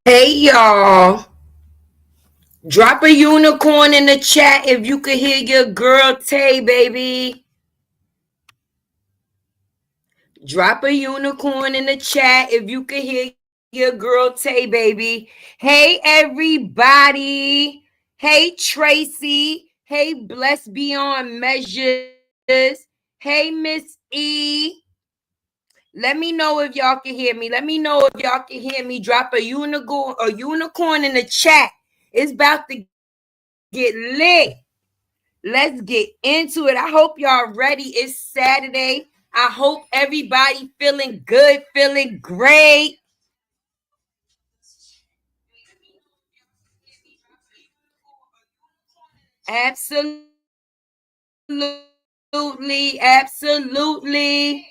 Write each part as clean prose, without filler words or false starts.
Hey y'all, drop a unicorn in the chat if you could hear your girl Tay, baby. Drop a unicorn in the chat if you could hear your girl Tay, baby. Hey everybody. Hey Tracy. Hey Blessed Beyond Measures. Hey Miss E. Let me know if y'all can hear me. Let me know if y'all can hear me. Drop a unicorn in the chat. It's about to get lit. Let's get into it. I hope y'all ready. It's Saturday. I hope everybody feeling good, feeling great. Absolutely, absolutely.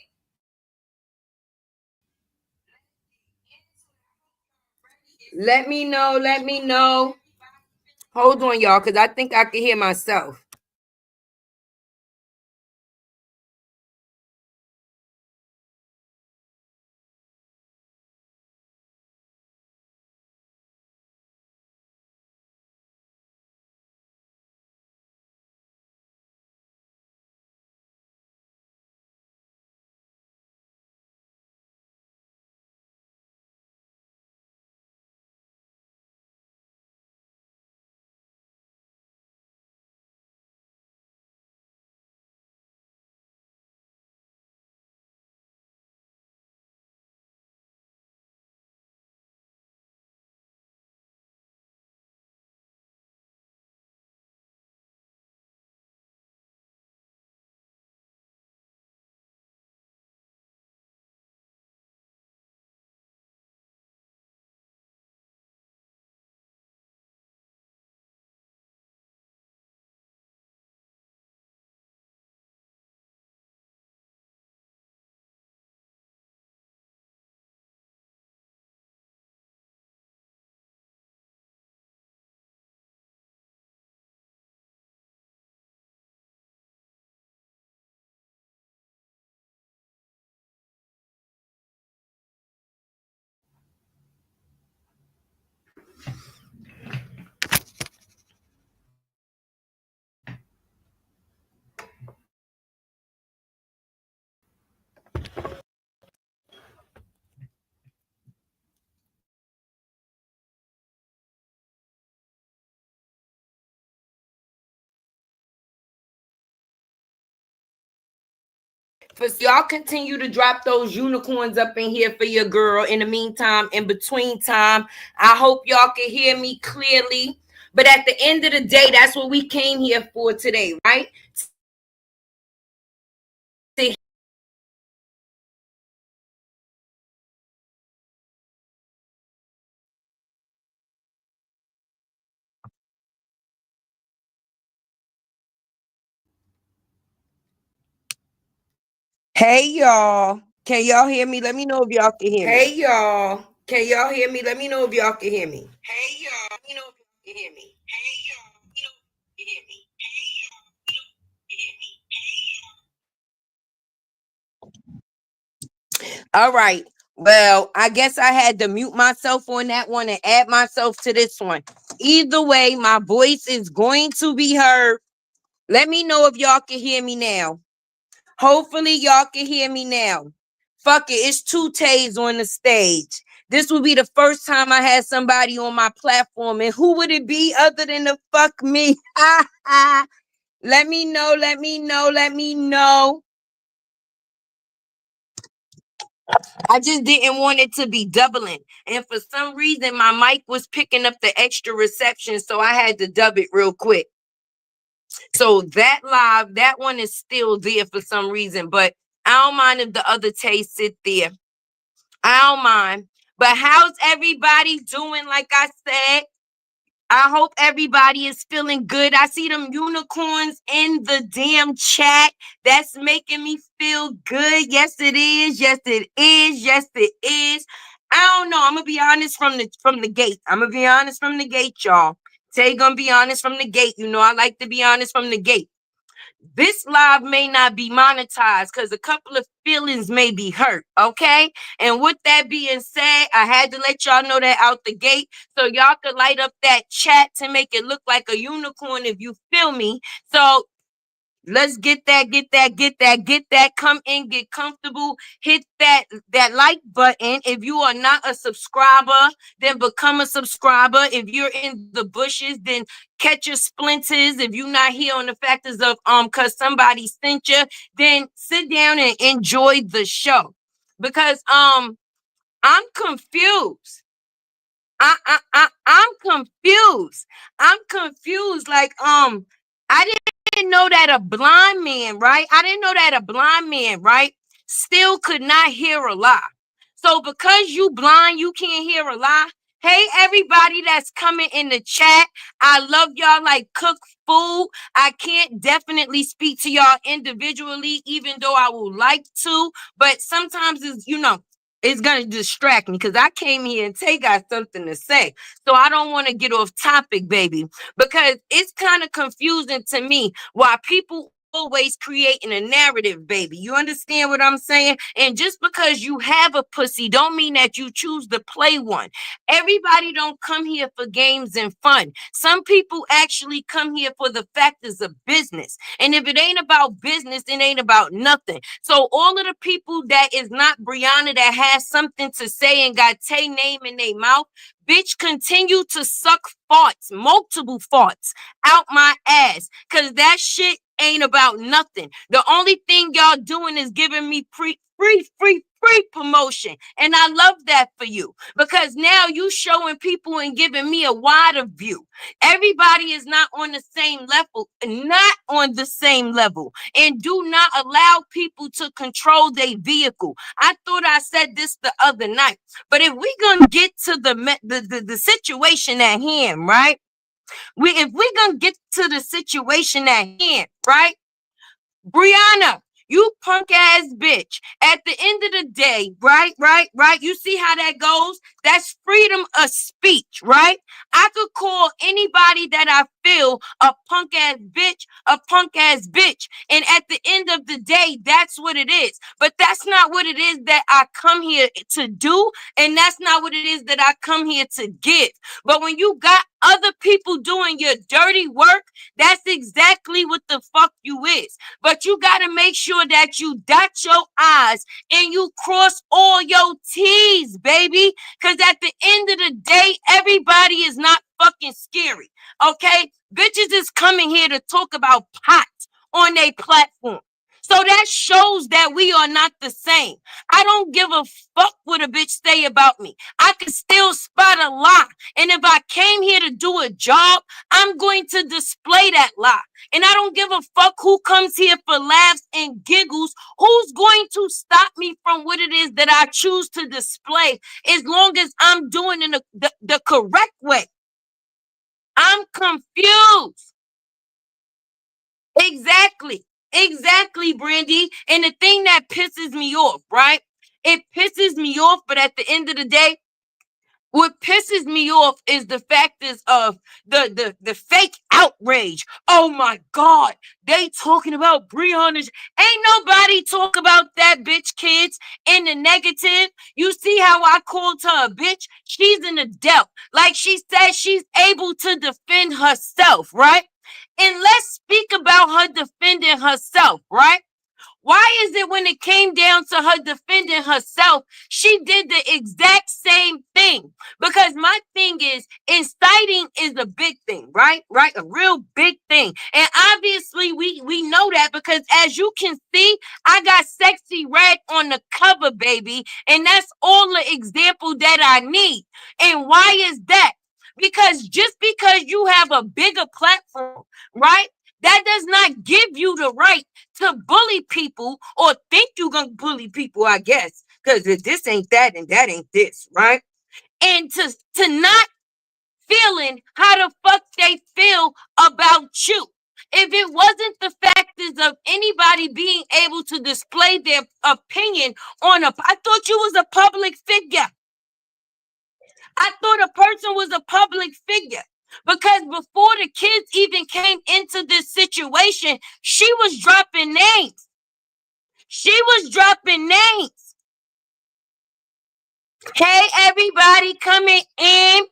Let me know, let me know. Hold on, y'all, because I think I can hear myself. Y'all continue to drop those unicorns up in here for your girl. In the meantime, in between time, I hope y'all can hear me clearly. But at the end of the day, that's what we came here for today, right? Hey y'all. Can y'all hear me? Let me know if y'all can hear me. Hey y'all. Can y'all hear me? Let me know if y'all can hear me. Hey y'all. Let me know if y'all can hear me. Hey y'all. Let me know if you can hear me. Hey y'all. Let me know if you can hear me. All right. Well, I guess I had to mute myself on that one and add myself to this one. Either way, my voice is going to be heard. Let me know if y'all can hear me now. Hopefully, y'all can hear me now. Fuck it, it's two Tays on the stage. This will be the first time I had somebody on my platform, and who would it be other than the fuck me? Let me know, let me know, let me know. I just didn't want it to be doubling. And for some reason, my mic was picking up the extra reception, so I had to dub it real quick. So that live, that one is still there for some reason, but I don't mind if the other taste sit there. I don't mind. But how's everybody doing? Like I said, I hope everybody is feeling good. I see them unicorns in the damn chat. That's making me feel good. Yes, it is. Yes, it is. Yes, it is. I don't know. I'm gonna be honest from the gate. I'm gonna be honest from the gate, y'all. Tay gonna be honest from the gate. You know I like to be honest from the gate. this live may not be monetized because a couple of feelings may be hurt. Okay. And with that being said, I had to let y'all know that out the gate so y'all could light up that chat to make it look like a unicorn if you feel me. So let's get that, get that, get that, get that. Come in, get comfortable. Hit that like button. If you are not a subscriber, then become a subscriber. If you're in the bushes, then catch your splinters. If you're not here on the factors of cause somebody sent you, then sit down and enjoy the show. Because I'm confused. I'm confused. I'm confused. Like, I didn't know that a blind man, right? I didn't know that a blind man, right, still could not hear a lie. So because you blind, you can't hear a lie. Hey, everybody that's coming in the chat, I love y'all like cook food. I can't definitely speak to y'all individually, even though I would like to, but sometimes it's gonna distract me because I came here and Tay got something to say. So I don't want to get off topic, baby, because it's kind of confusing to me why people always creating a narrative, baby. You understand what I'm saying? And just because you have a pussy don't mean that you choose to play one. Everybody don't come here for games and fun. Some people actually come here for the factors of business. And if it ain't about business, it ain't about nothing. So all of the people that is not Brianna that has something to say and got Tay name in their mouth, bitch, continue to suck farts, multiple farts out my ass. Cause that shit ain't about nothing. The only thing y'all doing is giving me free promotion. And I love that for you because now you showing people and giving me a wider view. Everybody is not on the same level, not on the same level, and do not allow people to control their vehicle. I thought I said this the other night, but if we gonna get to the situation at hand, right? If we gonna get to the situation at hand, right? Brianna, you punk ass bitch. At the end of the day, right. You see how that goes? That's freedom of speech, right? I could call anybody that I feel a punk ass bitch, a punk ass bitch. And at the end of the day, that's what it is. But that's not what it is that I come here to do. And that's not what it is that I come here to give. But when you got other people doing your dirty work, that's exactly what the fuck you is. But you got to make sure that you dot your I's and you cross all your T's, baby. Because at the end of the day, everybody is not fucking scary, okay? Bitches is coming here to talk about pot on their platform. So that shows that we are not the same. I don't give a fuck what a bitch say about me. I can still spot a lie. And if I came here to do a job, I'm going to display that lie. And I don't give a fuck who comes here for laughs and giggles. Who's going to stop me from what it is that I choose to display as long as I'm doing it the correct way? I'm confused. Exactly, Brandy. And the thing that pisses me off, right? It pisses me off, but at the end of the day, what pisses me off is the factors of the fake outrage. Oh my God, they talking about Breonna. Ain't nobody talk about that bitch, kids, in the negative. You see how I called her a bitch? She's an adult. Like she said, she's able to defend herself, right? And let's speak about her defending herself, right? Why is it when it came down to her defending herself, she did the exact same thing? Because my thing is, inciting is a big thing, right? Right? A real big thing. And obviously, we know that because as you can see, I got Sexy Red on the cover, baby. And that's all the example that I need. And why is that? Because just because you have a bigger platform, right? That does not give you the right to bully people or think you're going to bully people, I guess. Because if this ain't that and that ain't this, right? And to not feeling how the fuck they feel about you. If it wasn't the factors of anybody being able to display their opinion I thought you was a public figure. I thought a person was a public figure. Because before the kids even came into this situation, she was dropping names. She was dropping names. Hey, everybody coming in.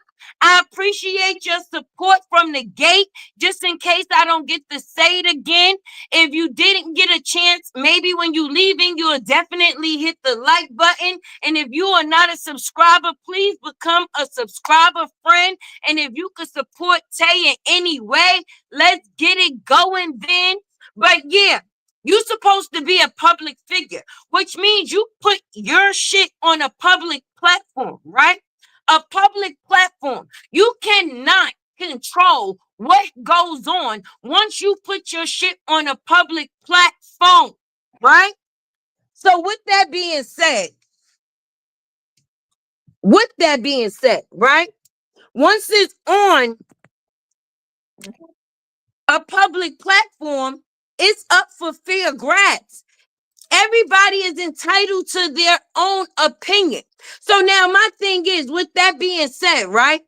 I appreciate your support from the gate. Just in case I don't get to say it again, if you didn't get a chance, maybe when you leaving, you'll definitely hit the like button. And if you are not a subscriber, please become a subscriber friend. And if you could support Tay in any way, let's get it going then. But yeah, you're supposed to be a public figure, which means you put your shit on a public platform, right? A public platform. You cannot control what goes on once you put your shit on a public platform, right? So with that being said, right? Once it's on a public platform, it's up for fair grabs. Everybody is entitled to their own opinion. So now my thing is, with that being said, right?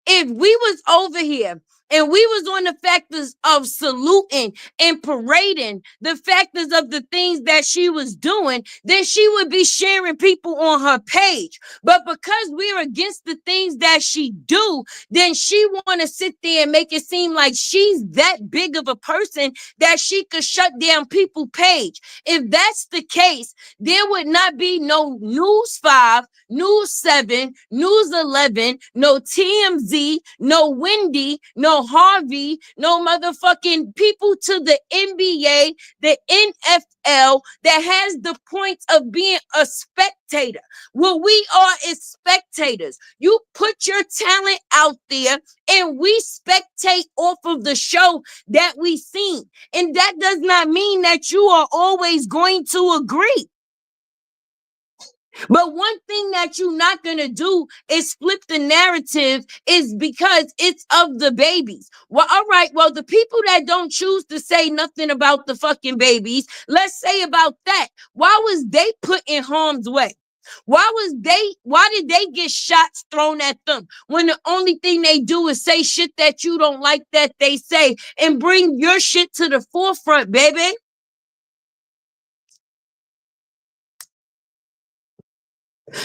If we was over here and we was on the factors of saluting and parading the factors of the things that she was doing, then she would be sharing people on her page. But because we're against the things that she do, then she want to sit there and make it seem like she's that big of a person that she could shut down people's page. If that's the case, there would not be no News 5, News 7, News 11, no TMZ, no Wendy, no Harvey, no motherfucking people to the NBA, the NFL that has the points of being a spectator. What we are is spectators. You put your talent out there and we spectate off of the show that we seen. And that does not mean that you are always going to agree. But one thing that you're not going to do is flip the narrative is because it's of the babies. Well, all right. Well, the people that don't choose to say nothing about the fucking babies, let's say about that. Why was they put in harm's way? Why did they get shots thrown at them when the only thing they do is say shit that you don't like that they say and bring your shit to the forefront, baby?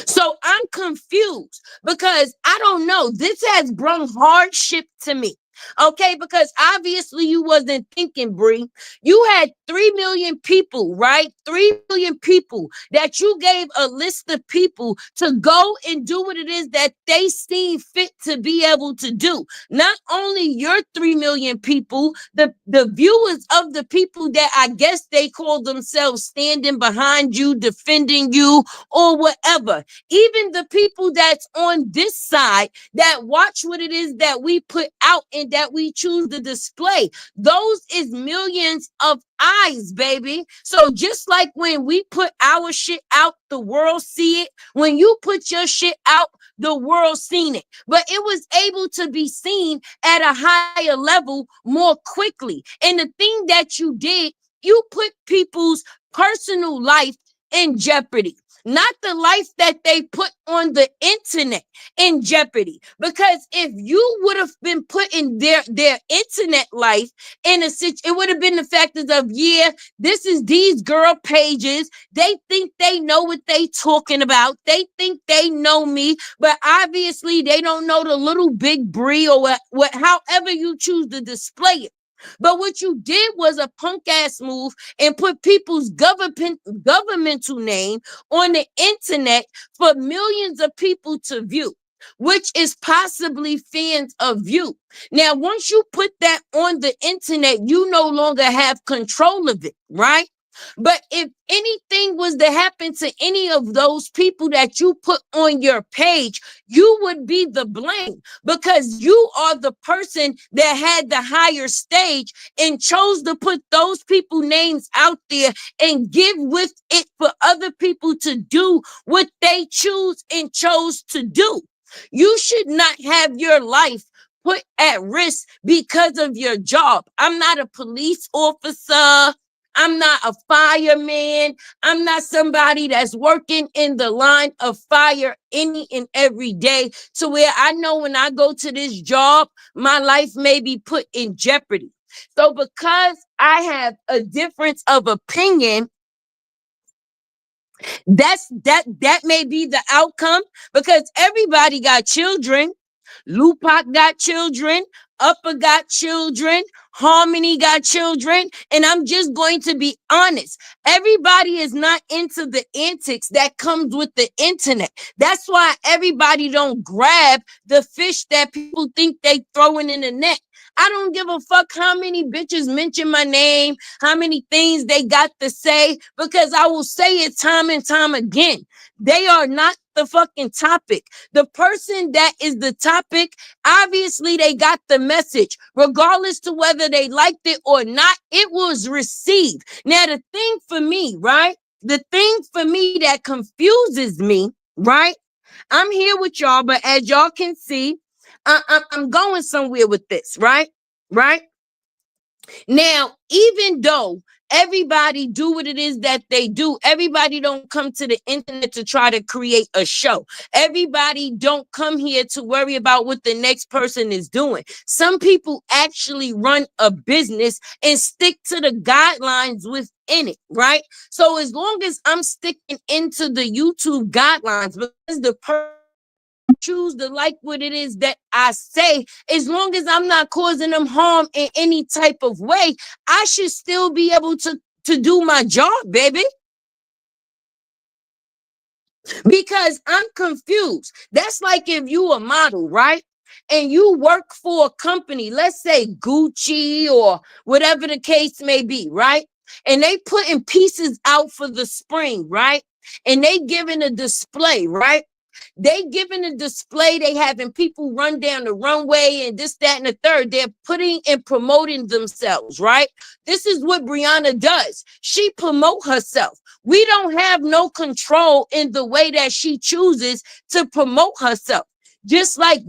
So I'm confused because I don't know. This has brought hardship to me. Okay, because obviously you wasn't thinking, Bree. You had 3 million people, right? 3 million people that you gave a list of people to go and do what it is that they see fit to be able to do. Not only your 3 million people, the viewers of the people that I guess they call themselves standing behind you, defending you, or whatever. Even the people that's on this side that watch what it is that we put out and that we choose to display. Those is millions of eyes, baby. So just like when we put our shit out, the world see it. When you put your shit out, the world seen it. But it was able to be seen at a higher level more quickly. And the thing that you did, you put people's personal life in jeopardy, not the life that they put on the internet in jeopardy. Because if you would have been putting their internet life in a situation, it would have been the factors of, yeah, this is these girl pages. They think they know what they talking about. They think they know me, but obviously they don't know the little big Bree or what however you choose to display it. But what you did was a punk ass move and put people's governmental name on the internet for millions of people to view, which is possibly fans of you. Now, once you put that on the internet, you no longer have control of it, right? But if anything was to happen to any of those people that you put on your page, you would be the blame because you are the person that had the higher stage and chose to put those people names out there and give with it for other people to do what they choose and chose to do. You should not have your life put at risk because of your job. I'm not a police officer. I'm not a fireman. I'm not somebody that's working in the line of fire any and every day to where I know when I go to this job, my life may be put in jeopardy. So because I have a difference of opinion, that may be the outcome, because everybody got children. Lupac got children, Upper got children, Harmony got children, and I'm just going to be honest. Everybody is not into the antics that comes with the internet. That's why everybody don't grab the fish that people think they throwing in the net. I don't give a fuck how many bitches mention my name, how many things they got to say, because I will say it time and time again. They are not the fucking topic. The person that is the topic, obviously they got the message. Regardless to whether they liked it or not, it was received. Now, the thing for me, right? The thing for me that confuses me, right? I'm here with y'all, but as y'all can see, I'm going somewhere with this, right? Right? Now, even though everybody do what it is that they do, everybody don't come to the internet to try to create a show. Everybody don't come here to worry about what the next person is doing. Some people actually run a business and stick to the guidelines within it, right? So as long as I'm sticking into the YouTube guidelines, because the person choose to like what it is that I say, as long as I'm not causing them harm in any type of way, I should still be able to do my job, baby. Because I'm confused. That's like if you a model, right? And you work for a company, let's say Gucci or whatever the case may be, right? And they putting pieces out for the spring, right? And they giving a display, right? They giving a display, they having people run down the runway and this, that, and the third. They're putting and promoting themselves, right? This is what Brianna does. She promote herself. We don't have no control in the way that she chooses to promote herself. Just like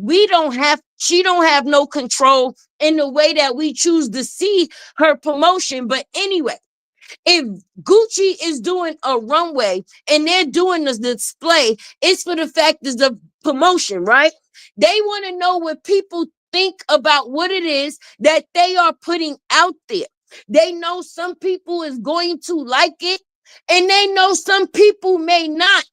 she don't have no control in the way that we choose to see her promotion. But anyway, if Gucci is doing a runway and they're doing this display, it's for the fact is the promotion, right? They want to know what people think about what it is that they are putting out there. They know some people is going to like it, and they know some people may not.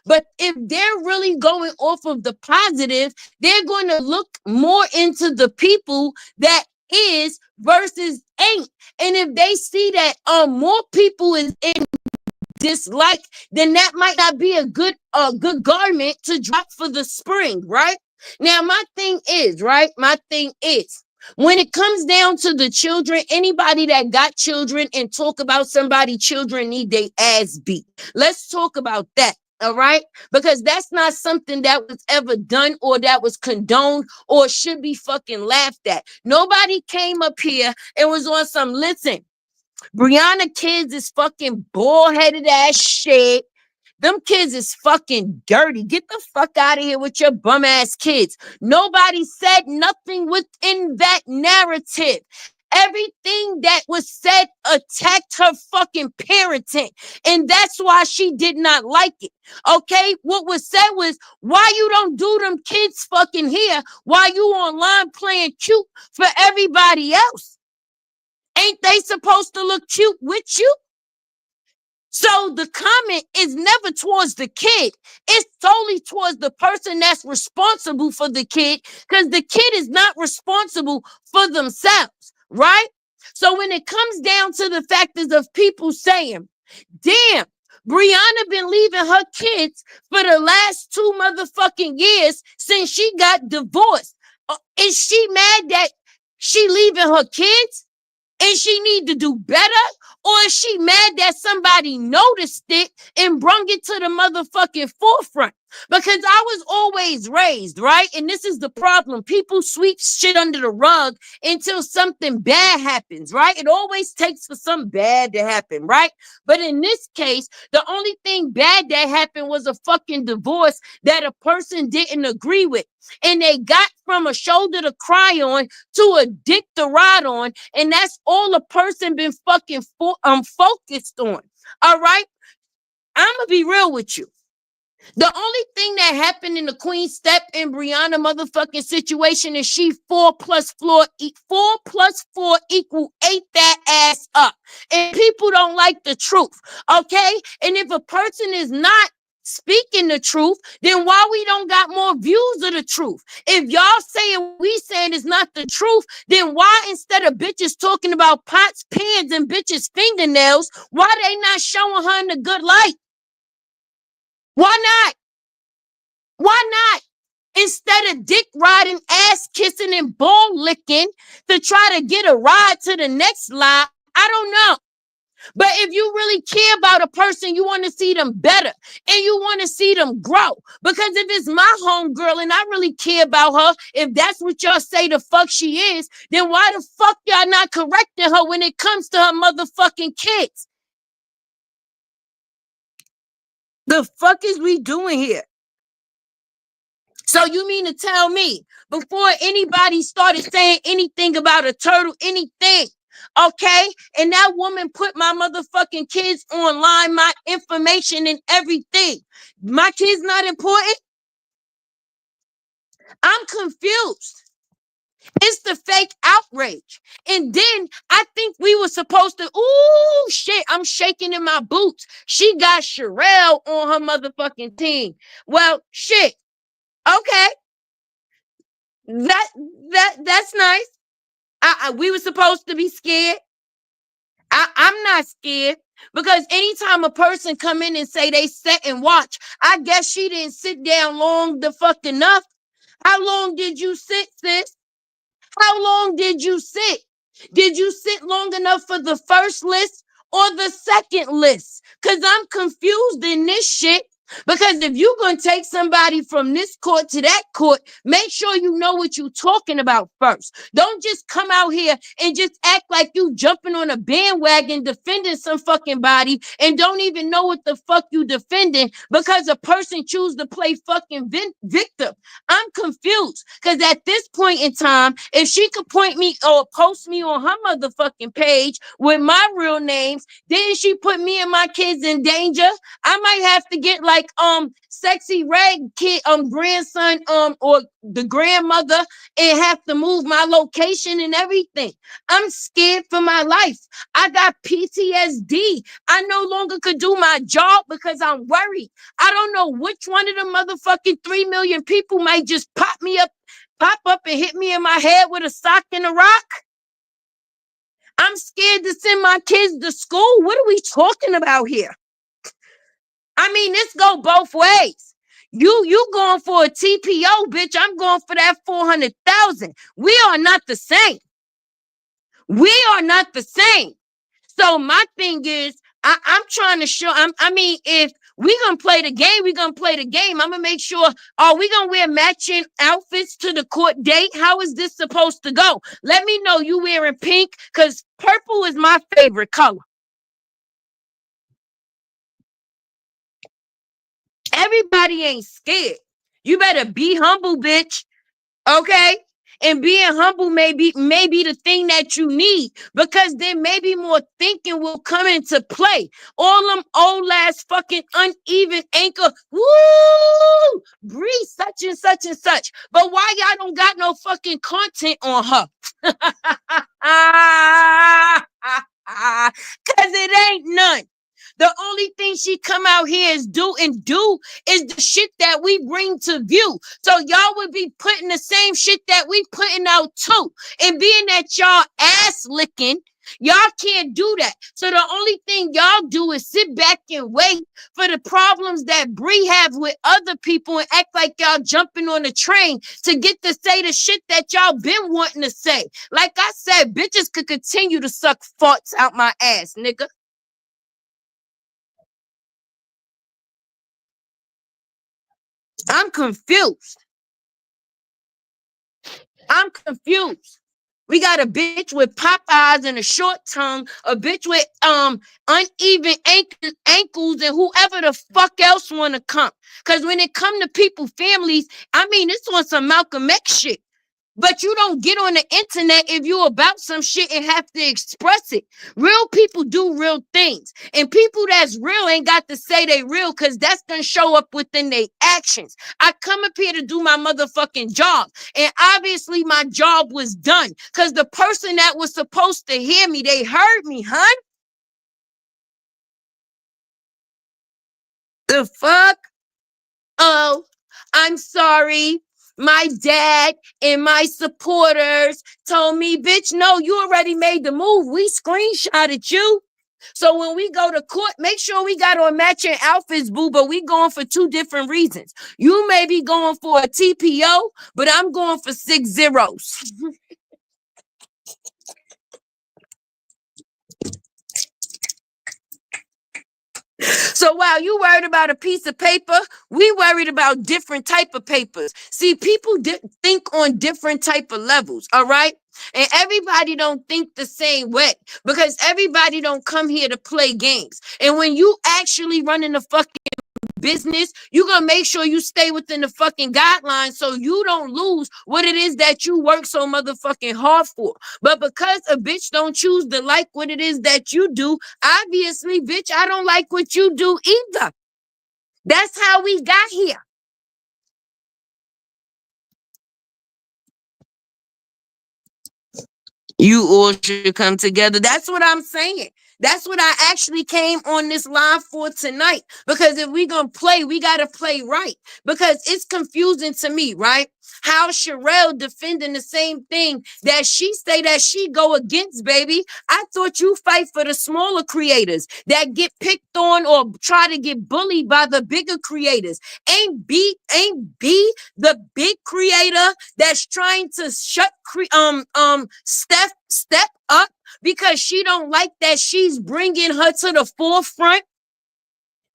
But if they're really going off of the positive, they're going to look more into the people that is versus ain't. And if they see that more people is in dislike, then that might not be a good garment to drop for the spring, right? Now, my thing is, right? My thing is, when it comes down to the children, anybody that got children and talk about somebody children need their ass beat. Let's talk about that. All right, because that's not something that was ever done or that was condoned or should be fucking laughed at. Nobody came up here and was on some, listen, Brianna kids is fucking bald-headed ass shit. Them kids is fucking dirty. Get the fuck out of here with your bum ass kids. Nobody said nothing within that narrative. Everything that was said attacked her fucking parenting. And that's why she did not like it. Okay? What was said was, why you don't do them kids fucking here while you online playing cute for everybody else? Ain't they supposed to look cute with you? So the comment is never towards the kid. It's solely towards the person that's responsible for the kid, because the kid is not responsible for themselves, right? So when it comes down to the factors of people saying, damn, Brianna been leaving her kids for the last 2 motherfucking years since she got divorced. Is she mad that she leaving her kids? And she need to do better? Or is she mad that somebody noticed it and brung it to the motherfucking forefront? Because I was always raised, right? And this is the problem. People sweep shit under the rug until something bad happens, right? It always takes for something bad to happen, right? But in this case, the only thing bad that happened was a fucking divorce that a person didn't agree with. And they got from a shoulder to cry on to a dick to ride on. And that's all a person been fucking focused on. All right? I'm going to be real with you. The only thing that happened in the Queen Step and Brianna motherfucking situation is she 4 plus 4 equal 8 that ass up. And people don't like the truth. Okay? And if a person is not speaking the truth, then why we don't got more views of the truth? If y'all saying we saying is not the truth, then why instead of bitches talking about pots, pans, and bitches' fingernails, why they not showing her in the good light? Why not? Why not? Instead of dick riding, ass kissing, and ball licking to try to get a ride to the next lie, I don't know. But if you really care about a person, you want to see them better and you want to see them grow. Because if it's my homegirl and I really care about her, if that's what y'all say the fuck she is, then why the fuck y'all not correcting her when it comes to her motherfucking kids? The fuck is we doing here? So you mean to tell me before anybody started saying anything about a turtle, anything, okay? And that woman put my motherfucking kids online, my information and everything. My kids not important? I'm confused. It's the fake outrage. And then I think we were supposed to, ooh, shit, I'm shaking in my boots. She got Sherelle on her motherfucking team. Well, shit, okay. That's nice. We were supposed to be scared. I'm not scared because anytime a person come in and say they sit and watch, I guess she didn't sit down long the fuck enough. How long did you sit, sis? How long did you sit? Did you sit long enough for the first list or the second list? Because I'm confused in this shit. Because if you're going to take somebody from this court to that court, make sure you know what you're talking about first. Don't just come out here and just act like you jumping on a bandwagon defending some fucking body and don't even know what the fuck you defending because a person choose to play fucking victim. I'm confused because at this point in time, if she could point me or post me on her motherfucking page with my real names, didn't she put me and my kids in danger? I might have to get like sexy rag kid grandson or the grandmother and have to move my location and everything. I'm scared for my life. I got PTSD. I no longer could do my job because I'm worried. I don't know which one of the motherfucking 3 million people might just pop up and hit me in my head with a sock and a rock. I'm scared to send my kids to school. What are we talking about here? I mean, this go both ways. You going for a TPO, bitch. I'm going for that 400,000. We are not the same. We are not the same. So my thing is, I'm trying to show. I mean, if we gonna play the game, we gonna play the game. I'm gonna make sure. Are we gonna wear matching outfits to the court date? How is this supposed to go? Let me know you wearing pink, cause purple is my favorite color. Everybody ain't scared. You better be humble, bitch. Okay? And being humble may be the thing that you need because then maybe more thinking will come into play. All them old ass fucking uneven ankle, woo, breathe such and such and such. But why y'all don't got no fucking content on her? Cause it ain't none. The only thing she come out here is do is the shit that we bring to view. So y'all would be putting the same shit that we putting out too. And being that y'all ass licking, y'all can't do that. So the only thing y'all do is sit back and wait for the problems that Bree have with other people and act like y'all jumping on the train to get to say the shit that y'all been wanting to say. Like I said, bitches could continue to suck farts out my ass, nigga. I'm confused. I'm confused. We got a bitch with pop eyes and a short tongue, a bitch with uneven ankles, and whoever the fuck else wanna come. Cause when it come to people, families, I mean, it's on some Malcolm X shit. But you don't get on the internet if you about some shit and have to express it. Real people do real things. And people that's real ain't got to say they real because that's gonna show up within their actions. I come up here to do my motherfucking job. And obviously my job was done. Cause the person that was supposed to hear me, they heard me, huh? The fuck? Oh, I'm sorry. My dad and my supporters told me, bitch, no, you already made the move. We screenshotted you. So when we go to court, make sure we got on matching outfits, boo, but we going for two different reasons. You may be going for a TPO, but I'm going for 6 zeros. So while you worried about a piece of paper, we worried about different type of papers. See, people think on different type of levels, all right? And everybody don't think the same way because everybody don't come here to play games. And when you actually running the fucking business, you're gonna make sure you stay within the fucking guidelines so you don't lose what it is that you work so motherfucking hard for. But because a bitch don't choose to like what it is that you do, obviously, bitch, I don't like what you do either. That's how we got here. You all should come together. That's what I'm saying. That's what I actually came on this live for tonight. Because if we gonna play, we gotta play right. Because it's confusing to me, right? How Sherelle defending the same thing that she say that she go against, baby. I thought you fight for the smaller creators that get picked on or try to get bullied by the bigger creators. Ain't B the big creator that's trying to step up because she don't like that she's bringing her to the forefront.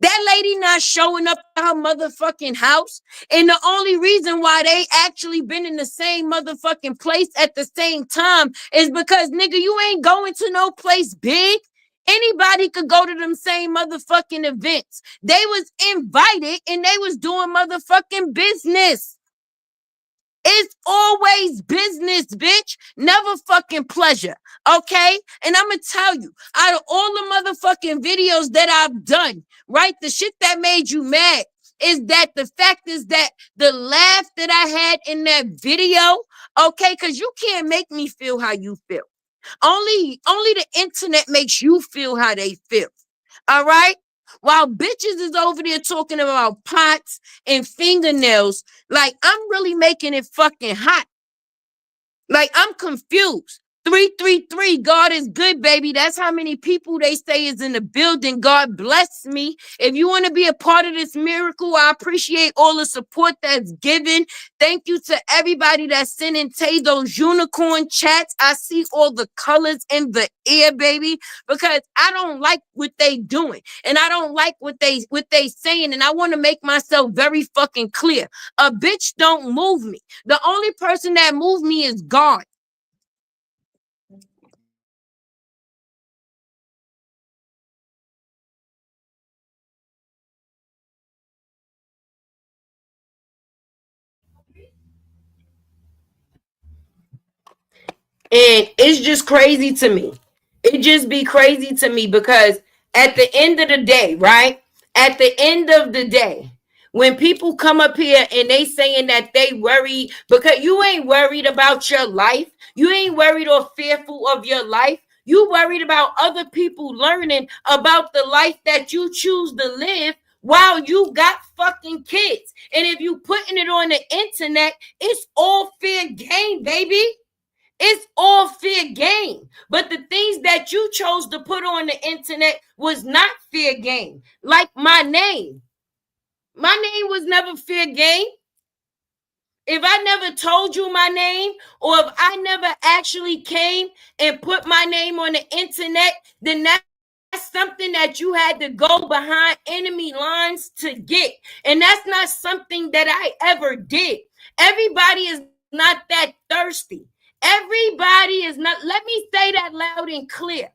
That lady not showing up at her motherfucking house. And the only reason why they actually been in the same motherfucking place at the same time is because, nigga, you ain't going to no place big. Anybody could go to them same motherfucking events. They was invited and they was doing motherfucking business. It's always business, bitch. Never fucking pleasure. Okay? And I'm gonna tell you, out of all the motherfucking videos that I've done, right? The shit that made you mad is that the fact is that the laugh that I had in that video, okay, because you can't make me feel how you feel. Only the internet makes you feel how they feel. All right? While bitches is over there talking about pots and fingernails, like I'm really making it fucking hot. Like I'm confused. 333, God is good, baby. That's how many people they say is in the building. God bless me. If you want to be a part of this miracle, I appreciate all the support that's given. Thank you to everybody that's sending Tay those unicorn chats. I see all the colors in the air, baby, because I don't like what they doing. And I don't like what they saying. And I want to make myself very fucking clear. A bitch don't move me. The only person that moved me is God. And it's just crazy to me. It just be crazy to me because at the end of the day, right? At the end of the day, when people come up here and they saying that they worry because you ain't worried about your life, you ain't worried or fearful of your life. You worried about other people learning about the life that you choose to live while you got fucking kids. And if you putting it on the internet, it's all fair game, baby. It's all fair game. But the things that you chose to put on the internet was not fair game. Like my name. My name was never fair game. If I never told you my name, or if I never actually came and put my name on the internet, then that something that you had to go behind enemy lines to get. And that's not something that I ever did. Everybody is not that thirsty. Everybody is not, let me say that loud and clear.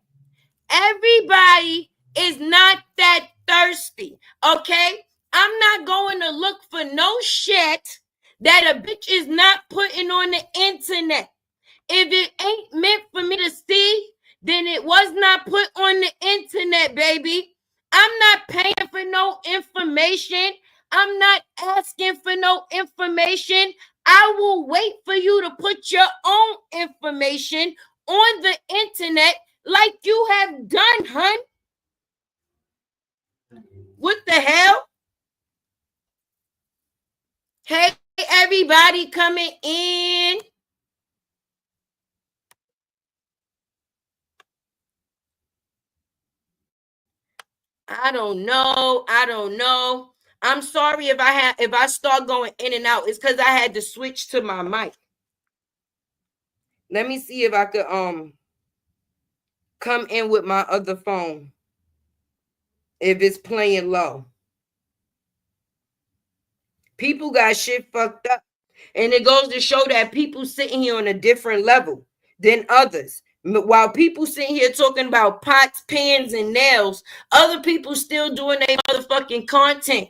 Everybody is not that thirsty, okay? I'm not going to look for no shit that a bitch is not putting on the internet. If it ain't meant for me to see, then it was not put on the internet, baby. I'm not paying for no information. I'm not asking for no information. I will wait for you to put your own information on the internet like you have done, hun. What the hell? Hey, everybody coming in. I don't know. I don't know. I'm sorry if I start going in and out. It's because I had to switch to my mic. Let me see if I could come in with my other phone. If it's playing low. People got shit fucked up. And it goes to show that people sitting here on a different level than others. While people sitting here talking about pots, pans, and nails, other people still doing their motherfucking content.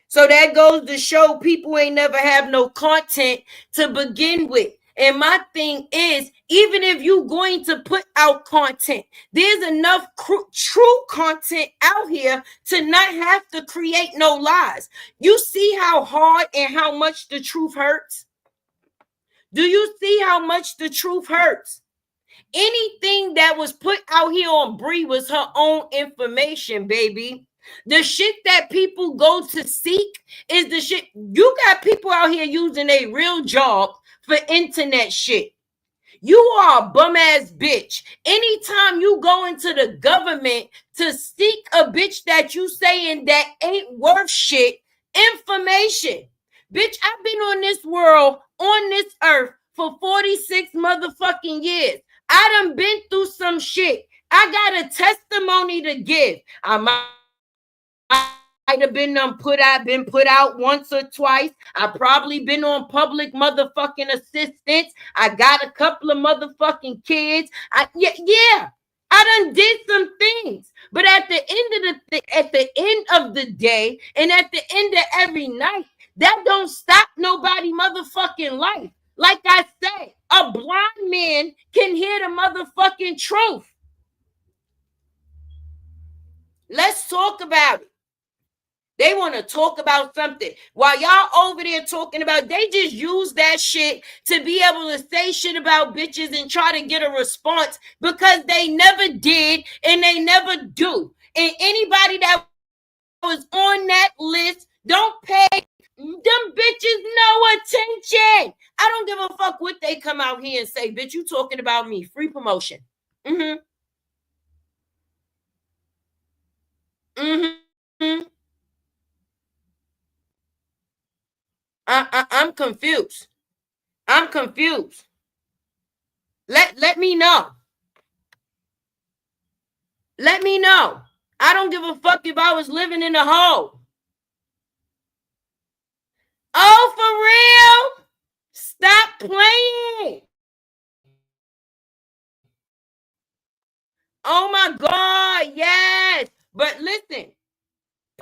So that goes to show people ain't never have no content to begin with. And my thing is, even if you going to put out content, there's enough true content out here to not have to create no lies. You see how hard and how much the truth hurts? Do you see how much the truth hurts? Anything that was put out here on Bree was her own information, baby. The shit that people go to seek is the shit. You got people out here using a real job for internet shit. You are a bum ass bitch. Anytime you go into the government to seek a bitch that you saying that ain't worth shit, information. Bitch, I've been on this world, on this earth for 46 motherfucking years. I done been through some shit. I got a testimony to give. I might have been put out once or twice. I probably been on public motherfucking assistance. I got a couple of motherfucking kids. Yeah. I done did some things. But at the end of the day, and at the end of every night, that don't stop nobody motherfucking life. Like I say, a blind man can hear the motherfucking truth. Let's talk about it. They want to talk about something. While y'all over there talking about, they just use that shit to be able to say shit about bitches and try to get a response because they never did and they never do. And anybody that was on that list don't pay them bitches no attention. I don't give a fuck what they come out here and say. Bitch, you talking about me. Free promotion. Mm-hmm. Mm-hmm. I'm confused. I'm confused. Let me know. Let me know. I don't give a fuck if I was living in a hole. Oh, for real? Stop playing. Oh my God, yes. But listen,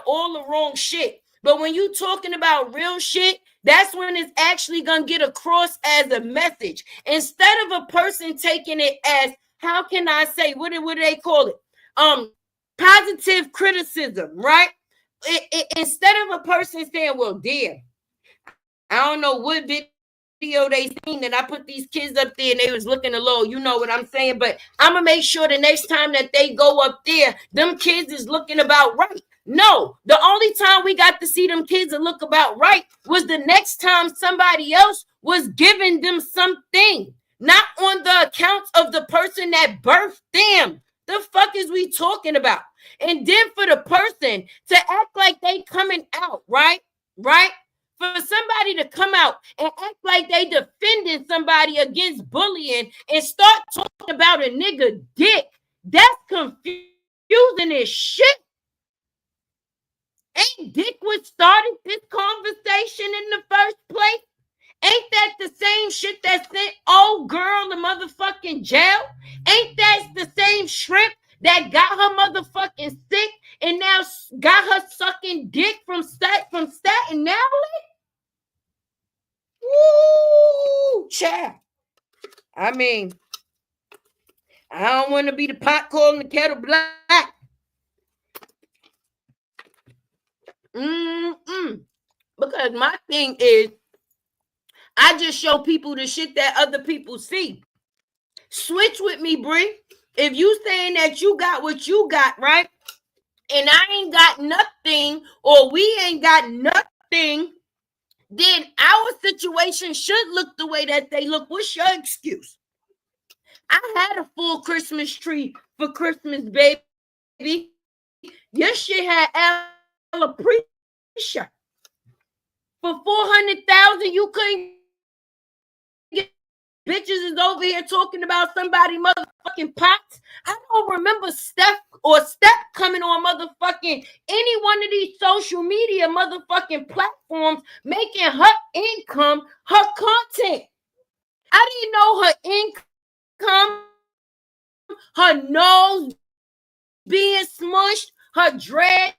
all the wrong shit. But when you talking about real shit, that's when it's actually gonna get across as a message. Instead of a person taking it as, how can I say, what do they call it? Positive criticism, right? Instead of a person saying, well, dear, I don't know what video they seen that I put these kids up there and they was looking a little, you know what I'm saying? But I'm gonna make sure the next time that they go up there, them kids is looking about right. No, the only time we got to see them kids and look about right was the next time somebody else was giving them something, not on the accounts of the person that birthed them. The fuck is we talking about? And then for the person to act like they coming out, right? Right? For somebody to come out and act like they defending somebody against bullying and start talking about a nigga dick, that's confusing. confusing as shit. Ain't Dick what started this conversation in the first place? Ain't that the same shit that sent old girl to motherfucking jail? Ain't that the same shrimp that got her motherfucking sick and now got her sucking dick from Staten Island? Woo, child. I mean, I don't want to be the pot calling the kettle black. Because my thing is, I just show people the shit that other people see. Switch with me, Bree. If you saying that you got what you got, right? And I ain't got nothing, or we ain't got nothing, then our situation should look the way that they look. What's your excuse? I had a full Christmas tree for Christmas, baby. Your shit had alopecia. For 400,000, you couldn't get bitches is over here talking about somebody motherfucking pots. I don't remember Steph coming on motherfucking any one of these social media motherfucking platforms making her income her content. I didn't know her income, her nose being smushed, her dread.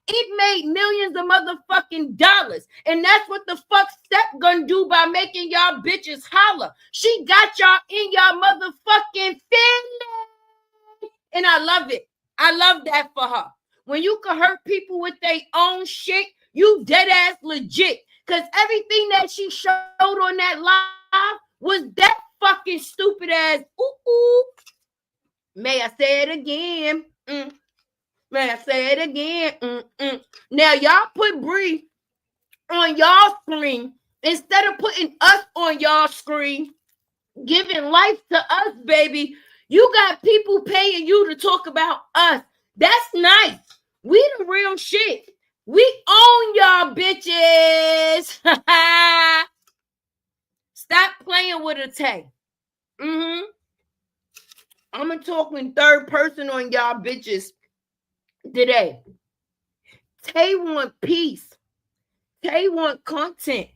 It made millions of motherfucking dollars. And that's what the fuck Steph gonna do by making y'all bitches holler. She got y'all in y'all motherfucking feelings. And I love it. I love that for her. When you can hurt people with their own shit, you dead ass legit. Because everything that she showed on that live was that fucking stupid ass. Ooh. May I say it again? May I say it again? Now, y'all put Bree on y'all screen instead of putting us on y'all screen, giving life to us, baby. You got people paying you to talk about us. That's nice. We the real shit. We own y'all bitches. Stop playing with a Tay. I'm going to talk in third person on y'all bitches today. Tay want peace. Tay want content.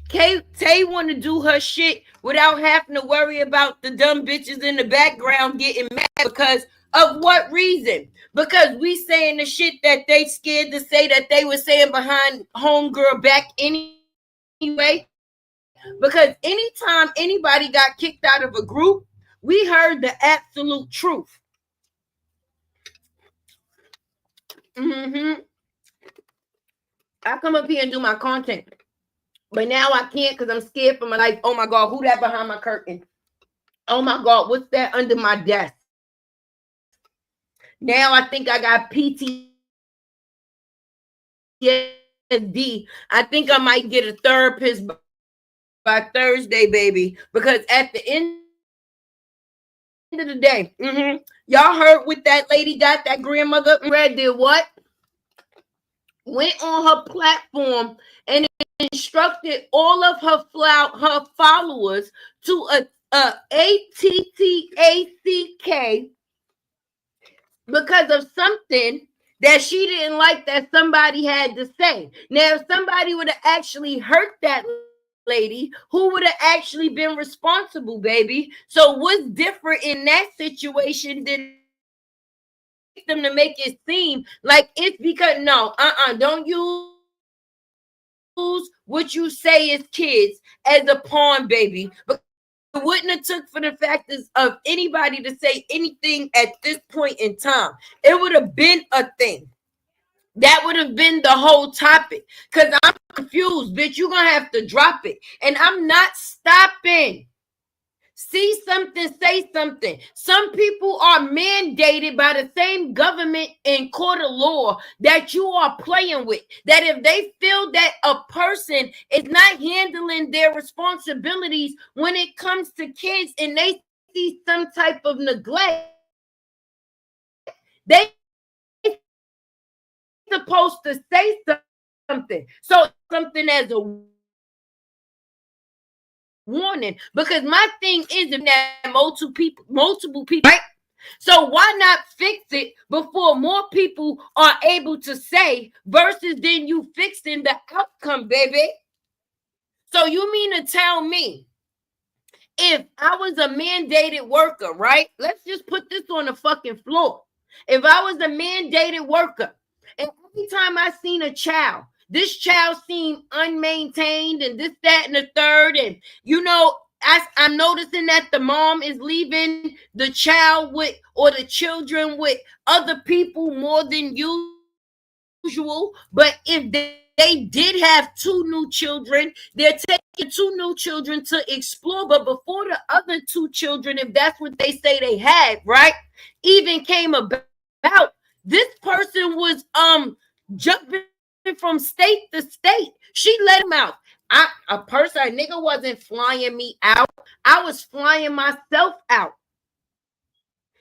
Tay want to do her shit without having to worry about the dumb bitches in the background getting mad because of what reason? Because we saying the shit that they scared to say that they were saying behind homegirl back anyway. Because anytime anybody got kicked out of a group, we heard the absolute truth. I come up here and do my content. But now I can't because I'm scared for my life. Oh my God, who that behind my curtain? Oh my God, what's that under my desk? Now I think I got PTSD. I think I might get a therapist by Thursday, baby. Because at the end of the day, y'all heard what that lady got, that grandmother Red did what? Went on her platform and instructed all of her followers to ATTACK because of something that she didn't like that somebody had to say. Now, if somebody would have actually hurt that lady, who would have actually been responsible, baby? So what's different in that situation than them to make it seem like it's because don't use what you say is kids as a pawn, baby. But it wouldn't have took for the fact of anybody to say anything at this point in time. It would have been a thing. That would have been the whole topic. Because I'm confused, bitch. You're going to have to drop it. And I'm not stopping. See something, say something. Some people are mandated by the same government and court of law that you are playing with. That if they feel that a person is not handling their responsibilities when it comes to kids and they see some type of neglect, they supposed to say something. So something as a warning, because my thing is that multiple people, right? So why not fix it before more people are able to say versus then you fixing the outcome, baby? So you mean to tell me if I was a mandated worker, right? Let's just put this on the fucking floor. If I was a mandated worker, and every time I seen a child, this child seemed unmaintained and this, that, and the third, and I'm noticing that the mom is leaving the child with or the children with other people more than usual. But if they did have two new children, they're taking two new children to explore. But before the other two children, if that's what they say they had, right, even came about, this person was jumping from state to state. She let him out. A nigga wasn't flying me out. I was flying myself out.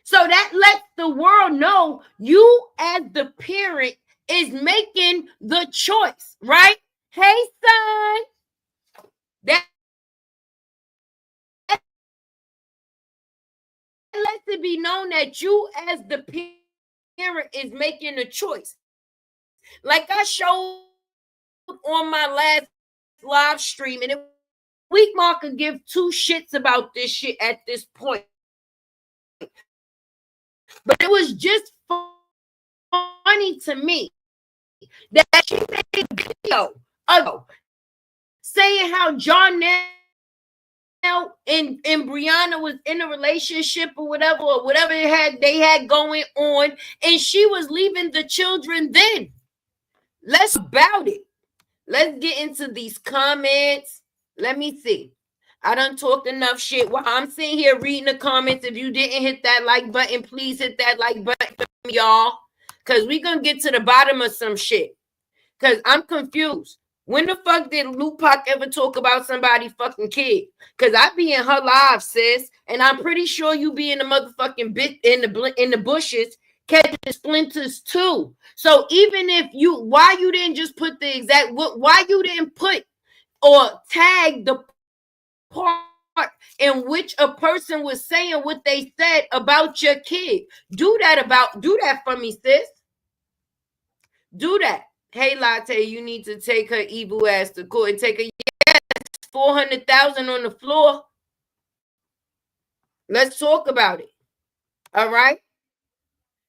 So that lets the world know you as the parent is making the choice, right? Hey, son. That lets it be known that you as the parent is making a choice. Like I showed on my last live stream, and it week marker give two shits about this shit at this point. But it was just funny to me that she made a video saying how John and Brianna was in a relationship or whatever they had going on, and she was leaving the children then. Let's talk about it. Let's get into these comments. Let me see. I done talked enough shit. While I'm sitting here reading the comments, if you didn't hit that like button, please hit that like button for me, y'all. Because we going to get to the bottom of some shit. Because I'm confused. When the fuck did Lupac ever talk about somebody fucking kid? Because I be in her live, sis. And I'm pretty sure you be in the motherfucking bit in the bushes catching splinters too. So even if why you didn't just put the exact, why you didn't put or tag the part in which a person was saying what they said about your kid? Do that for me, sis. Do that. Hey, Latte, you need to take her evil ass to court and take her 400,000 on the floor. Let's talk about it. All right.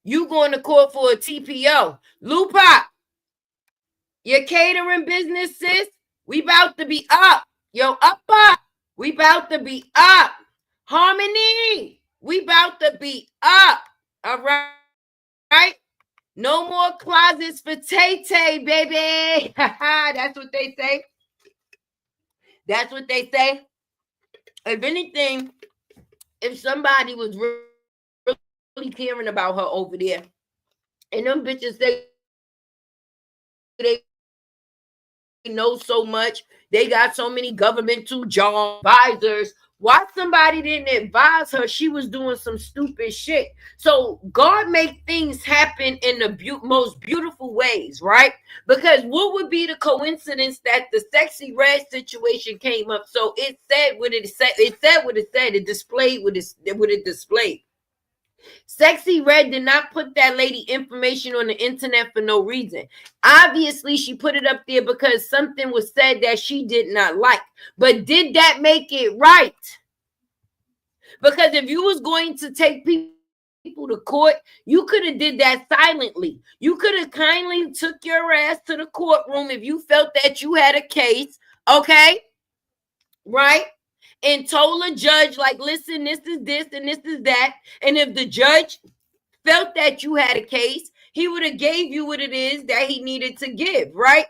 You going to court for a TPO. Lupa, your catering business, sis, we about to be up. Yo, up. We about to be up. Harmony, we about to be up. All right. No more closets for Tay-Tay, baby. That's what they say. That's what they say. If anything, if somebody was really caring about her over there, and them bitches say they know so much, they got so many governmental jobs, advisors, why somebody didn't advise her she was doing some stupid shit? So God make things happen in the most beautiful ways, right? Because what would be the coincidence that the Sexy Red situation came up? So it said what it said. It said what it said. It displayed what it displayed. Sexy Red did not put that lady information on the internet for no reason. Obviously, she put it up there because something was said that she did not like. But did that make it right? Because if you was going to take people to court, you could have did that silently. You could have kindly took your ass to the courtroom if you felt that you had a case, okay? Right? And told a judge, like, listen, this is this and this is that. And if the judge felt that you had a case, he would have gave you what it is that he needed to give, right?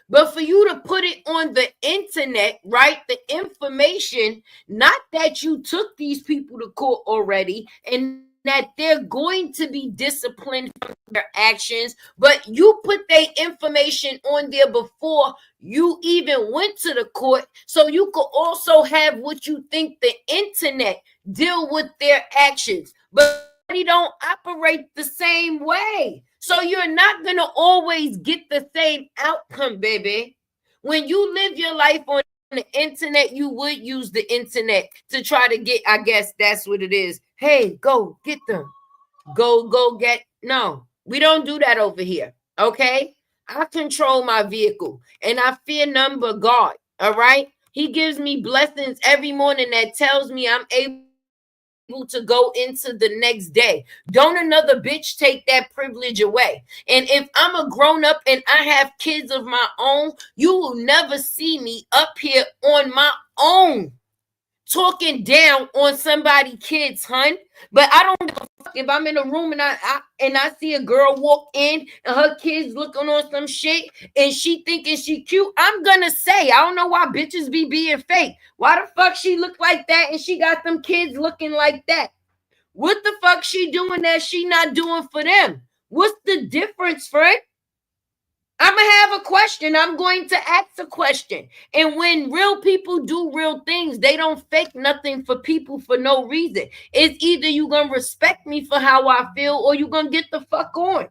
But for you to put it on the internet, right, the information, not that you took these people to court already and that they're going to be disciplined for their actions, but you put their information on there before you even went to the court, so you could also have what you think the internet deal with their actions. But everybody don't operate the same way. So you're not going to always get the same outcome, baby. When you live your life on the internet, you would use the internet to try to get, I guess that's what it is. Hey, go get them. Go get. No, we don't do that over here. Okay? I control my vehicle and I fear none but God. All right? He gives me blessings every morning that tells me I'm able to go into the next day. Don't another bitch take that privilege away. And if I'm a grown up and I have kids of my own, you will never see me up here on my own talking down on somebody kids, hun. But I don't give a fuck if I'm in a room and I see a girl walk in and her kids looking on some shit and she thinking she cute. I'm gonna say, I don't know why bitches be being fake. Why the fuck she look like that and she got them kids looking like that? What the fuck she doing that she not doing for them? What's the difference, Fred? I'm gonna have a question. I'm going to ask a question. And when real people do real things, they don't fake nothing for people for no reason. It's either you gonna respect me for how I feel or you gonna get the fuck on.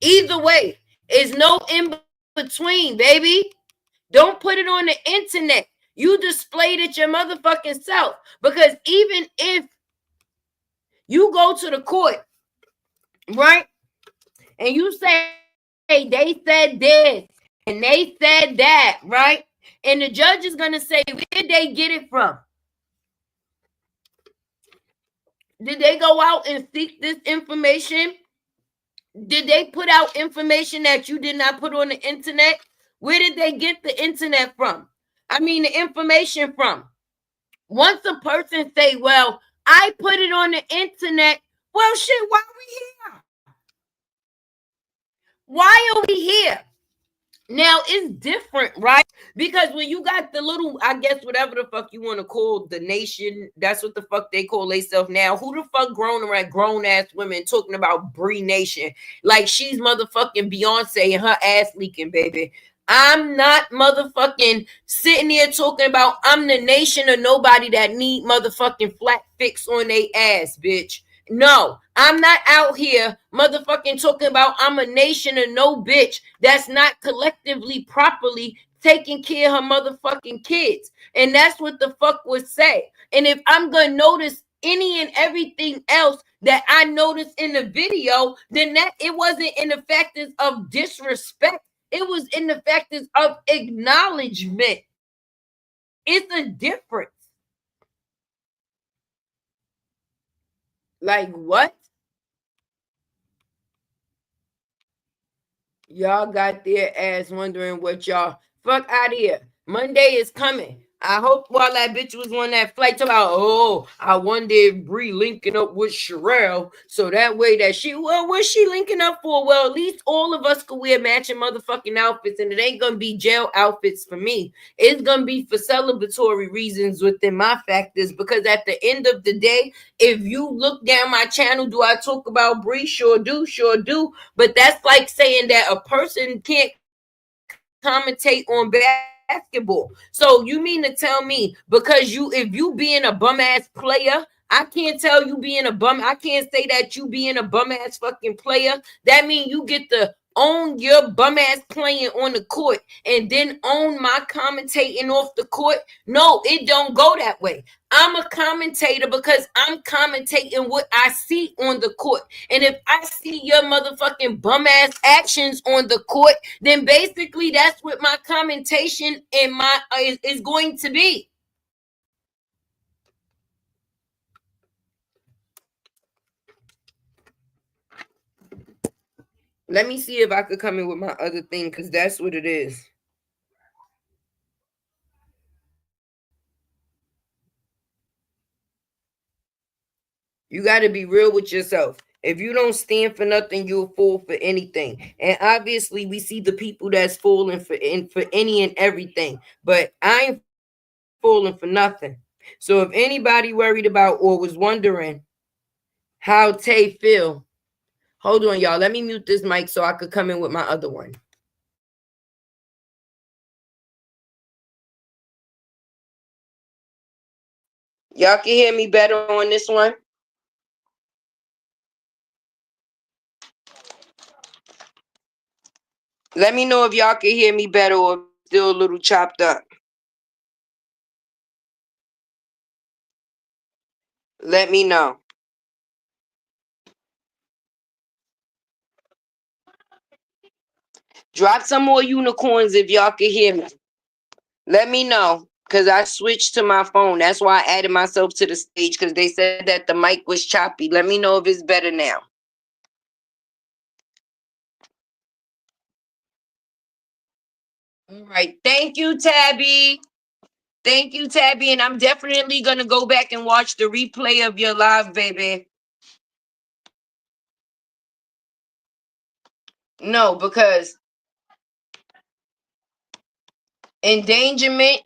Either way, it's no in between, baby. Don't put it on the internet. You displayed it your motherfucking self. Because even if you go to the court, right? And you say they said this and they said that, right? And the judge is going to say, where did they get it from? Did they go out and seek this information? Did they put out information that you did not put on the internet? Where did they get the internet from? I mean, the information from. Once a person say, well, I put it on the internet, well, shit, why are we here? Why are we here? Now it's different, right? Because when you got the little, I guess whatever the fuck you want to call the nation, that's what the fuck they call themselves now. Who the fuck grown ass women talking about Bree Nation like she's motherfucking Beyonce and her ass leaking, baby? I'm not motherfucking sitting here talking about I'm the nation of nobody that need motherfucking flat fix on they ass, bitch. No, I'm not out here motherfucking talking about I'm a nation of no bitch that's not collectively properly taking care of her motherfucking kids. And that's what the fuck would say. And if I'm gonna notice any and everything else that I noticed in the video, then that it wasn't in the factors of disrespect. It was in the factors of acknowledgement. It's a difference. Like what? Y'all got their ass wondering what y'all fuck out of here. Monday is coming. I hope while that bitch was on that flight, talk about, oh, I wonder if Bree linking up with Sherelle. So that way that she, well, what's she linking up for? Well, at least all of us could wear matching motherfucking outfits, and it ain't gonna be jail outfits for me. It's gonna be for celebratory reasons within my factors, because at the end of the day, if you look down my channel, do I talk about Bree? Sure do, sure do. But that's like saying that a person can't commentate on basketball. So you mean to tell me because if you being a bum ass player, I can't tell you being a bum. I can't say that you being a bum ass fucking player. That mean you get to own your bum ass playing on the court and then own my commentating off the court. No, it don't go that way. I'm a commentator because I'm commentating what I see on the court. And if I see your motherfucking bum ass actions on the court, then basically that's what my commentation and my is going to be. Let me see if I could come in with my other thing, because that's what it is. You got to be real with yourself. If you don't stand for nothing, you'll fall for anything. And obviously, we see the people that's falling for any and everything. But I ain't falling for nothing. So if anybody worried about or was wondering how Tay feel, hold on, y'all. Let me mute this mic so I could come in with my other one. Y'all can hear me better on this one? Let me know if y'all can hear me better or if it's still a little chopped up. Let me know. Drop some more unicorns if y'all can hear me. Let me know. Because I switched to my phone. That's why I added myself to the stage. Because they said that the mic was choppy. Let me know if it's better now. All right. Thank you, Tabby. Thank you, Tabby. And I'm definitely going to go back and watch the replay of your live, baby. No, because endangerment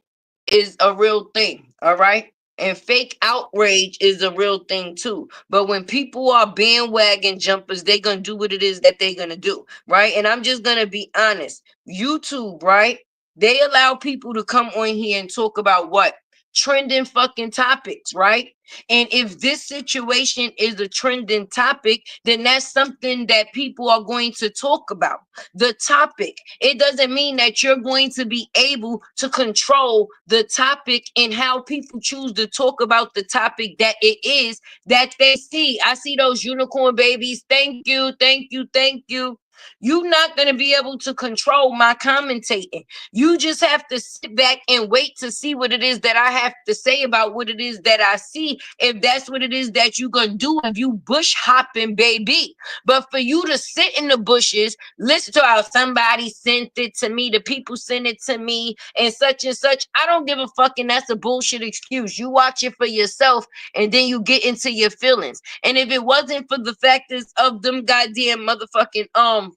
is a real thing, all right? And fake outrage is a real thing too. But when people are bandwagon jumpers, they're going to do what it is that they're going to do, right? And I'm just going to be honest. YouTube, right? They allow people to come on here and talk about what? Trending fucking topics, right? And if this situation is a trending topic, then that's something that people are going to talk about. The topic. It doesn't mean that you're going to be able to control the topic and how people choose to talk about the topic that it is that they see. I see those unicorn babies. Thank you, thank you, thank you. You're not going to be able to control my commentating. You just have to sit back and wait to see what it is that I have to say about what it is that I see. If that's what it is that you're going to do, if you bush hopping, baby. But for you to sit in the bushes, listen to how somebody sent it to me, the people sent it to me, and such, I don't give a fuck, and that's a bullshit excuse. You watch it for yourself, and then you get into your feelings. And if it wasn't for the factors of them goddamn motherfucking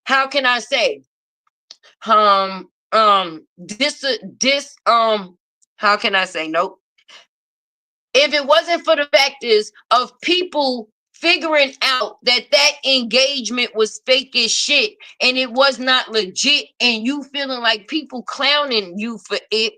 how can I say this how can I say nope, if it wasn't for the factors of people figuring out that that engagement was fake as shit and it was not legit, and you feeling like people clowning you for it,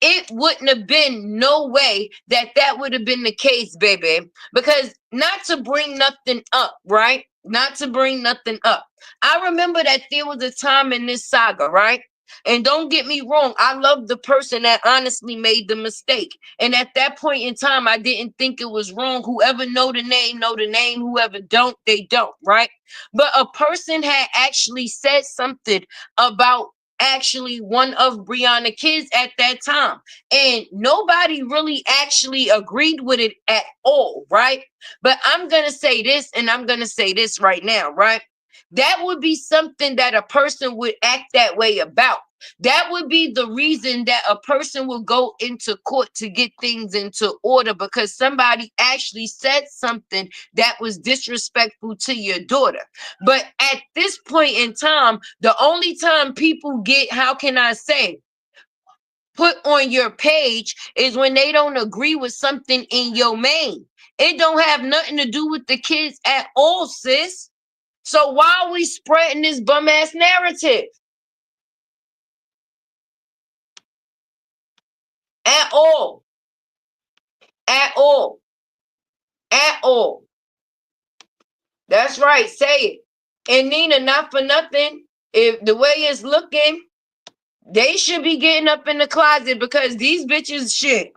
it wouldn't have been no way that that would have been the case, baby. Because not to bring nothing up, right? Not to bring nothing up. I remember that there was a time in this saga, right? And don't get me wrong, I love the person that honestly made the mistake. And at that point in time, I didn't think it was wrong. Whoever know the name, know the name. Whoever don't, they don't, right? But a person had actually said something about actually one of Brianna kids at that time, and nobody really actually agreed with it at all, right? But I'm gonna say this, and I'm gonna say this right now, right? That would be something that a person would act that way about. That would be the reason that a person will go into court to get things into order, because somebody actually said something that was disrespectful to your daughter. But at this point in time, the only time people get, how can I say, put on your page is when they don't agree with something in your main. It don't have nothing to do with the kids at all, sis. So why are we spreading this bum ass narrative? At all. At all. At all. That's right. Say it. And Nina, not for nothing, if the way it's looking, they should be getting up in the closet, because these bitches shit.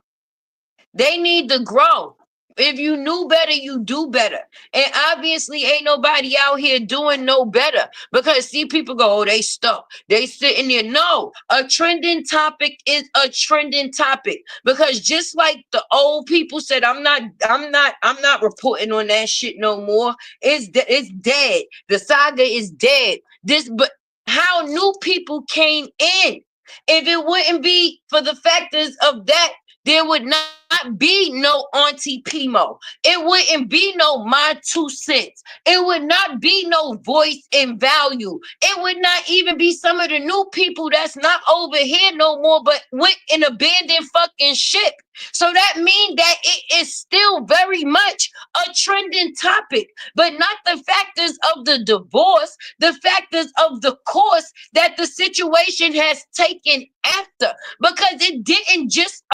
They need to grow. If you knew better, you do better. And obviously, ain't nobody out here doing no better, because see, people go, oh, they stuck. They sitting there. No, a trending topic is a trending topic. Because just like the old people said, I'm not reporting on that shit no more. It's dead. The saga is dead. But how new people came in. If it wouldn't be for the factors of that, there would not be no Auntie Pimo. It wouldn't be no My 2 cents. It would not be no Voice and Value. It would not even be some of the new people that's not over here no more, but went and abandoned fucking ship. So that means that it is still very much a trending topic, but not the factors of the divorce, the factors of the course that the situation has taken after, because it didn't just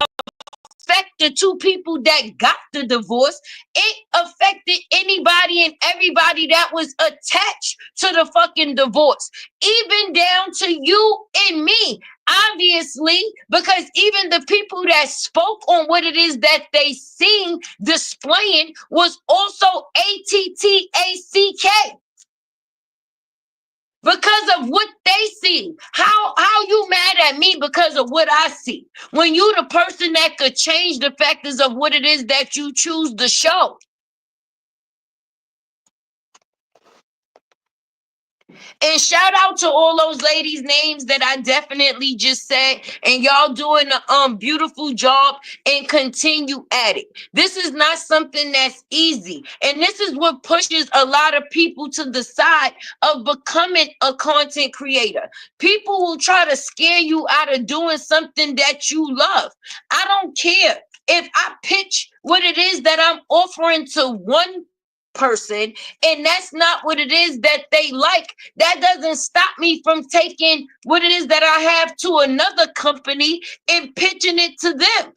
affect the two people that got the divorce. It affected anybody and everybody that was attached to the fucking divorce, even down to you and me. Obviously, because even the people that spoke on what it is that they seen displaying was also ATTACK because of what they see. How you mad at me because of what I see? When you the person that could change the factors of what it is that you choose to show. And shout out to all those ladies' names that I definitely just said. And y'all doing a beautiful job and continue at it. This is not something that's easy. And this is what pushes a lot of people to the side of becoming a content creator. People will try to scare you out of doing something that you love. I don't care if I pitch what it is that I'm offering to one person and that's not what it is that they like. That doesn't stop me from taking what it is that I have to another company and pitching it to them.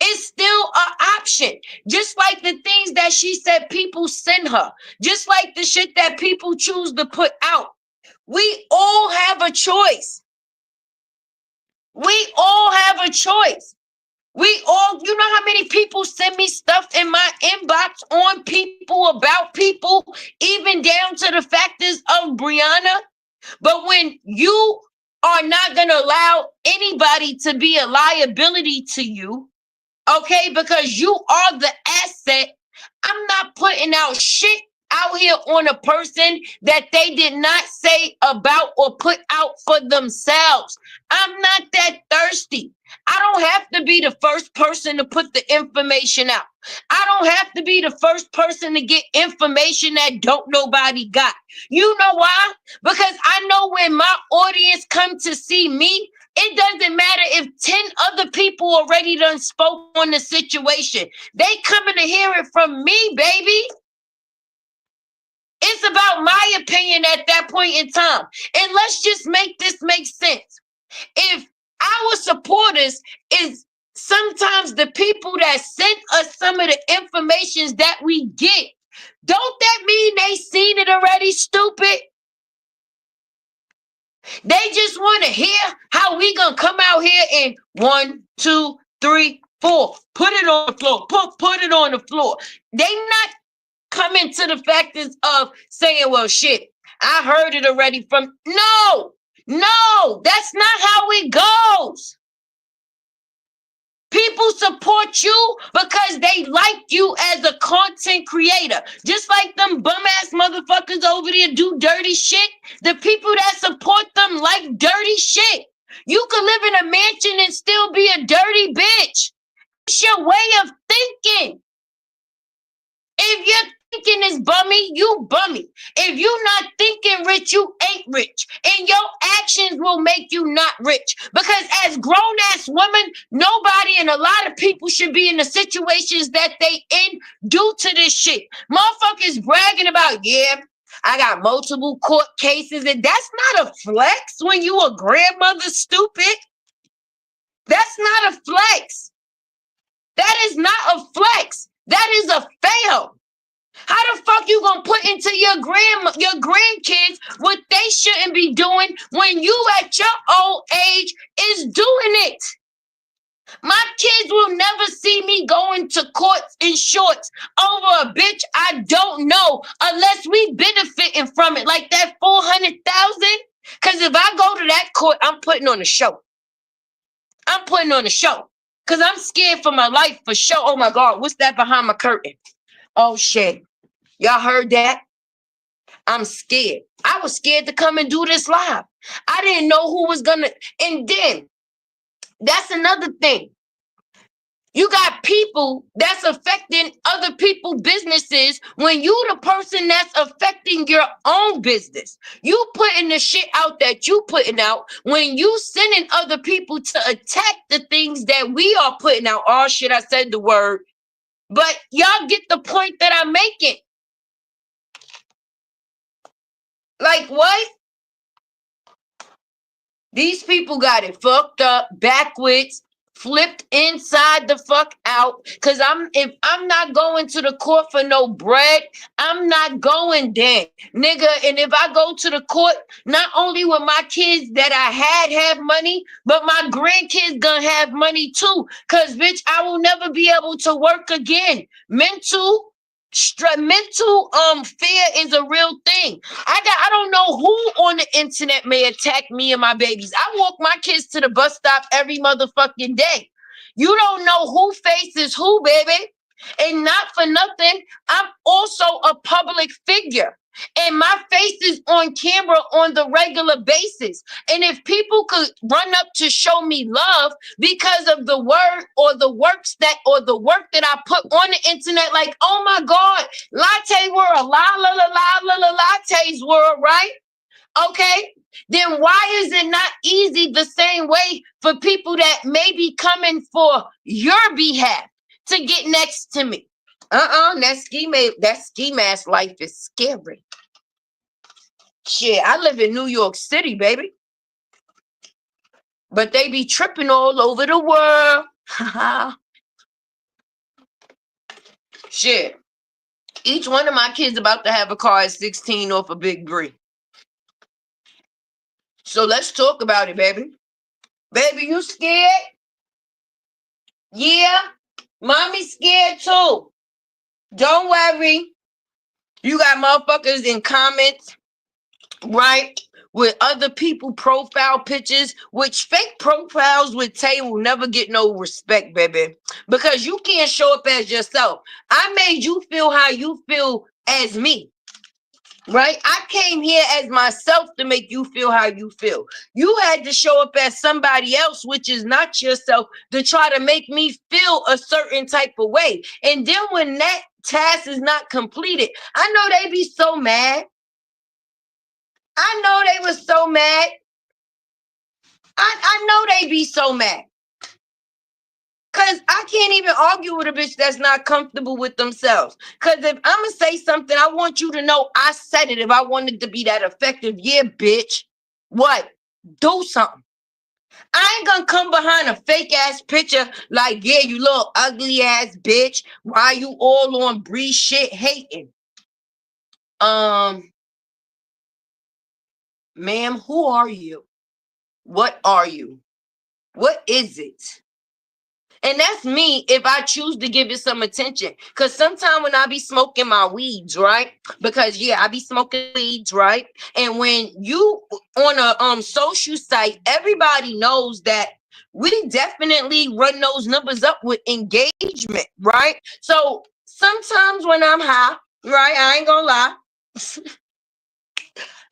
It's still an option. Just like the things that she said people send her, just like the shit that people choose to put out. We all have a choice. We all have a choice. We all, you know how many people send me stuff in my inbox on people, about people, even down to the factors of Brianna. But when you are not going to allow anybody to be a liability to you, okay, because you are the asset, I'm not putting out shit out here on a person that they did not say about or put out for themselves. I'm not that thirsty. I don't have to be the first person to put the information out. I don't have to be the first person to get information that don't nobody got. You know why? Because I know when my audience come to see me, it doesn't matter if 10 other people already done spoke on the situation. They coming to hear it from me, baby. It's about my opinion at that point in time. And let's just make this make sense. If our supporters is sometimes the people that sent us some of the informations that we get, don't that mean they seen it already, stupid? They just want to hear how we gonna come out here and 1, 2, 3, 4, put it on the floor, put it on the floor. They not coming to the factors of saying, well, shit, I heard it already from. No, that's not how it goes. People support you because they like you as a content creator. Just like them bum ass motherfuckers over there do dirty shit. The people that support them like dirty shit. You could live in a mansion and still be a dirty bitch. It's your way of thinking. If you're thinking is bummy, you bummy. If you not thinking rich, you ain't rich. And your actions will make you not rich. Because as grown-ass women, nobody and a lot of people should be in the situations that they in due to this shit. Motherfuckers bragging about, yeah, I got multiple court cases. And that's not a flex when you a grandmother, stupid. That's not a flex. That is not a flex. That is a fail. How the fuck you gonna put into your grandkids what they shouldn't be doing when you at your old age is doing it? My kids will never see me going to courts in shorts over a bitch I don't know unless we benefiting from it, like that 400,000. Cause if I go to that court, I'm putting on a show. I'm putting on a show. Cause I'm scared for my life for sure. Oh my God, what's that behind my curtain? Oh shit. Y'all heard that? I'm scared. I was scared to come and do this live. I didn't know who was gonna. And then that's another thing. You got people that's affecting other people's businesses when you the person that's affecting your own business. You putting the shit out that you putting out when you sending other people to attack the things that we are putting out. Oh shit, I said the word. But y'all get the point that I'm making. Like what? These people got it fucked up, backwards, flipped inside the fuck out. Cause if I'm not going to the court for no bread, I'm not going there, nigga. And if I go to the court, not only will my kids that I had have money, but my grandkids gonna have money too. Cause bitch, I will never be able to work again. Mental fear is a real thing. I don't know who on the internet may attack me and my babies. I walk my kids to the bus stop every motherfucking day. You don't know who faces who, baby. And not for nothing, I'm also a public figure. And my face is on camera on the regular basis. And if people could run up to show me love because of the word or the works that or the work that I put on the internet, like, oh my God, latte world, la latte's world, right? Okay, then why is it not easy the same way for people that may be coming for your behalf to get next to me? That ski mask life is scary. Shit, I live in New York City, baby. But they be tripping all over the world. Shit. Each one of my kids about to have a car at 16 off a big Brie. So let's talk about it, baby. Baby, you scared? Yeah. Mommy's scared too. Don't worry. You got motherfuckers in comments, right? With other people profile pictures, which fake profiles with Tay will never get no respect, baby. Because you can't show up as yourself. I made you feel how you feel as me. Right? I came here as myself to make you feel how you feel. You had to show up as somebody else, which is not yourself, to try to make me feel a certain type of way. And then when that task is not completed, I know they be so mad. I know they was so mad. I know they be so mad. Cause I can't even argue with a bitch that's not comfortable with themselves. Cause if I'm gonna say something, I want you to know I said it. If I wanted to be that effective, yeah, bitch. What? Do something. I ain't gonna come behind a fake ass picture like, yeah, you little ugly ass bitch. Why you all on Bree shit hating? Ma'am, who are you? What are you? What is it? And that's me if I choose to give it some attention. Because sometimes when I be smoking my weeds, right? Because yeah, I be smoking weeds, right? And when you on a social site, everybody knows that we definitely run those numbers up with engagement, right? So sometimes when I'm high, right? I ain't gonna lie.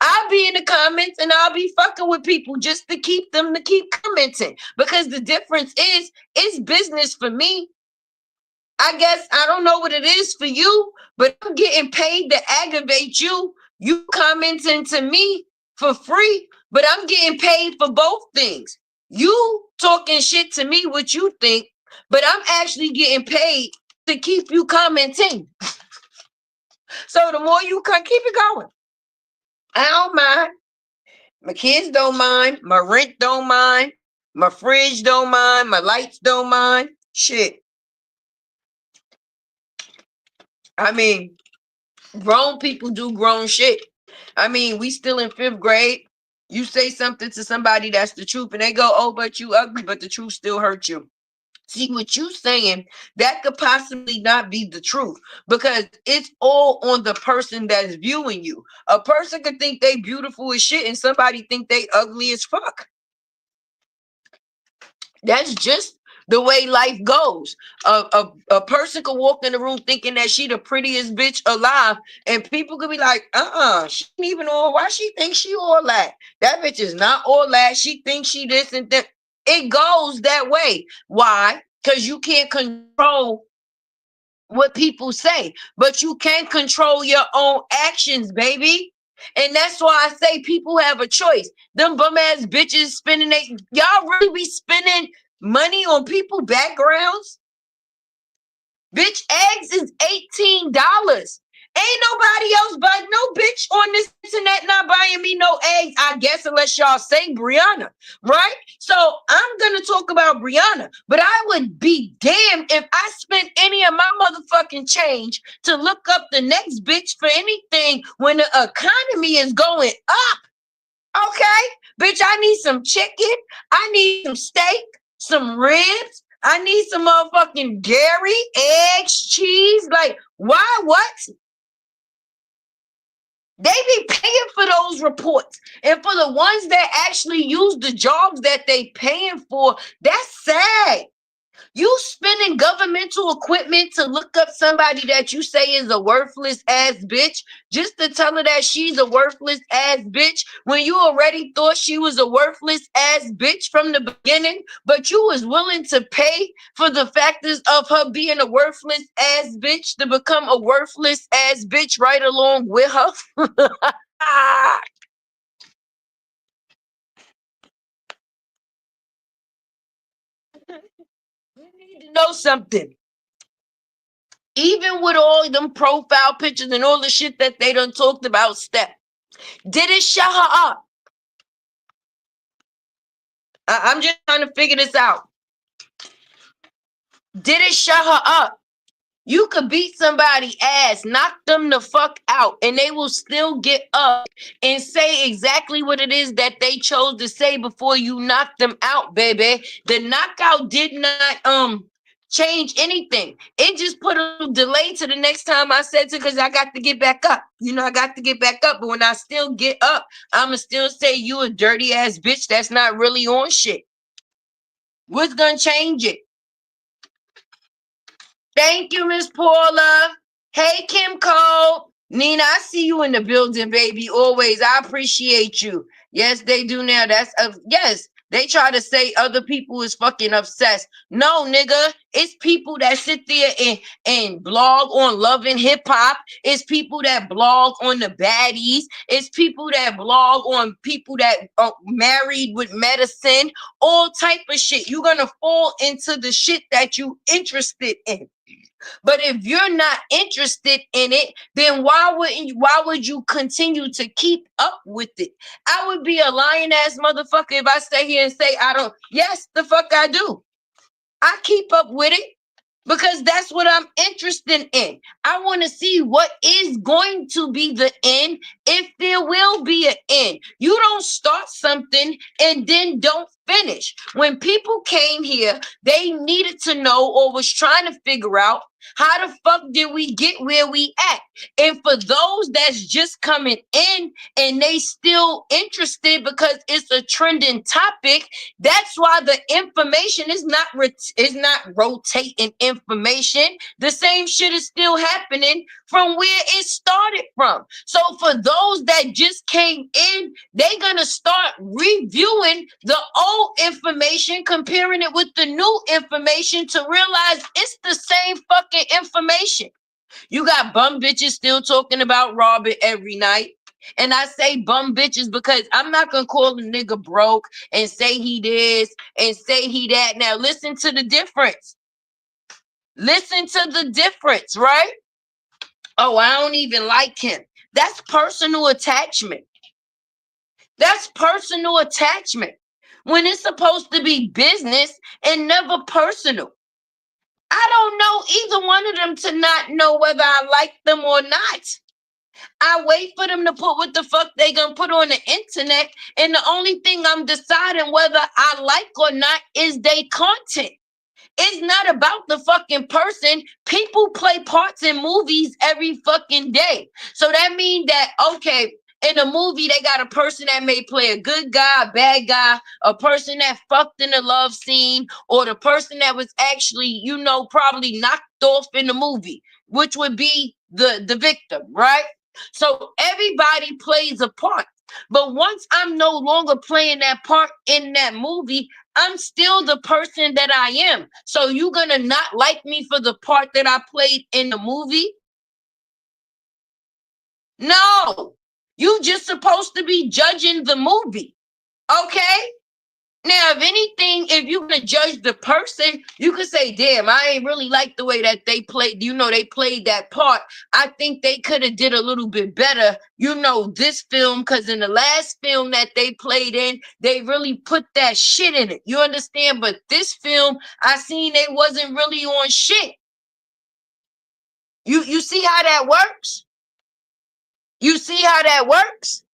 I'll be in the comments and I'll be fucking with people just to keep them to keep commenting. Because the difference is it's business for me. I guess I don't know what it is for you, but I'm getting paid to aggravate you. You commenting to me for free, but I'm getting paid for both things. You talking shit to me, what you think, but I'm actually getting paid to keep you commenting. So the more you can keep it going. I don't mind. My kids don't mind. My rent don't mind. My fridge don't mind. My lights don't mind. Shit. I mean, grown people do grown shit. I mean, we still in 5th grade. You say something to somebody that's the truth, and they go, "Oh, but you ugly," but the truth still hurts you. See what you saying, that could possibly not be the truth because it's all on the person that's viewing you. A person could think they beautiful as shit and somebody think they ugly as fuck. That's just the way life goes. A person could walk in the room thinking that she the prettiest bitch alive, and people could be like, she ain't even all. Why she thinks she all that? That bitch is not all that. She thinks she this and that. It goes that way. Why? Because you can't control what people say, but you can control your own actions, baby. And that's why I say people have a choice. Them bum ass bitches spending y'all really be spending money on people backgrounds? Bitch, eggs is $18. Ain't nobody else but no bitch on this internet not buying me no eggs, I guess, unless y'all say Brianna, right? So I'm gonna talk about Brianna, but I would be damned if I spent any of my motherfucking change to look up the next bitch for anything when the economy is going up. Okay, bitch, I need some chicken, I need some steak, some ribs. I need some motherfucking dairy, eggs, cheese. Like, why? What? They be paying for those reports. And for the ones that actually use the jobs that they paying for, that's sad. You spending governmental equipment to look up somebody that you say is a worthless ass bitch just to tell her that she's a worthless ass bitch when you already thought she was a worthless ass bitch from the beginning, but you was willing to pay for the factors of her being a worthless ass bitch to become a worthless ass bitch right along with her. You need to know something. Even with all them profile pictures and all the shit that they done talked about, Steph, did it shut her up? I'm just trying to figure this out. Did it shut her up? You could beat somebody ass, knock them the fuck out, and they will still get up and say exactly what it is that they chose to say before you knock them out, baby. The knockout did not change anything. It just put a delay to the next time I said to, because I got to get back up. You know, I got to get back up. But when I still get up, I'ma still say you a dirty ass bitch that's not really on shit. What's gonna change it? Thank you, Miss Paula. Hey, Kim Cole. Nina, I see you in the building, baby. Always. I appreciate you. Yes, they do now. That's yes. They try to say other people is fucking obsessed. No, nigga. It's people that sit there and blog on love and hip hop. It's people that blog on the baddies. It's people that blog on people that are married with medicine. All type of shit. You're gonna fall into the shit that you interested in. But if you're not interested in it, then why would you continue to keep up with it? I would be a lying ass motherfucker if I stay here and say I don't. Yes, the fuck I do. I keep up with it because that's what I'm interested in. I want to see what is going to be the end, if there will be an end. You don't start something and then don't finish. When people came here, they needed to know or was trying to figure out how the fuck did we get where we at? And for those that's just coming in and they still interested because it's a trending topic, that's why the information is not rotating information. The same shit is still happening from where it started from. So for those that just came in, they're gonna start reviewing the old information, comparing it with the new information to realize it's the same fucking information. You got bum bitches still talking about Robert every night. And I say bum bitches because I'm not gonna call a nigga broke and say he this and say he that. Now listen to the difference. Listen to the difference, right? Oh, I don't even like him. That's personal attachment. That's personal attachment. When it's supposed to be business and never personal. I don't know either one of them to not know whether I like them or not. I wait for them to put what the fuck they gonna put on the internet, and the only thing I'm deciding whether I like or not is their content. It's not about the fucking person. People play parts in movies every fucking day. So that means that, okay, in a movie, they got a person that may play a good guy, a bad guy, a person that fucked in a love scene, or the person that was actually, probably knocked off in the movie, which would be the victim, right? So everybody plays a part. But once I'm no longer playing that part in that movie, I'm still the person that I am. So you gonna not like me for the part that I played in the movie? No. You just supposed to be judging the movie. Okay? Now, if anything, if you're gonna judge the person, you could say, "Damn, I ain't really like the way that they played. They played that part. I think they could have did a little bit better. This film, because in the last film that they played in, they really put that shit in it. You understand? But this film, I seen they wasn't really on shit. You see how that works? You see how that works?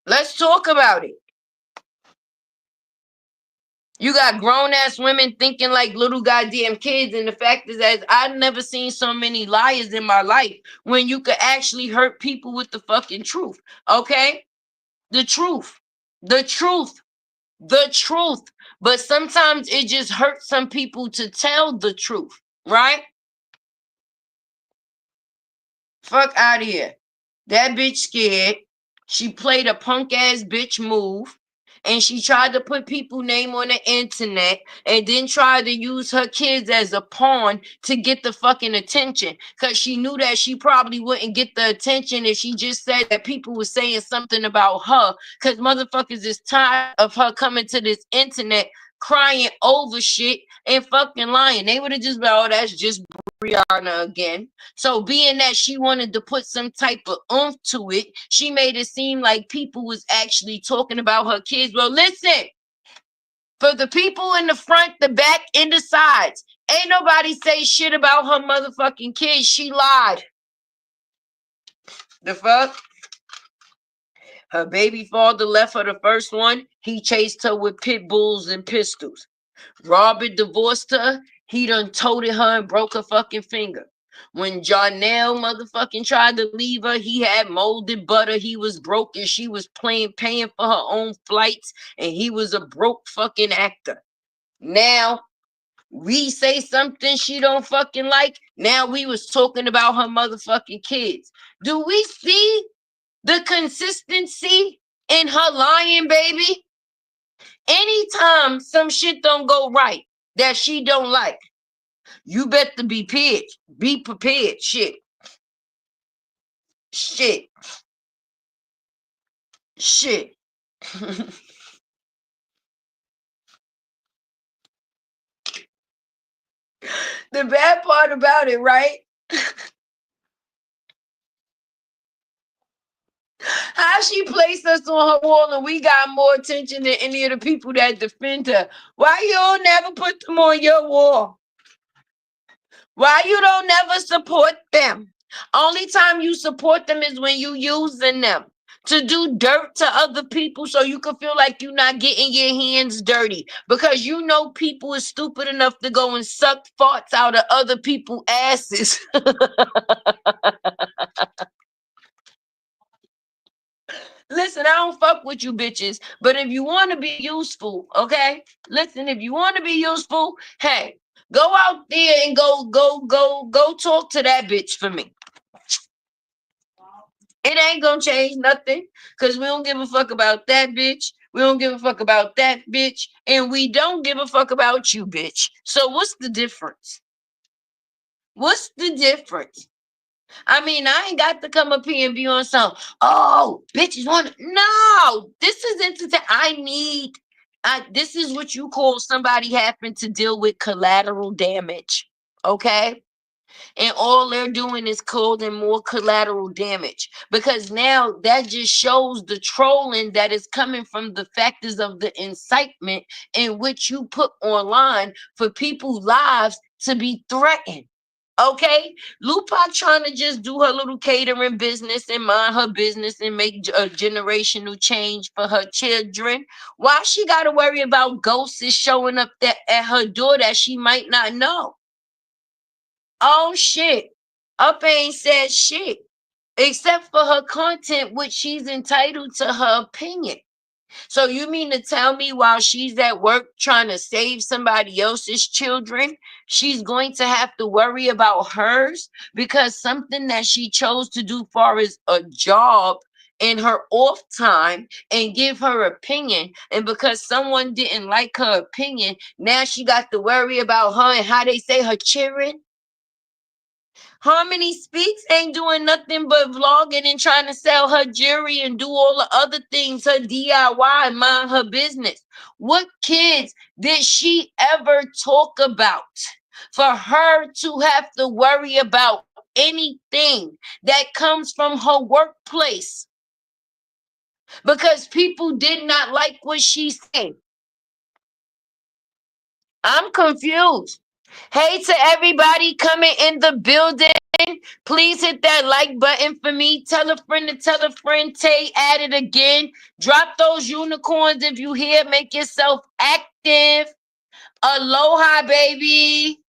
Let's talk about it. You got grown ass women thinking like little goddamn kids, and the fact is that I've never seen so many liars in my life when you could actually hurt people with the fucking truth. Okay? The truth. The truth. The truth. But sometimes it just hurts some people to tell the truth, right? Fuck out of here. That bitch scared. She played a punk ass bitch move. And she tried to put people name on the internet and then tried to use her kids as a pawn to get the fucking attention. Cause she knew that she probably wouldn't get the attention if she just said that people were saying something about her. Cause motherfuckers is tired of her coming to this internet crying over shit and fucking lying. They would have just been, oh, that's just Brianna again. So being that she wanted to put some type of oomph to it, she made it seem like people was actually talking about her kids. Well, listen, for the people in the front, the back, and the sides, ain't nobody say shit about her motherfucking kids. She lied. The fuck? Her baby father left her the first one. He chased her with pit bulls and pistols. Robert divorced her. He done toted her and broke her fucking finger. When Janelle motherfucking tried to leave her, he had molded butter. He was broke and she was paying for her own flights, and he was a broke fucking actor. Now we say something she don't fucking like. Now we was talking about her motherfucking kids. Do we see the consistency in her lying, baby? Anytime some shit don't go right that she don't like, you better be prepared. Be prepared. Shit. Shit. Shit. The bad part about it, right? How she placed us on her wall and we got more attention than any of the people that defend her. Why you don't never put them on your wall? Why you don't never support them? Only time you support them is when you using them to do dirt to other people so you can feel like you're not getting your hands dirty. Because people is stupid enough to go and suck farts out of other people's asses. Listen, I don't fuck with you bitches, but if you want to be useful, okay? Listen, if you want to be useful, hey, go out there and go talk to that bitch for me. It ain't gonna change nothing because we don't give a fuck about that bitch. We don't give a fuck about that bitch. And we don't give a fuck about you, bitch. So what's the difference? What's the difference? I mean, I ain't got to come up here and be on some, oh, bitches want no, this is entertainment. This is what you call somebody having to deal with collateral damage. Okay? And all they're doing is causing more collateral damage because now that just shows the trolling that is coming from the factors of the incitement in which you put online for people's lives to be threatened. Okay, Lupac trying to just do her little catering business and mind her business and make a generational change for her children. Why she got to worry about ghosts showing up at her door that she might not know? Oh shit. Up ain't said shit. Except for her content, which she's entitled to her opinion. So you mean to tell me while she's at work trying to save somebody else's children, she's going to have to worry about hers because something that she chose to do far as a job in her off time and give her opinion, and because someone didn't like her opinion, now she got to worry about her and how they say her children. Harmony Speaks ain't doing nothing but vlogging and trying to sell her jewelry and do all the other things, her DIY, mind her business. What kids did she ever talk about for her to have to worry about anything that comes from her workplace? Because people did not like what she said. I'm confused. Hey to everybody coming in the building. Please hit that like button for me. Tell a friend to tell a friend. Tay at it again. Drop those unicorns if you here. Make yourself active. Aloha, baby.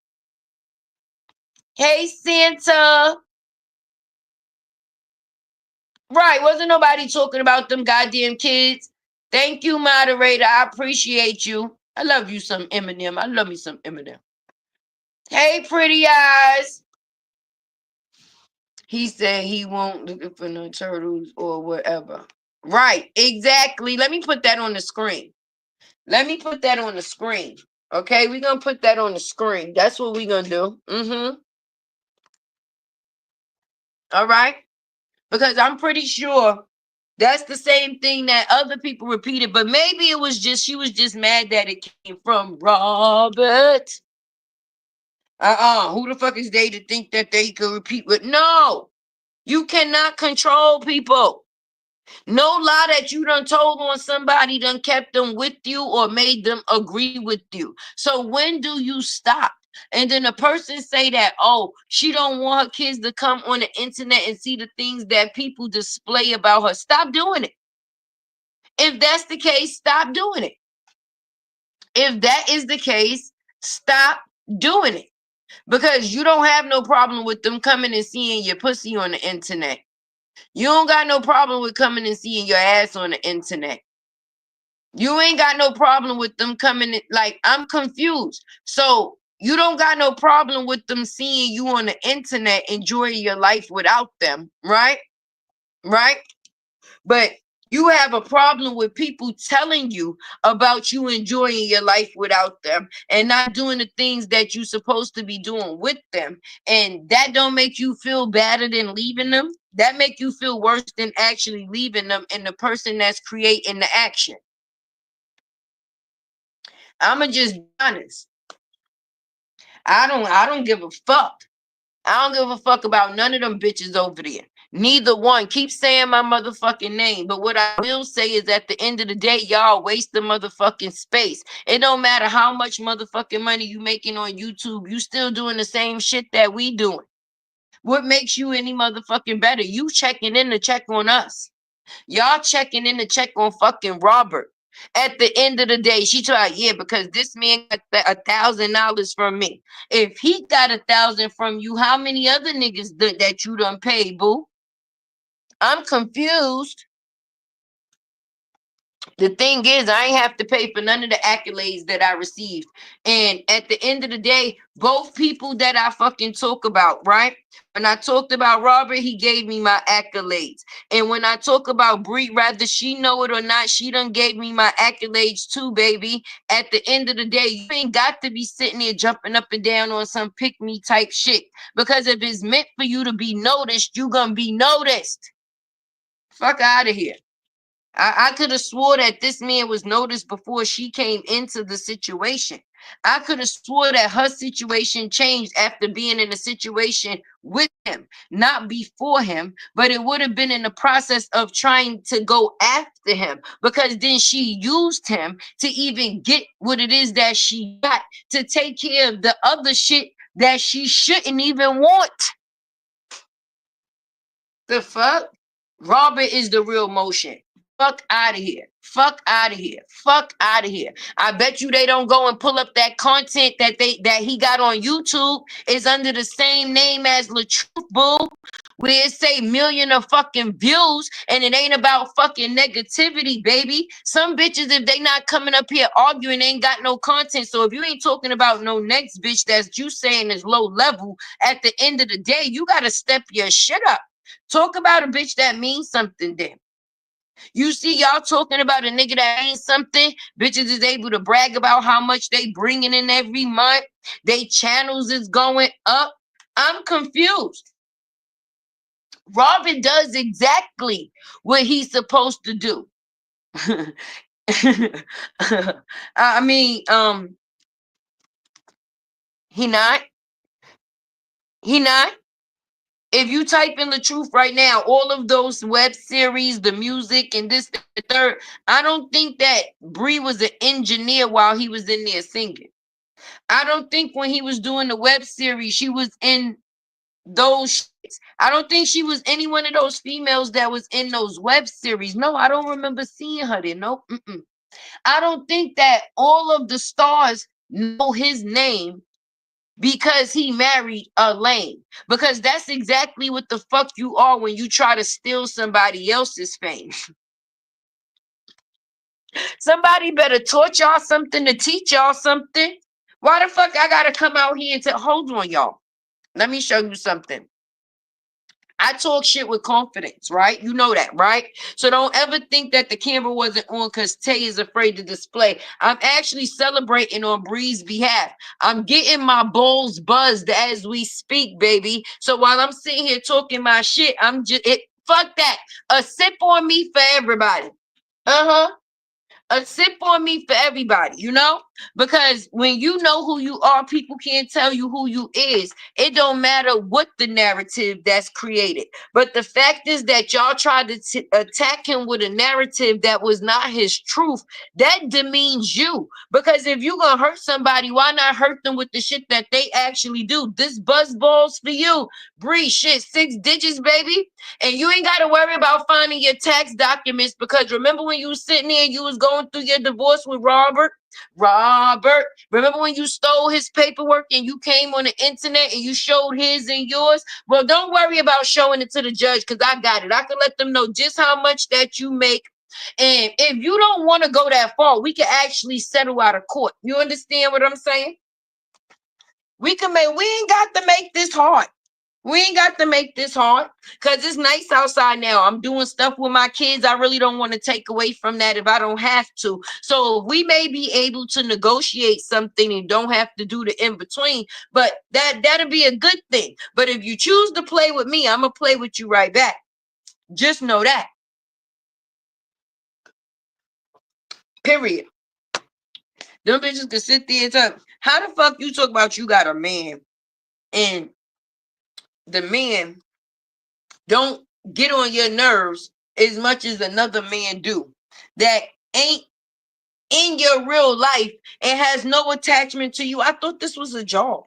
Hey, Santa. Right, wasn't nobody talking about them goddamn kids. Thank you, moderator. I appreciate you. I love you some Eminem. I love me some Eminem. Hey, pretty eyes. He said he won't look for no turtles or whatever. Right, exactly. Let me put that on the screen. Let me put that on the screen. Okay, we're gonna put that on the screen. That's what we're gonna do. All right. Because I'm pretty sure that's the same thing that other people repeated, but maybe it was just she was just mad that it came from Robert. Who the fuck is they to think that they could repeat what? No, you cannot control people. No lie that you done told on somebody done kept them with you or made them agree with you. So when do you stop? And then a person say that, oh, she don't want her kids to come on the internet and see the things that people display about her. Stop doing it. If that's the case, stop doing it. If that is the case, stop doing it. Because you don't have no problem with them coming and seeing your pussy on the internet. You don't got no problem with coming and seeing your ass on the internet. You ain't got no problem with them coming in. Like, I'm confused. So you don't got no problem with them seeing you on the internet enjoying your life without them, right? Right? But you have a problem with people telling you about you enjoying your life without them and not doing the things that you're supposed to be doing with them. And that don't make you feel better than leaving them. That make you feel worse than actually leaving them and the person that's creating the action. I'ma just be honest. I don't give a fuck. I don't give a fuck about none of them bitches over there. Neither one. Keep saying my motherfucking name. But what I will say is at the end of the day, y'all waste the motherfucking space. It don't matter how much motherfucking money you making on YouTube. You still doing the same shit that we doing. What makes you any motherfucking better? You checking in to check on us. Y'all checking in to check on fucking Robert. At the end of the day, she tried, yeah, because this man got $1,000 from me. If he got 1,000 from you, how many other niggas that you done paid, boo? I'm confused. The thing is, I ain't have to pay for none of the accolades that I received. And at the end of the day, both people that I fucking talk about, right? When I talked about Robert, he gave me my accolades. And when I talk about Bree, rather she know it or not, she done gave me my accolades too, baby. At the end of the day, you ain't got to be sitting there jumping up and down on some pick me type shit. Because if it's meant for you to be noticed, you gonna be noticed. Fuck out of here. I could have swore that this man was noticed before she came into the situation. I could have swore that her situation changed after being in a situation with him, not before him, but it would have been in the process of trying to go after him because then she used him to even get what it is that she got to take care of the other shit that she shouldn't even want. The fuck? Robert is the real motion. Fuck out of here. Fuck out of here. Fuck out of here. I bet you they don't go and pull up that content that he got on YouTube is under the same name as LaTruth Boo. Where it say million of fucking views and it ain't about fucking negativity, baby. Some bitches, if they not coming up here arguing, ain't got no content. So if you ain't talking about no next bitch that's you saying is low level, at the end of the day, you gotta step your shit up. Talk about a bitch that means something then. You see y'all talking about a nigga that means something. Bitches is able to brag about how much they bringing in every month. They channels is going up. I'm confused. Robin does exactly what he's supposed to do. I mean, he not. He not. If you type in the truth right now, all of those web series, the music, and this, the third, I don't think that Bree was an engineer while he was in there singing. I don't think when he was doing the web series, she was in those shits. I don't think she was any one of those females that was in those web series. No, I don't remember seeing her there. No, I don't think that all of the stars know his name because he married a lame. Because that's exactly what the fuck you are when you try to steal somebody else's fame. Somebody better taught y'all something to teach y'all something. Why the fuck I gotta come out here and tell, hold on, y'all. Let me show you something. I talk shit with confidence, right? You know that, right? So don't ever think that the camera wasn't on because Tay is afraid to display. I'm actually celebrating on Bree's behalf. I'm getting my bowls buzzed as we speak, baby. So while I'm sitting here talking my shit, I'm just fuck that. A sip on me for everybody. Uh-huh. A sip on me for everybody, you know? Because when you know who you are, people can't tell you who you is. It don't matter what the narrative that's created. But the fact is that y'all tried to attack him with a narrative that was not his truth. That demeans you. Because if you gonna hurt somebody, why not hurt them with the shit that they actually do? This buzz balls for you. Bree, shit, 6 digits, baby. And you ain't got to worry about finding your tax documents because remember when you was sitting there and you was going through your divorce with Robert? Robert, remember when you stole his paperwork and you came on the internet and you showed his and yours? Well, don't worry about showing it to the judge because I got it. I can let them know just how much that you make. And if you don't want to go that far, we can actually settle out of court. You understand what I'm saying? We ain't got to make this hard. We ain't got to make this hard because it's nice outside now. I'm doing stuff with my kids. I really don't want to take away from that if I don't have to. So we may be able to negotiate something and don't have to do the in between, but that'll be a good thing. But if you choose to play with me, I'm gonna play with you right back. Just know that. Period. Them bitches can sit there and talk. How the fuck you talk about you got a man and the man don't get on your nerves as much as another man do that ain't in your real life and has no attachment to you? I thought this was a job.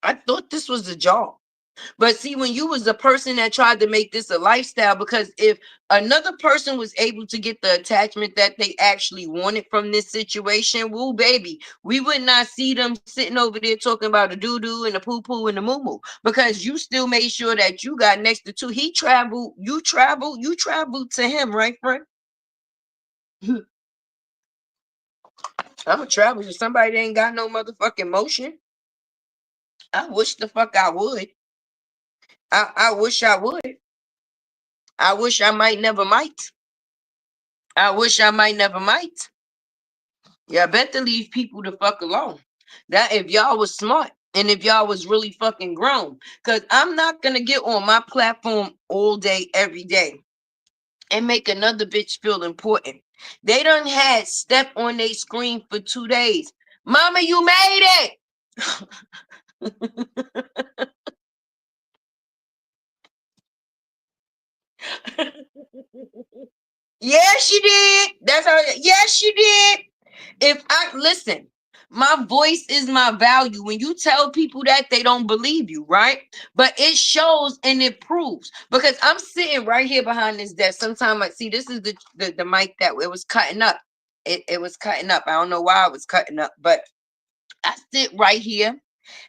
I thought this was a job. But see, when you was the person that tried to make this a lifestyle, because if another person was able to get the attachment that they actually wanted from this situation, woo baby, we would not see them sitting over there talking about the doo-doo and the poo-poo and the moo-moo, because you still made sure that you got next to two. He traveled, you traveled to him, right, friend? I'm gonna travel to somebody that ain't got no motherfucking motion. I wish the fuck I would. I wish I would. I wish I might never might. I wish I might never might. Yeah, I bet to leave people the fuck alone. That if y'all was smart and if y'all was really fucking grown. Cause I'm not gonna get on my platform all day, every day, and make another bitch feel important. They done had step on their screen for 2 days. Mama, you made it. Yes, she did. That's how. Yes, she did. If I listen, my voice is my value. When you tell people that, they don't believe you, right? But it shows and it proves because I'm sitting right here behind this desk. Sometimes I see this is the mic that it was cutting up. It was cutting up. I don't know why it was cutting up, but I sit right here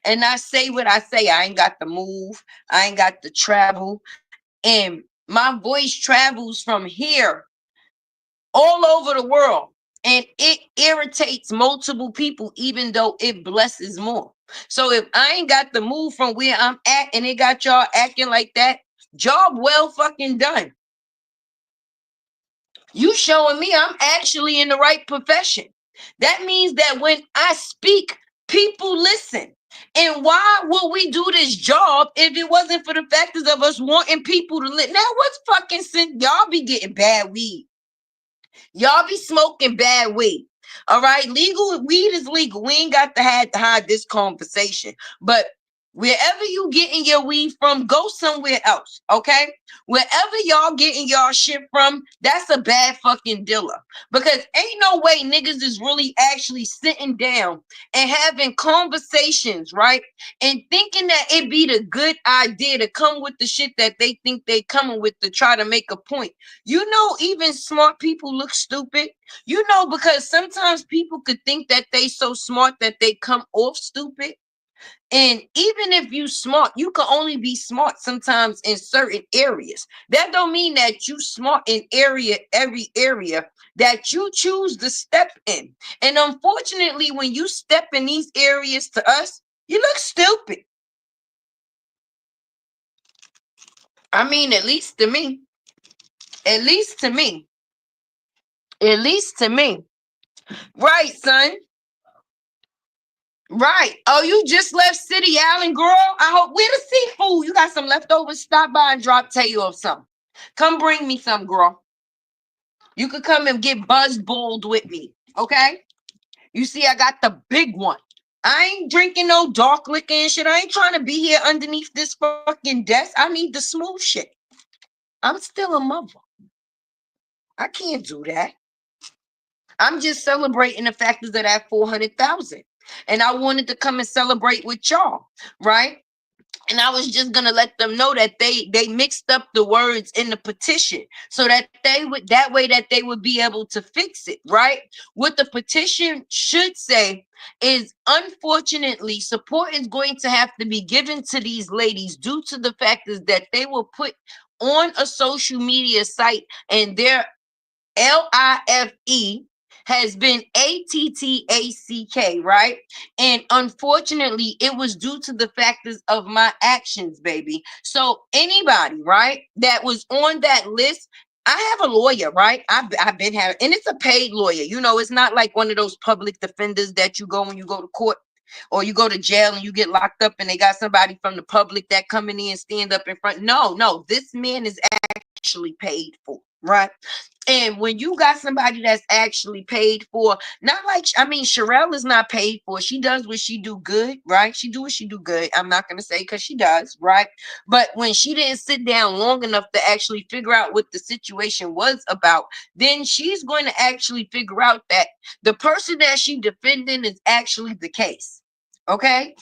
and I say what I say. I ain't got to move. I ain't got to travel. And my voice travels from here all over the world. And it irritates multiple people, even though it blesses more. So if I ain't got to move from where I'm at and it got y'all acting like that, job well fucking done. You showing me I'm actually in the right profession. That means that when I speak, people listen. And why would we do this job if it wasn't for the factors of us wanting people to live? Now, what's fucking sense? Y'all be getting bad weed. Y'all be smoking bad weed. All right. Legal weed is legal. We ain't got to hide this conversation. But wherever you getting your weed from, go somewhere else. Okay. Wherever y'all getting y'all shit from, that's a bad fucking dealer. Because ain't no way niggas is really actually sitting down and having conversations, right? And thinking that it be the good idea to come with the shit that they think they coming with to try to make a point. You know, even smart people look stupid. You know, because sometimes people could think that they so smart that they come off stupid. And even if you smart, you can only be smart sometimes in certain areas. That don't mean that you smart in every area that you choose to step in. And unfortunately, when you step in these areas to us, you look stupid. I mean, at least to me. At least to me. At least to me. Right, son. Right. Oh, you just left City Island, girl. I hope where the seafood. You got some leftovers. Stop by and drop Tayo or something. Come bring me some, girl. You could come and get buzzed bowled with me. Okay? You see, I got the big one. I ain't drinking no dark liquor and shit. I ain't trying to be here underneath this fucking desk. I need the smooth shit. I'm still a mother. I can't do that. I'm just celebrating the factors of that 400,000. And I wanted to come and celebrate with y'all, right? And I was just gonna let them know that they mixed up the words in the petition so that they would that way that they would be able to fix it, right? What the petition should say is, unfortunately, support is going to have to be given to these ladies due to the factors that they were put on a social media site and their LIFE has been ATTACK, right? And unfortunately, it was due to the factors of my actions, baby. So anybody, right, that was on that list, I have a lawyer, right? I've been having, and it's a paid lawyer. You know, it's not like one of those public defenders that you go when you go to court or you go to jail and you get locked up and they got somebody from the public that come in and stand up in front. No, this man is actually paid for, right? And when you got somebody that's actually paid for, not like, I mean, Sherelle is not paid for. She does what she do good, right? She do what she do good. I'm not going to say because she does, right? But when she didn't sit down long enough to actually figure out what the situation was about, then she's going to actually figure out that the person that she defending is actually the case. Okay?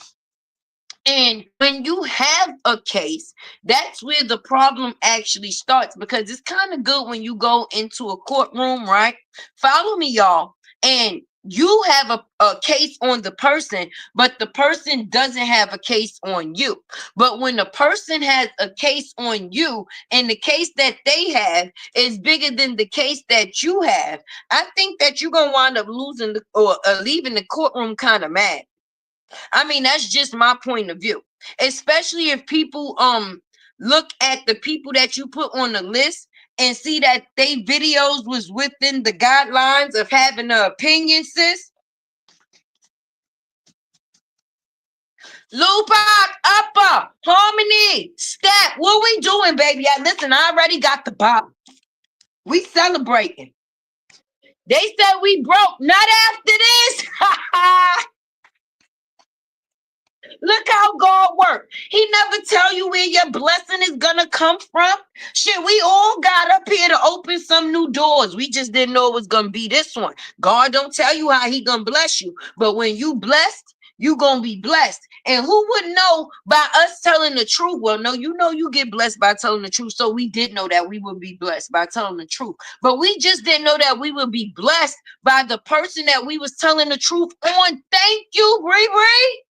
And when you have a case, that's where the problem actually starts because it's kind of good when you go into a courtroom, right? Follow me, y'all. And you have a case on the person, but the person doesn't have a case on you. But when the person has a case on you and the case that they have is bigger than the case that you have, I think that you're going to wind up losing or leaving the courtroom kind of mad. I mean, that's just my point of view. Especially if people look at the people that you put on the list and see that they videos was within the guidelines of having an opinion, sis. Lupac, upper, harmony, step. What we doing, baby? Listen, I already got the bottle. We celebrating. They said we broke. Not after this. Look how God works. He never tell you where your blessing is gonna come from. Shit, we all got up here to open some new doors. We just didn't know it was gonna be this one. God don't tell you how he gonna bless you. But when you blessed, you gonna be blessed. And who would know by us telling the truth? Well, no, you know you get blessed by telling the truth. So we did know that we would be blessed by telling the truth. But we just didn't know that we would be blessed by the person that we was telling the truth on. Thank you, Riri.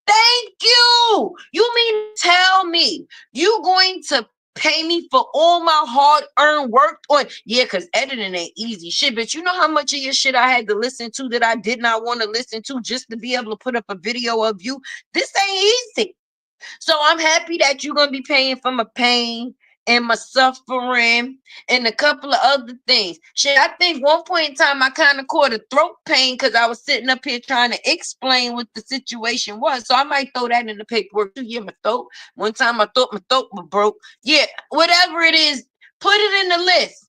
Thank you. You mean tell me you going to pay me for all my hard-earned work on? Yeah, because editing ain't easy shit. But you know how much of your shit I had to listen to that I did not want to listen to just to be able to put up a video of you? This ain't easy. So I'm happy that you're going to be paying for my pain and my suffering and a couple of other things. Shit, I think one point in time I kind of caught a throat pain because I was sitting up here trying to explain what the situation was. So I might throw that in the paperwork too. Yeah, my throat. One time I thought my throat was broke. Yeah, whatever it is, put it in the list.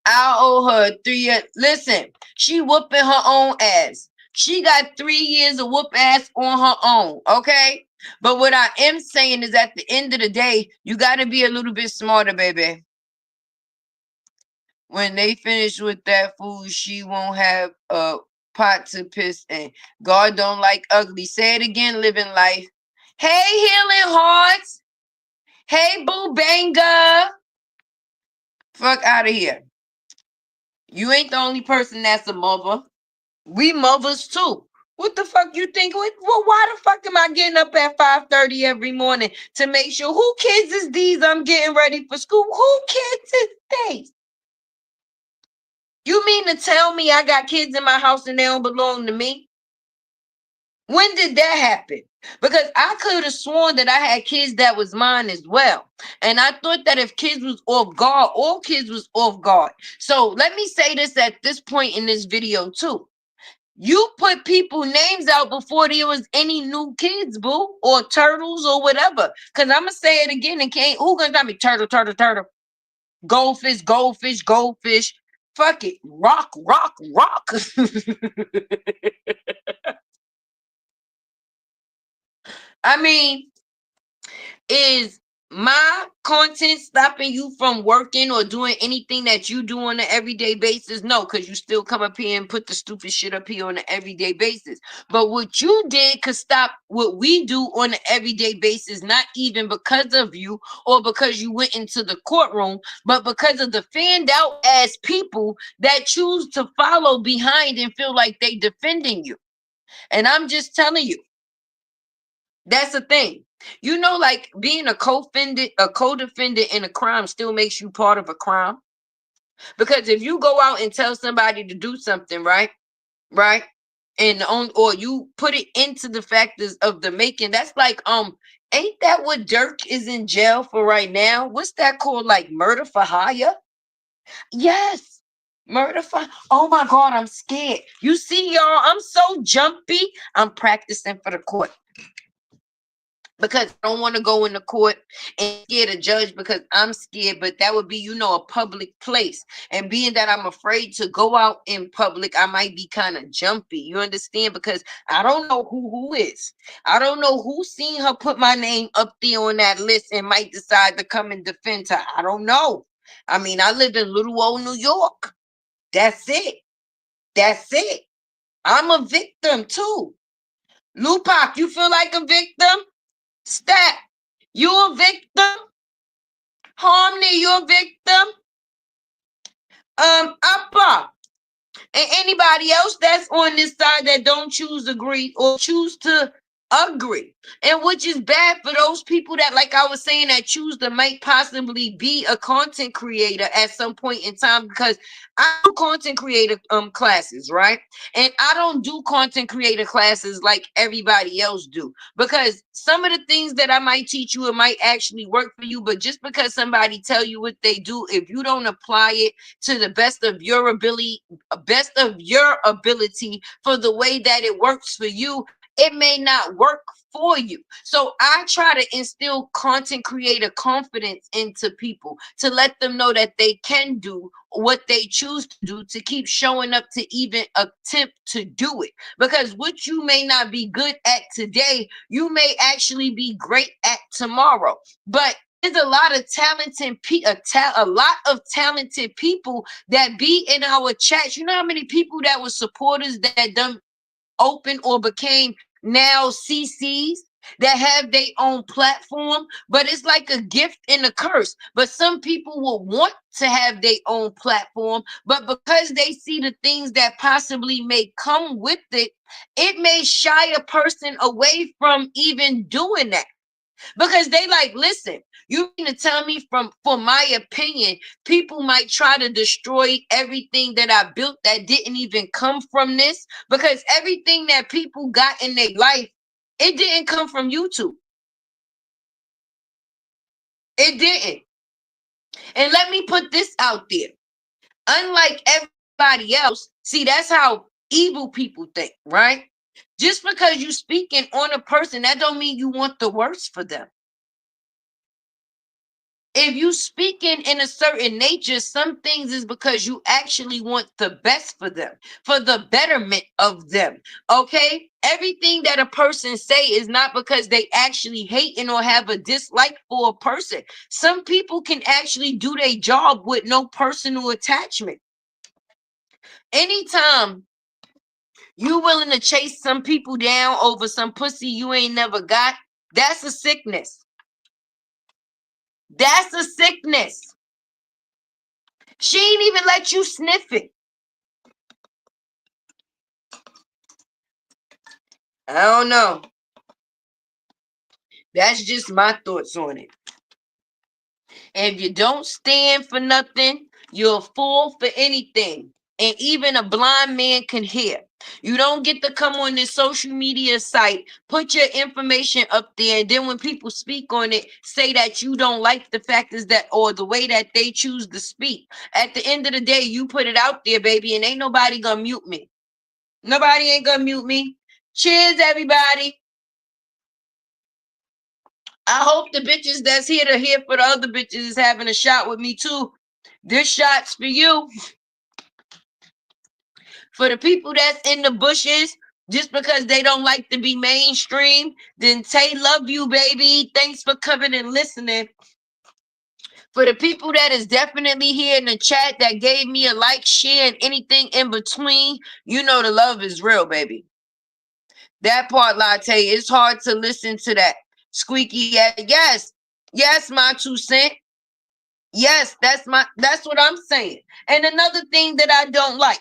I owe her 3 years. Listen, she whooping her own ass. She got 3 years of whoop ass on her own, okay? But what I am saying is at the end of the day, you got to be a little bit smarter, baby. When they finish with that food, she won't have a pot to piss in. God don't like ugly. Say it again, living life. Hey, healing hearts. Hey, boo banger. Fuck out of here. You ain't the only person that's a mother. We mothers too. What the fuck you think? Well, why the fuck am I getting up at 5:30 every morning to make sure who kids is these I'm getting ready for school? Who kids is these? You mean to tell me I got kids in my house and they don't belong to me? When did that happen? Because I could have sworn that I had kids that was mine as well. And I thought that if kids was off guard, all kids was off guard. So let me say this at this point in this video too. You put people names out before there was any new kids, boo, or turtles or whatever. Cause I'ma say it again and can't who gonna tell me turtle, turtle, turtle, goldfish, goldfish, goldfish. Fuck it. Rock, rock, rock. I mean, is my content stopping you from working or doing anything that you do on an everyday basis? No, because you still come up here and put the stupid shit up here on an everyday basis. But what you did could stop what we do on an everyday basis, not even because of you or because you went into the courtroom, but because of the fanned out ass people that choose to follow behind and feel like they defending you. And I'm just telling you, that's the thing. You know, like being a co-defendant in a crime still makes you part of a crime. Because if you go out and tell somebody to do something, right? Right? And on or you put it into the factors of the making, that's like ain't that what Dirk is in jail for right now? What's that called? Like murder for hire? Yes. Murder for oh my god, I'm scared. You see, y'all, I'm so jumpy. I'm practicing for the court because I don't want to go into court and scare the judge because I'm scared, but that would be, a public place. And being that I'm afraid to go out in public, I might be kind of jumpy. You understand? Because I don't know who is. I don't know who seen her put my name up there on that list and might decide to come and defend her. I don't know. I mean, I live in little old New York. That's it. That's it. I'm a victim too. Lupac, you feel like a victim? Stat, you a victim? Harmony, you a victim? Upper, and anybody else that's on this side that don't choose to agree or choose to agree, and which is bad for those people that, like I was saying, that choose to might possibly be a content creator at some point in time. Because I do content creator classes, right? And I don't do content creator classes like everybody else do, because some of the things that I might teach you, it might actually work for you, but just because somebody tell you what they do, if you don't apply it to the best of your ability for the way that it works for you, it may not work for you. So I try to instill content creator confidence into people to let them know that they can do what they choose to do, to keep showing up to even attempt to do it. Because what you may not be good at today, you may actually be great at tomorrow. But there's a lot of talented people that be in our chats. You know how many people that were supporters that done open or became now CCs that have their own platform, but it's like a gift and a curse. But some people will want to have their own platform, but because they see the things that possibly may come with it, it may shy a person away from even doing that. Because they like, listen, you mean to tell me for my opinion, people might try to destroy everything that I built that didn't even come from this? Because everything that people got in their life, it didn't come from YouTube. It didn't. And let me put this out there. Unlike everybody else, see, that's how evil people think, right? Just because you speaking on a person, that don't mean you want the worst for them. If you speaking in a certain nature, some things is because you actually want the best for them, for the betterment of them. Okay, everything that a person say is not because they actually hating or have a dislike for a person. Some people can actually do their job with no personal attachment. Anytime you willing to chase some people down over some pussy you ain't never got, that's a sickness. That's a sickness. She ain't even let you sniff it. I don't know. That's just my thoughts on it. And if you don't stand for nothing, you'll fall for anything. And even a blind man can hear. You don't get to come on this social media site, put your information up there, and then when people speak on it, say that you don't like the fact is that or the way that they choose to speak. At the end of the day, you put it out there, baby, and ain't nobody gonna mute me. Nobody ain't gonna mute me. Cheers, everybody. I hope the bitches that's here to hear for the other bitches is having a shot with me too. This shot's for you. For the people that's in the bushes, just because they don't like to be mainstream, then Tay love you, baby. Thanks for coming and listening. For the people that is definitely here in the chat that gave me a like, share, and anything in between, you know the love is real, baby. That part, Latte, it's hard to listen to that. Squeaky, yes. Yes, my 2 cents. Yes, that's what I'm saying. And another thing that I don't like,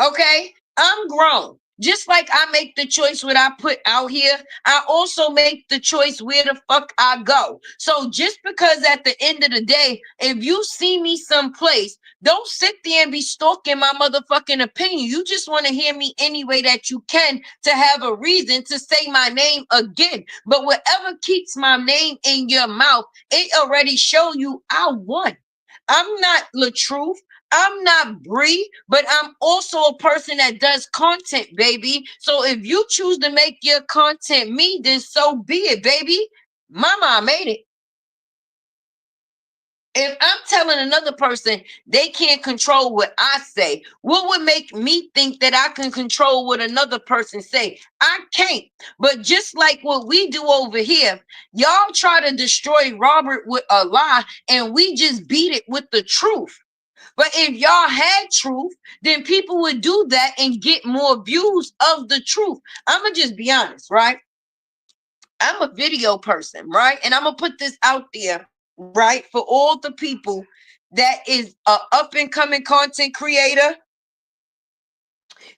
okay? I'm grown. Just like I make the choice what I put out here, I also make the choice where the fuck I go. So just because at the end of the day, if you see me someplace, don't sit there and be stalking my motherfucking opinion. You just want to hear me any way that you can to have a reason to say my name again. But whatever keeps my name in your mouth, it already show you I won. I'm not LaTruth. I'm not Bree, but I'm also a person that does content, baby. So if you choose to make your content me, then so be it, baby. Mama, I made it. If I'm telling another person they can't control what I say, what would make me think that I can control what another person say? I can't. But just like what we do over here, y'all try to destroy Robert with a lie, and we just beat it with the truth. But if y'all had truth, then people would do that and get more views of the truth. I'm going to just be honest, right? I'm a video person, right? And I'm going to put this out there, right? For all the people that is a up and coming content creator,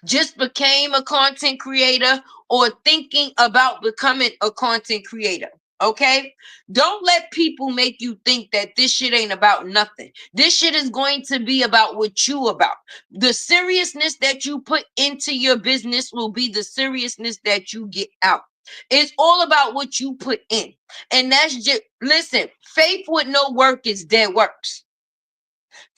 just became a content creator, or thinking about becoming a content creator. Okay, don't let people make you think that this shit ain't about nothing. This shit is going to be about what you about. The seriousness that you put into your business will be the seriousness that you get out. It's all about what you put in. And that's just, listen, faith with no work is dead works.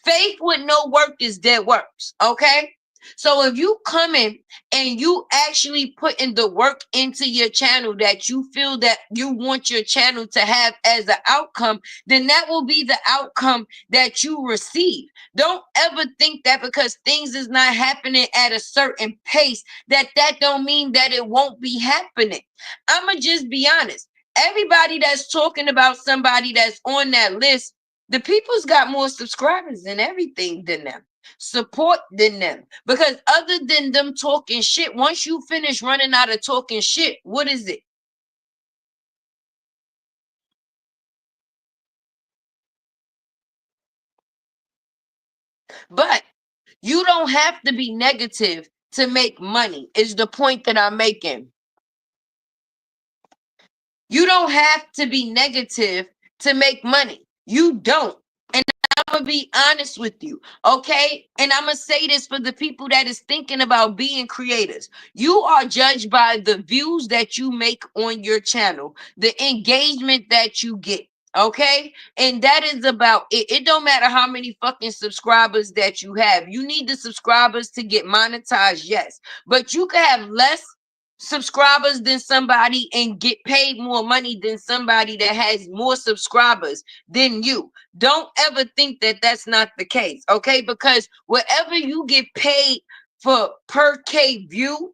Faith with no work is dead works. Okay. So if you come in and you actually put in the work into your channel that you feel that you want your channel to have as an outcome, then that will be the outcome that you receive. Don't ever think that because things is not happening at a certain pace, that don't mean that it won't be happening. I'ma just be honest. Everybody that's talking about somebody that's on that list, the people's got more subscribers and everything than them, support than them. Because other than them talking shit, once you finish running out of talking shit, what is it? But you don't have to be negative to make money, is the point that I'm making. You don't have to be negative to make money. You don't. And I'm gonna be honest with you, okay? And I'm gonna say this for the people that is thinking about being creators. You are judged by the views that you make on your channel, the engagement that you get. Okay, and that is about it. It don't matter how many fucking subscribers that you have. You need the subscribers to get monetized, yes, but you could have less subscribers than somebody and get paid more money than somebody that has more subscribers than you. Don't ever think that that's not the case, okay? Because whatever you get paid for per K view,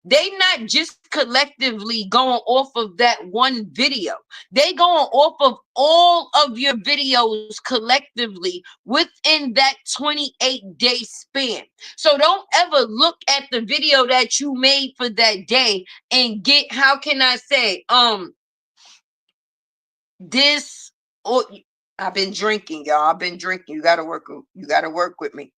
they not just collectively going off of that one video. They going off of all of your videos collectively within that 28-day span. So don't ever look at the video that you made for that day and get, how can I say, this, or I've been drinking, y'all. I've been drinking. You gotta work with me.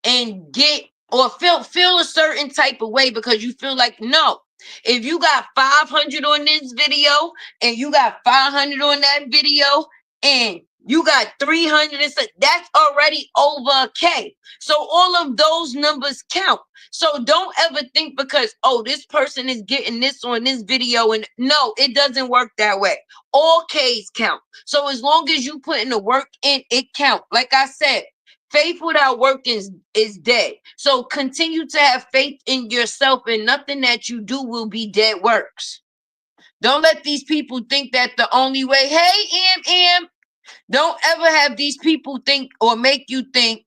And get, or feel a certain type of way because you feel like, no, if you got 500 on this video and you got 500 on that video and you got 300 and so, that's already over a K. So all of those numbers count. So don't ever think because, oh, this person is getting this on this video, and no, it doesn't work that way. All K's count. So as long as you put in the work in, it count. Like I said, faith without work is dead. So continue to have faith in yourself, and nothing that you do will be dead works. Don't let these people think that the only way, hey, don't ever have these people think or make you think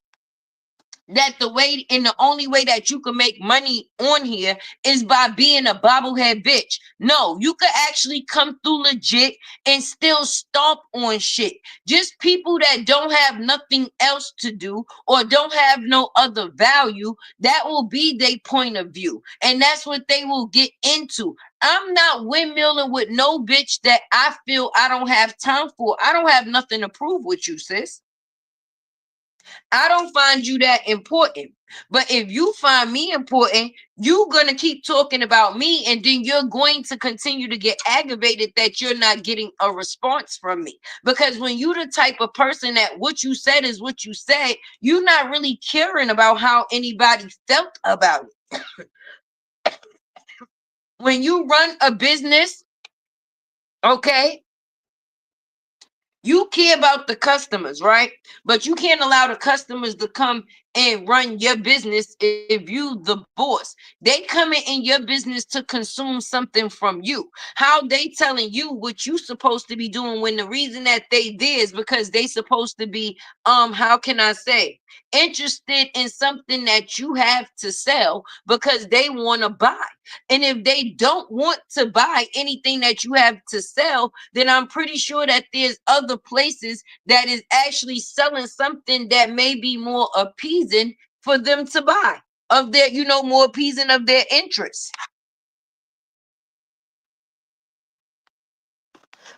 that the way and the only way that you can make money on here is by being a bobblehead bitch. No, you could actually come through legit and still stomp on shit. Just people that don't have nothing else to do or don't have no other value, that will be their point of view. And that's what they will get into. I'm not windmilling with no bitch that I feel I don't have time for. I don't have nothing to prove with you, sis. I don't find you that important. But if you find me important, you're going to keep talking about me, and then you're going to continue to get aggravated that you're not getting a response from me. Because when you're the type of person that what you said is what you said, you're not really caring about how anybody felt about it. When you run a business, okay, you care about the customers, right? But you can't allow the customers to come and run your business if you the boss. They coming in your business to consume something from you. How they telling you what you supposed to be doing when the reason that they did is because they supposed to be how can I say, interested in something that you have to sell because they want to buy. And if they don't want to buy anything that you have to sell, then I'm pretty sure that there's other places that is actually selling something that may be more appeasing for them to buy, of their, more appeasing of their interests.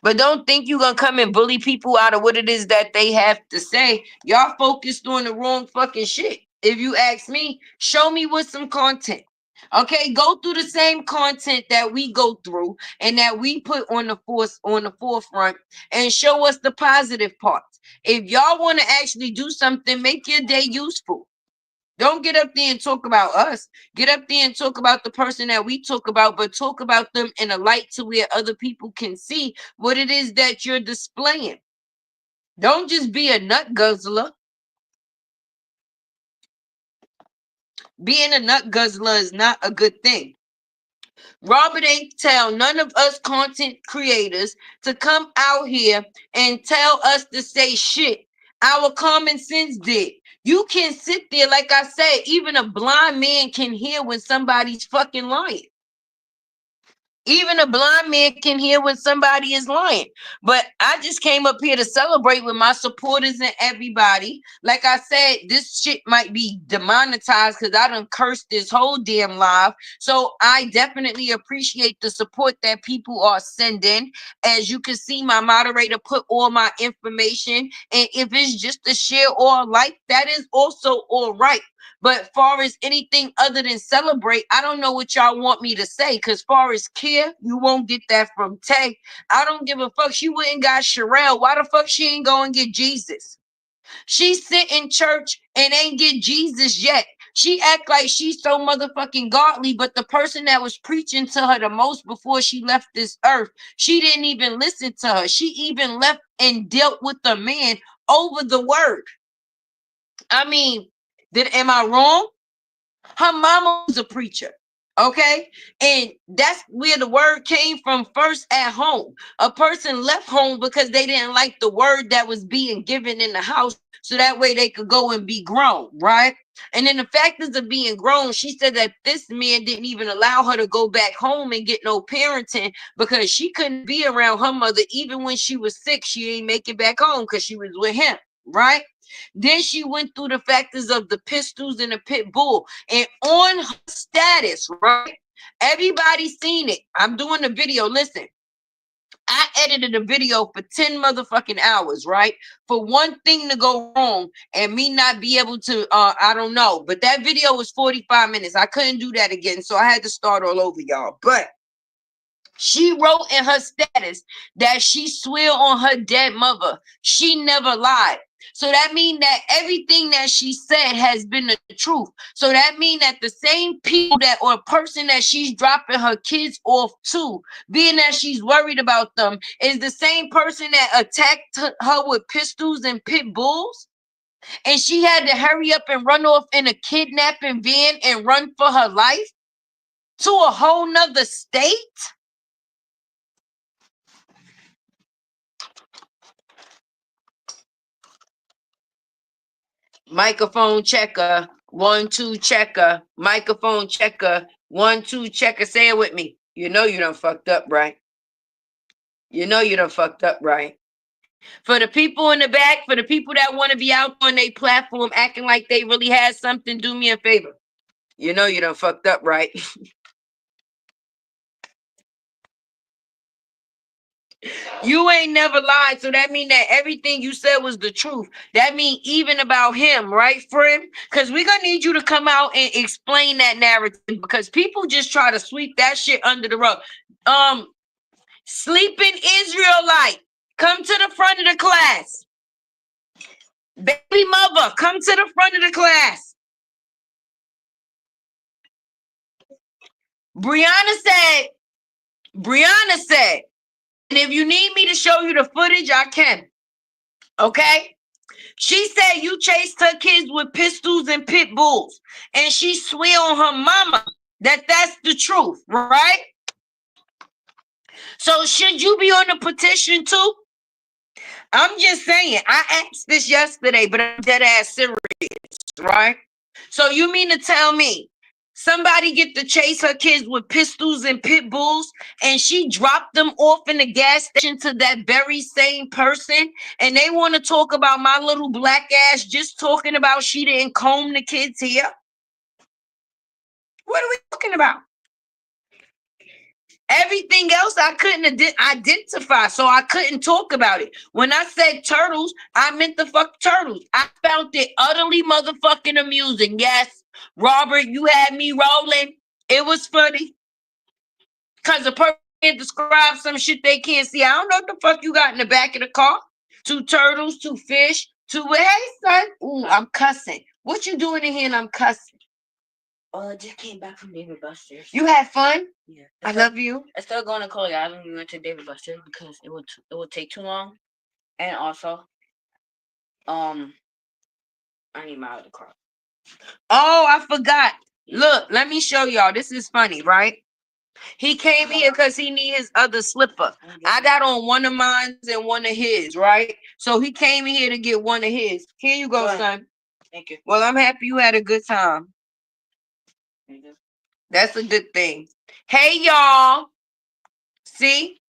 But don't think you're gonna come and bully people out of what it is that they have to say. Y'all focused on the wrong fucking shit. If you ask me, show me with some content. Okay, go through the same content that we go through and that we put on the forefront, and show us the positive parts. If y'all want to actually do something, make your day useful. Don't get up there and talk about us. Get up there and talk about the person that we talk about, but talk about them in a light to where other people can see what it is that you're displaying. Don't just be a nut guzzler. Being a nut guzzler is not a good thing. Robert ain't tell none of us content creators to come out here and tell us to say shit. Our common sense did. You can sit there, like I said, even a blind man can hear when somebody's fucking lying. Even a blind man can hear when somebody is lying. But I just came up here to celebrate with my supporters and everybody. Like I said, this shit might be demonetized because I done cursed this whole damn live. So I definitely appreciate the support that people are sending. As you can see, my moderator put all my information. And if it's just a share or a like, that is also all right. But far as anything other than celebrate, I don't know what y'all want me to say. Because far as care, you won't get that from Tay. I don't give a fuck. She went and got Sherelle. Why the fuck she ain't go and get Jesus? She sit in church and ain't get Jesus yet. She act like she's so motherfucking godly, but the person that was preaching to her the most before she left this earth, she didn't even listen to her. She even left and dealt with the man over the word. I mean, am I wrong? Her mama was a preacher. Okay. And that's where the word came from first at home. A person left home because they didn't like the word that was being given in the house. So that way they could go and be grown. Right. And then the factors of being grown, she said that this man didn't even allow her to go back home and get no parenting because she couldn't be around her mother. Even when she was sick, she ain't make it back home because she was with him. Right. Then she went through the factors of the pistols and the pit bull. And on her status, right? Everybody seen it. I'm doing the video. Listen, I edited a video for 10 motherfucking hours, right? For one thing to go wrong and me not be able to, I don't know. But that video was 45 minutes. I couldn't do that again. So I had to start all over, y'all. But she wrote in her status that she swear on her dead mother. She never lied. So that means that everything that she said has been the truth. So that means that the same people that or person that she's dropping her kids off to, being that she's worried about them, is the same person that attacked her with pistols and pit bulls. And she had to hurry up and run off in a kidnapping van and run for her life to a whole nother state. Microphone checker, 1 2 checker, microphone checker, 1 2 checker. Say it with me. You know you done fucked up, right? You know you done fucked up, right? For the people in the back, for the people that want to be out on their platform acting like they really had something, do me a favor. You know you done fucked up, right? You ain't never lied, so that mean that everything you said was the truth. That mean even about him, right, friend? Because we're gonna need you to come out and explain that narrative because people just try to sweep that shit under the rug. Sleeping Israelite, come to the front of the class. Baby mother, come to the front of the class. Brianna said, and if you need me to show you the footage, I can. Okay? She said you chased her kids with pistols and pit bulls. And she swear on her mama that that's the truth, right? So should you be on the petition too? I'm just saying, I asked this yesterday, but I'm dead ass serious, right? So you mean to tell me somebody get to chase her kids with pistols and pit bulls and she dropped them off in the gas station to that very same person and they want to talk about my little black ass just talking about she didn't comb the kids' hair? What are we talking about? Everything else I couldn't identify, so I couldn't talk about it. When I said turtles, I meant the fuck turtles. I found it utterly motherfucking amusing. Yes, Robert, you had me rolling. It was funny. Because the person can't describe some shit they can't see. I don't know what the fuck you got in the back of the car. 2 turtles, 2 fish, hey, son. Ooh, I'm cussing. What you doing in here and I'm cussing? Just came back from David Buster's. You had fun? Yeah. I love you. Instead of going to Coley Island, we went to David Buster's because it would take too long. And also, I need my other car. Oh, I forgot. Look, let me show y'all. This is funny, right? He came here because he need his other slipper. I got on one of mine and one of his, right? So he came here to get one of his. Here you go, son. Thank you. Well, I'm happy you had a good time. That's a good thing. Hey, y'all. See?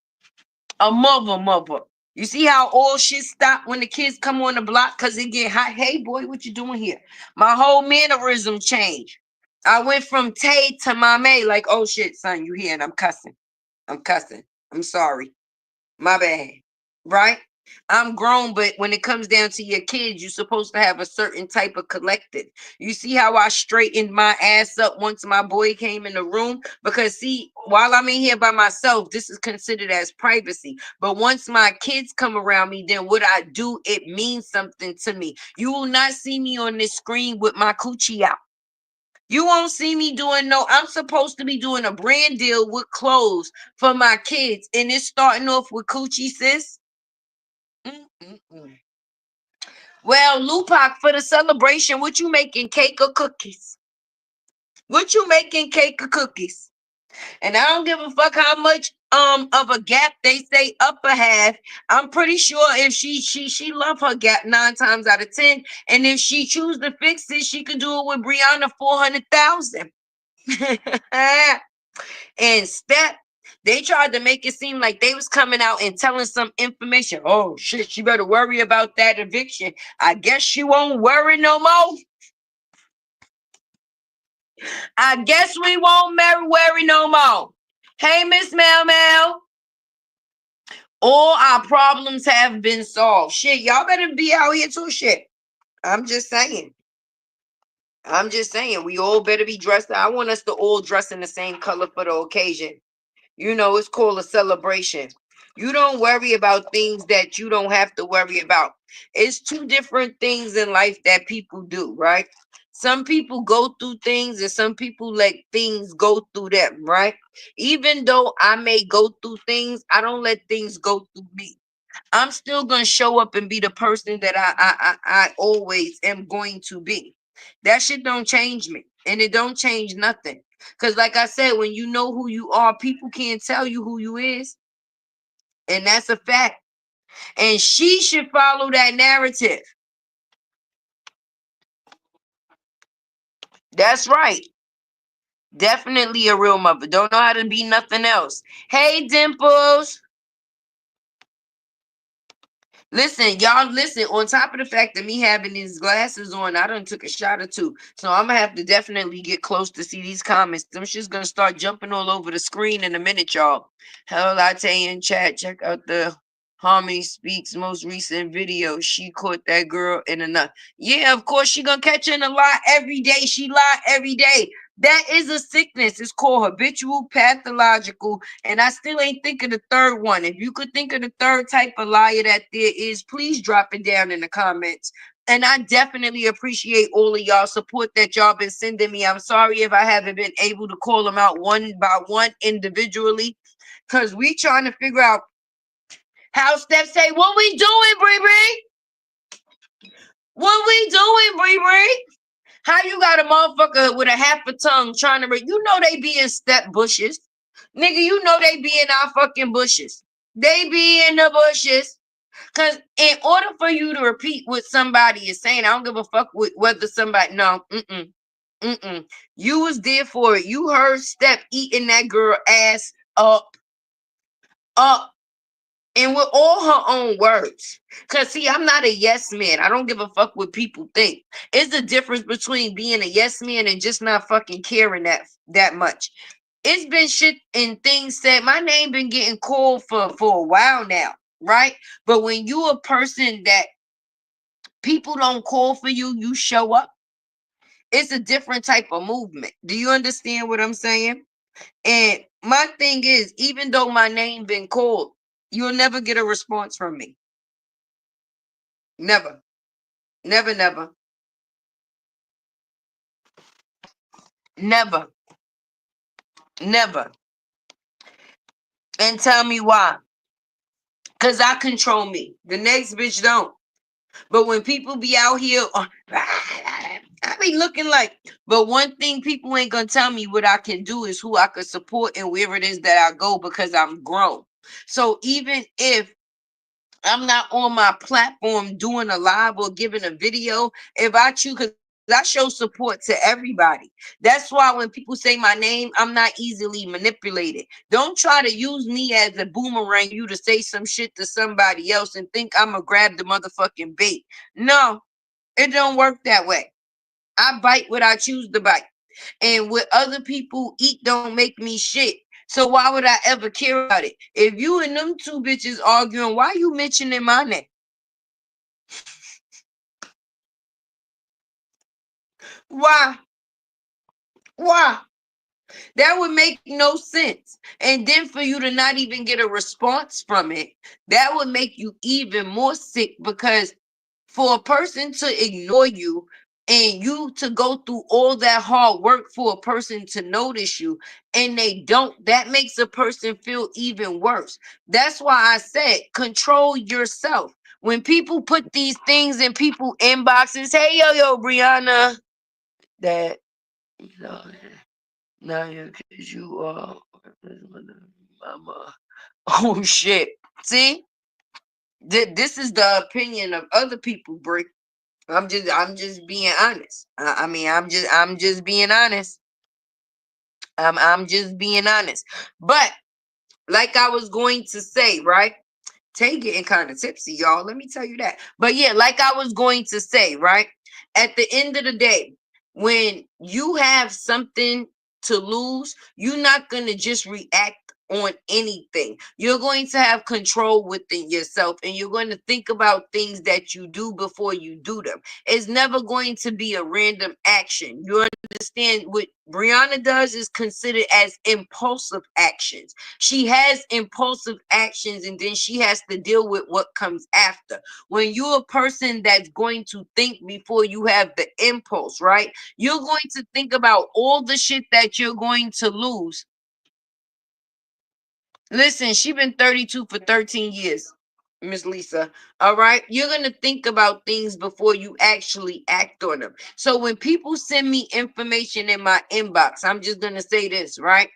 A mother. You see how all shit stopped when the kids come on the block because it get hot? Hey, boy, what you doing here? My whole mannerism changed. I went from Tay to Mame, like, oh shit, son, you here and I'm cussing. I'm sorry. My bad. Right? I'm grown, but when it comes down to your kids, you're supposed to have a certain type of collective. You see how I straightened my ass up once my boy came in the room? Because see, while I'm in here by myself, this is considered as privacy. But once my kids come around me, then what I do, it means something to me. You will not see me on this screen with my coochie out. You won't see me doing no. I'm supposed to be doing a brand deal with clothes for my kids, and it's starting off with coochie, sis. Mm-mm-mm. Well, Lupac, for the celebration, what you making, cake or cookies? What you making, cake or cookies? And I don't give a fuck how much of a gap they say upper half. I'm pretty sure if she love her gap 9 times out of 10, and if she choose to fix it, she could do it with Brianna 400,000. And Step, they tried to make it seem like they was coming out and telling some information. Oh shit, she better worry about that eviction. I guess she won't worry no more. I guess we won't worry no more. Hey, Miss Mel Mel. All our problems have been solved. Shit, y'all better be out here too. Shit. I'm just saying. I'm just saying. We all better be dressed. I want us to all dress in the same color for the occasion. You know, it's called a celebration. You don't worry about things that you don't have to worry about. It's two different things in life that people do, right? Some people go through things and some people let things go through them, right? Even though I may go through things, I don't let things go through me. I'm still gonna show up and be the person that I always am going to be. That shit don't change me, and it don't change nothing. Cause like I said, when you know who you are, people can't tell you who you is, and that's a fact. And she should follow that narrative. That's right. Definitely a real mother. Don't know how to be nothing else. Hey, Dimples. Listen, y'all, listen, on top of the fact that me having these glasses on, I done took a shot or two. So I'm gonna have to definitely get close to see these comments. Them shit's gonna start jumping all over the screen in a minute, y'all. Hell, I tell you in chat, check out the Harmony Speaks most recent video. She caught that girl in a nut. Yeah, of course she gonna catch her in a lie every day. She lie every day. That is a sickness. It's called habitual pathological. And I still ain't think of the third one. If you could think of the third type of liar that there is, please drop it down in the comments. And I definitely appreciate all of y'all support that y'all been sending me. I'm sorry if I haven't been able to call them out one by one individually. Because we trying to figure out how Steph say, what we doing, Bree Bree? What we doing, Bree Bree? How you got a motherfucker with a half a tongue trying to you know they be in step bushes. Nigga, you know they be in our fucking bushes. They be in the bushes. Cause in order for you to repeat what somebody is saying, I don't give a fuck with whether somebody mm-mm. You was there for it. You heard Step eating that girl ass up, and with all her own words. Because, see, I'm not a yes man. I don't give a fuck what people think. It's the difference between being a yes man and just not fucking caring that much. It's been shit and things said. My name been getting called for a while now, right? But when you a person that people don't call for you, you show up. It's a different type of movement. Do you understand what I'm saying? And my thing is, even though my name been called, you'll never get a response from me. Never. Never, never, never, never. And tell me why. Because I control me. The next bitch don't. But when people be out here, I be looking like, but one thing people ain't going to tell me what I can do is who I could support and wherever it is that I go because I'm grown. So even if I'm not on my platform doing a live or giving a video, if I choose, because I show support to everybody. That's why when people say my name, I'm not easily manipulated. Don't try to use me as a boomerang you to say some shit to somebody else and think I'm gonna grab the motherfucking bait. No, it don't work that way. I bite what I choose to bite. And what other people eat don't make me shit. So why would I ever care about it? If you and them two bitches arguing, why you mentioning my name? Why? Why? That would make no sense. And then for you to not even get a response from it, that would make you even more sick because for a person to ignore you, And you to go through all that hard work for a person to notice you and they don't, that makes a person feel even worse. That's why I said control yourself. When people put these things in people inboxes, hey yo Brianna, that you know, now because you mama. Oh shit. See, this is the opinion of other people, Brick. I'm just being honest. I mean, I'm just being honest. I'm just being honest. But like I was going to say, right? Tay getting kind of tipsy, y'all. Let me tell you that. But yeah, like I was going to say, right? At the end of the day, when you have something to lose, you're not going to just react on anything. You're going to have control within yourself and you're going to think about things that you do before you do them. It's never going to be a random action. You understand what Brianna does is considered as impulsive actions. She has impulsive actions and then she has to deal with what comes after. When you're a person that's going to think before you have the impulse, right? You're going to think about all the shit that you're going to lose. Listen, she been 32 for 13 years, Miss Lisa. All right. You're going to think about things before you actually act on them. So when people send me information in my inbox, I'm just going to say this, right?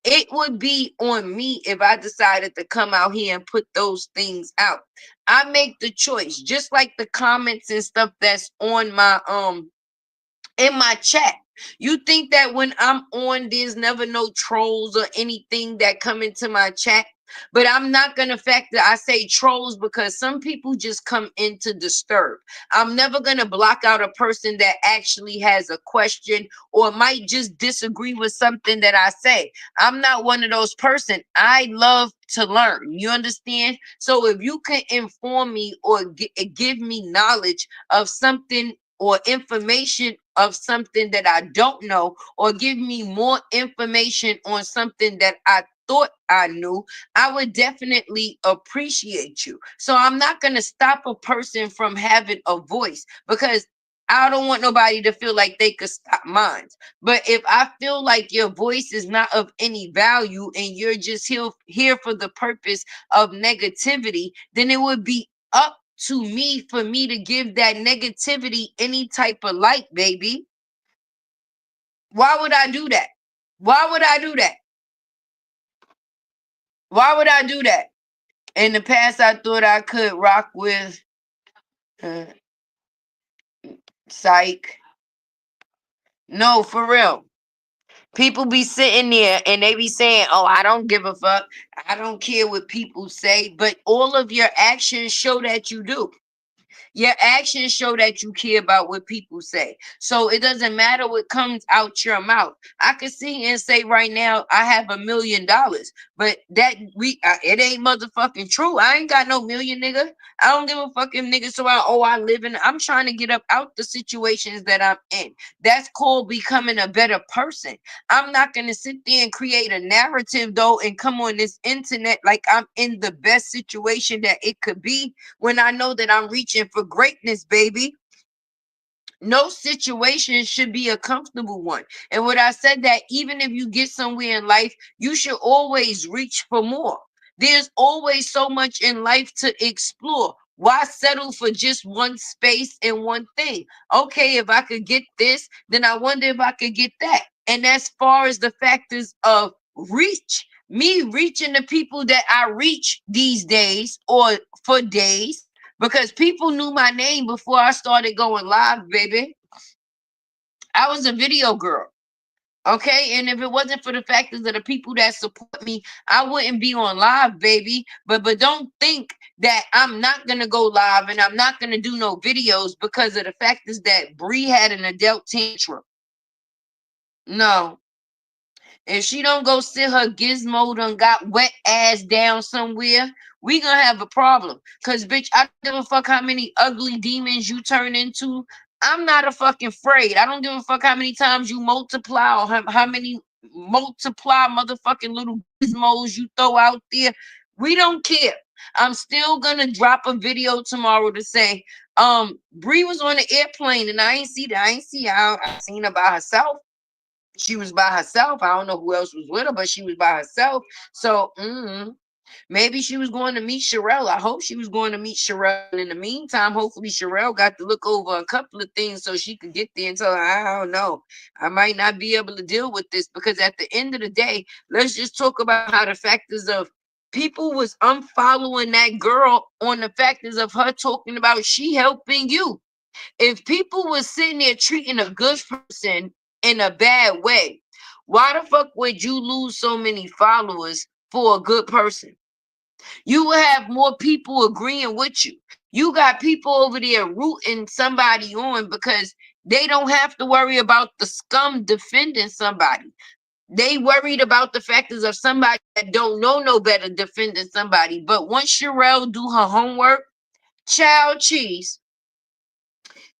It would be on me if I decided to come out here and put those things out. I make the choice, just like the comments and stuff that's on my in my chat. You think that when I'm on, there's never no trolls or anything that come into my chat? But I'm not gonna factor. I say trolls because some people just come in to disturb. I'm never gonna block out a person that actually has a question or might just disagree with something that I say. I'm not one of those person. I love to learn. You understand? So if you can inform me or give me knowledge of something or information of something that I don't know, or give me more information on something that I thought I knew, I would definitely appreciate you. So I'm not going to stop a person from having a voice because I don't want nobody to feel like they could stop mine. But if I feel like your voice is not of any value and you're just here for the purpose of negativity, then it would be up to me for me to give that negativity any type of light, baby. Why would I do that? Why would I do that? Why would I do that? In the past, I thought I could rock with uh, psych. No, for real. People be sitting there and they be saying, oh, I don't give a fuck. I don't care what people say. But all of your actions show that you do. Your actions show that you care about what people say. So it doesn't matter what comes out your mouth. I could sit here and say right now, I have $1 million, but that it ain't motherfucking true. I ain't got no million, nigga. I don't give a fucking nigga. So I live in. I'm trying to get up out the situations that I'm in. That's called becoming a better person. I'm not gonna sit there and create a narrative though and come on this internet like I'm in the best situation that it could be when I know that I'm reaching for greatness, baby. No situation should be a comfortable one. And what I said that even if you get somewhere in life, you should always reach for more. There's always so much in life to explore. Why settle for just one space and one thing? Okay, if I could get this, then I wonder if I could get that. And as far as the factors of reach, me reaching the people that I reach these days or for days, because people knew my name before I started going live, baby. I was a video girl. Okay, and if it wasn't for the factors of the people that support me, I wouldn't be on live, baby. But don't think that I'm not gonna go live and I'm not gonna do no videos because of the factors that Bree had an adult tantrum. No, if she don't go sit her gizmo done got wet ass down somewhere, we gonna have a problem. Cause bitch, I don't give a fuck how many ugly demons you turn into. I'm not a fucking afraid. I don't give a fuck how many times you multiply or how many multiply motherfucking little gizmos you throw out there. We don't care. I'm still gonna drop a video tomorrow to say, Bree was on the airplane and I ain't see that. I ain't see her. I seen her by herself. She was by herself. I don't know who else was with her, but she was by herself. So maybe she was going to meet Sherelle. I hope she was going to meet Sherelle. And in the meantime, hopefully Sherelle got to look over a couple of things so she could get there and tell her, I don't know. I might not be able to deal with this, because at the end of the day, let's just talk about how the factors of people was unfollowing that girl on the factors of her talking about she helping you. If people was sitting there treating a good person in a bad way, why the fuck would you lose so many followers for a good person? You will have more people agreeing with you. You got people over there rooting somebody on because they don't have to worry about the scum defending somebody. They worried about the factors of somebody that don't know no better defending somebody. But once Sherelle do her homework, child cheese,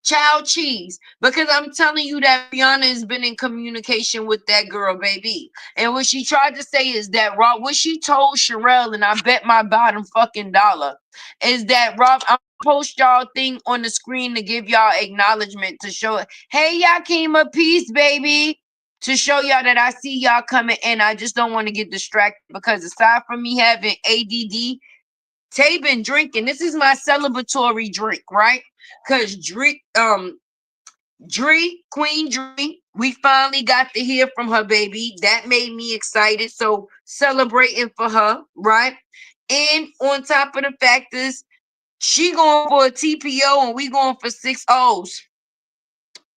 child cheese, because I'm telling you that Rihanna has been in communication with that girl, baby. And what she tried to say is that Rob, what she told Sherelle, and I bet my bottom fucking dollar, is that Rob, I'm gonna post y'all thing on the screen to give y'all acknowledgement to show it. Hey, y'all came a piece, baby. To show y'all that I see y'all coming in. I just don't want to get distracted, because aside from me having ADD, Tay been drinking. This is my celebratory drink, right? Cause Queen Dree, we finally got to hear from her, baby. That made me excited. So celebrating for her, right? And on top of the fact is, she going for a TPO and we going for 6 O's,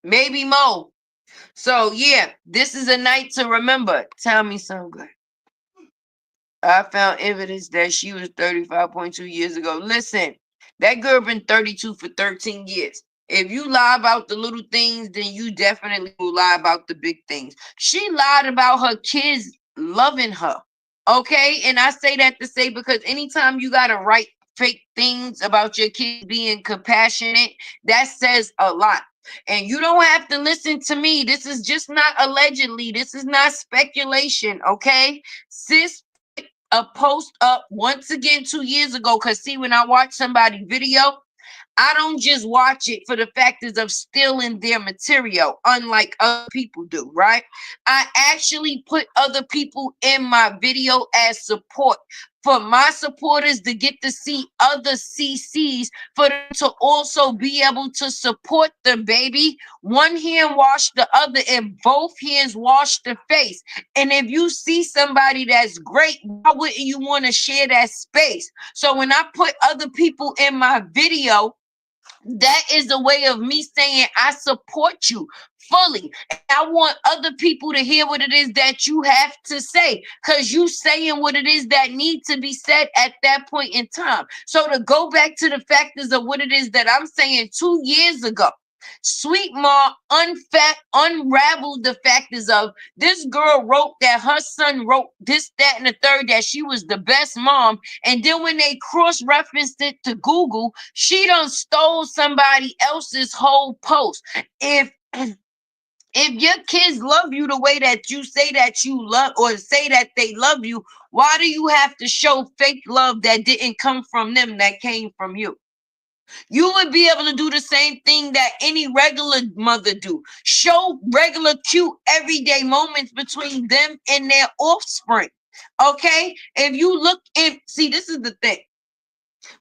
maybe more. So yeah, this is a night to remember. Tell me something good. I found evidence that she was 35.2 years ago. Listen, that girl been 32 for 13 years. If you lie about the little things, then you definitely will lie about the big things. She lied about her kids loving her. Okay? And I say that to say, because anytime you gotta write fake things about your kids being compassionate, that says a lot. And you don't have to listen to me. This is just not allegedly. This is not speculation. Okay? Sis a post up once again 2 years ago, because see, when I watch somebody video, I don't just watch it for the factors of stealing their material, unlike other people do, right? I actually put other people in my video as support for my supporters to get to see other CCs, for them to also be able to support the baby. One hand wash the other, and both hands wash the face. And if you see somebody that's great, why wouldn't you want to share that space? So when I put other people in my video, that is a way of me saying I support you fully. And I want other people to hear what it is that you have to say, because you saying what it is that needs to be said at that point in time. So to go back to the factors of what it is that I'm saying 2 years ago, Sweet Ma unraveled the factors of this girl wrote that her son wrote this, that, and the third, that she was the best mom. And then when they cross-referenced it to Google, she done stole somebody else's whole post. If your kids love you the way that you say that you love, or say that they love you, why do you have to show fake love that didn't come from them, that came from you? You would be able to do the same thing that any regular mother do. Show regular, cute, everyday moments between them and their offspring. Okay? If you look and see, this is the thing.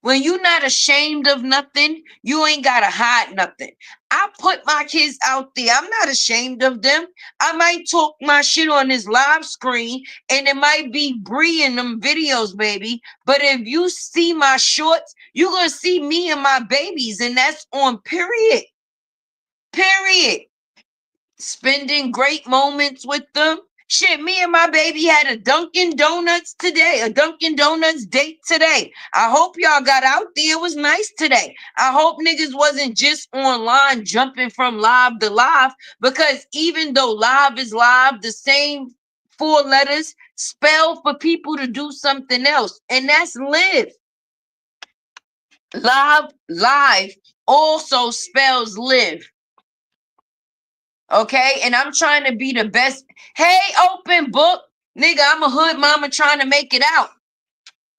When you're not ashamed of nothing, you ain't gotta hide nothing. I put my kids out there. I'm not ashamed of them. I might talk my shit on this live screen, and it might be Bree in them videos, baby. But if you see my shorts, you're gonna see me and my babies, and that's on period. Period. Spending great moments with them. Shit, me and my baby had a Dunkin' Donuts today, a Dunkin' Donuts date today. I hope y'all got out there. It was nice today. I hope niggas wasn't just online jumping from live to live, because even though live is live, the same 4 letters spell for people to do something else, and that's live. Live also spells live. Okay, and I'm trying to be the best. Hey, open book, nigga, I'm a hood mama trying to make it out.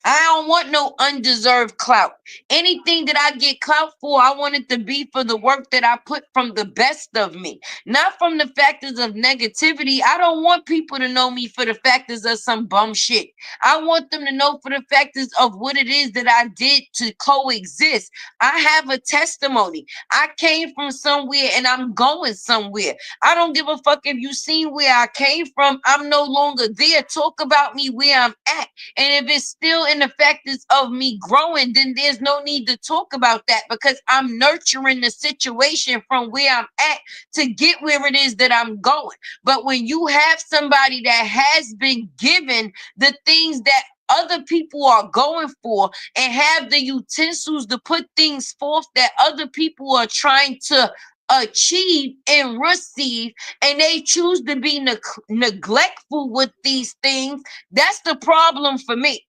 I don't want no undeserved clout. Anything that I get clout for, I want it to be for the work that I put from the best of me, not from the factors of negativity. I don't want people to know me for the factors of some bum shit. I want them to know for the factors of what it is that I did to coexist. I have a testimony. I came from somewhere and I'm going somewhere. I don't give a fuck if you seen where I came from. I'm no longer there. Talk about me where I'm at. And if it's still in the factors of me growing, then there's no need to talk about that because I'm nurturing the situation from where I'm at to get where it is that I'm going. But when you have somebody that has been given the things that other people are going for and have the utensils to put things forth that other people are trying to achieve and receive, and they choose to be neglectful with these things, that's the problem for me.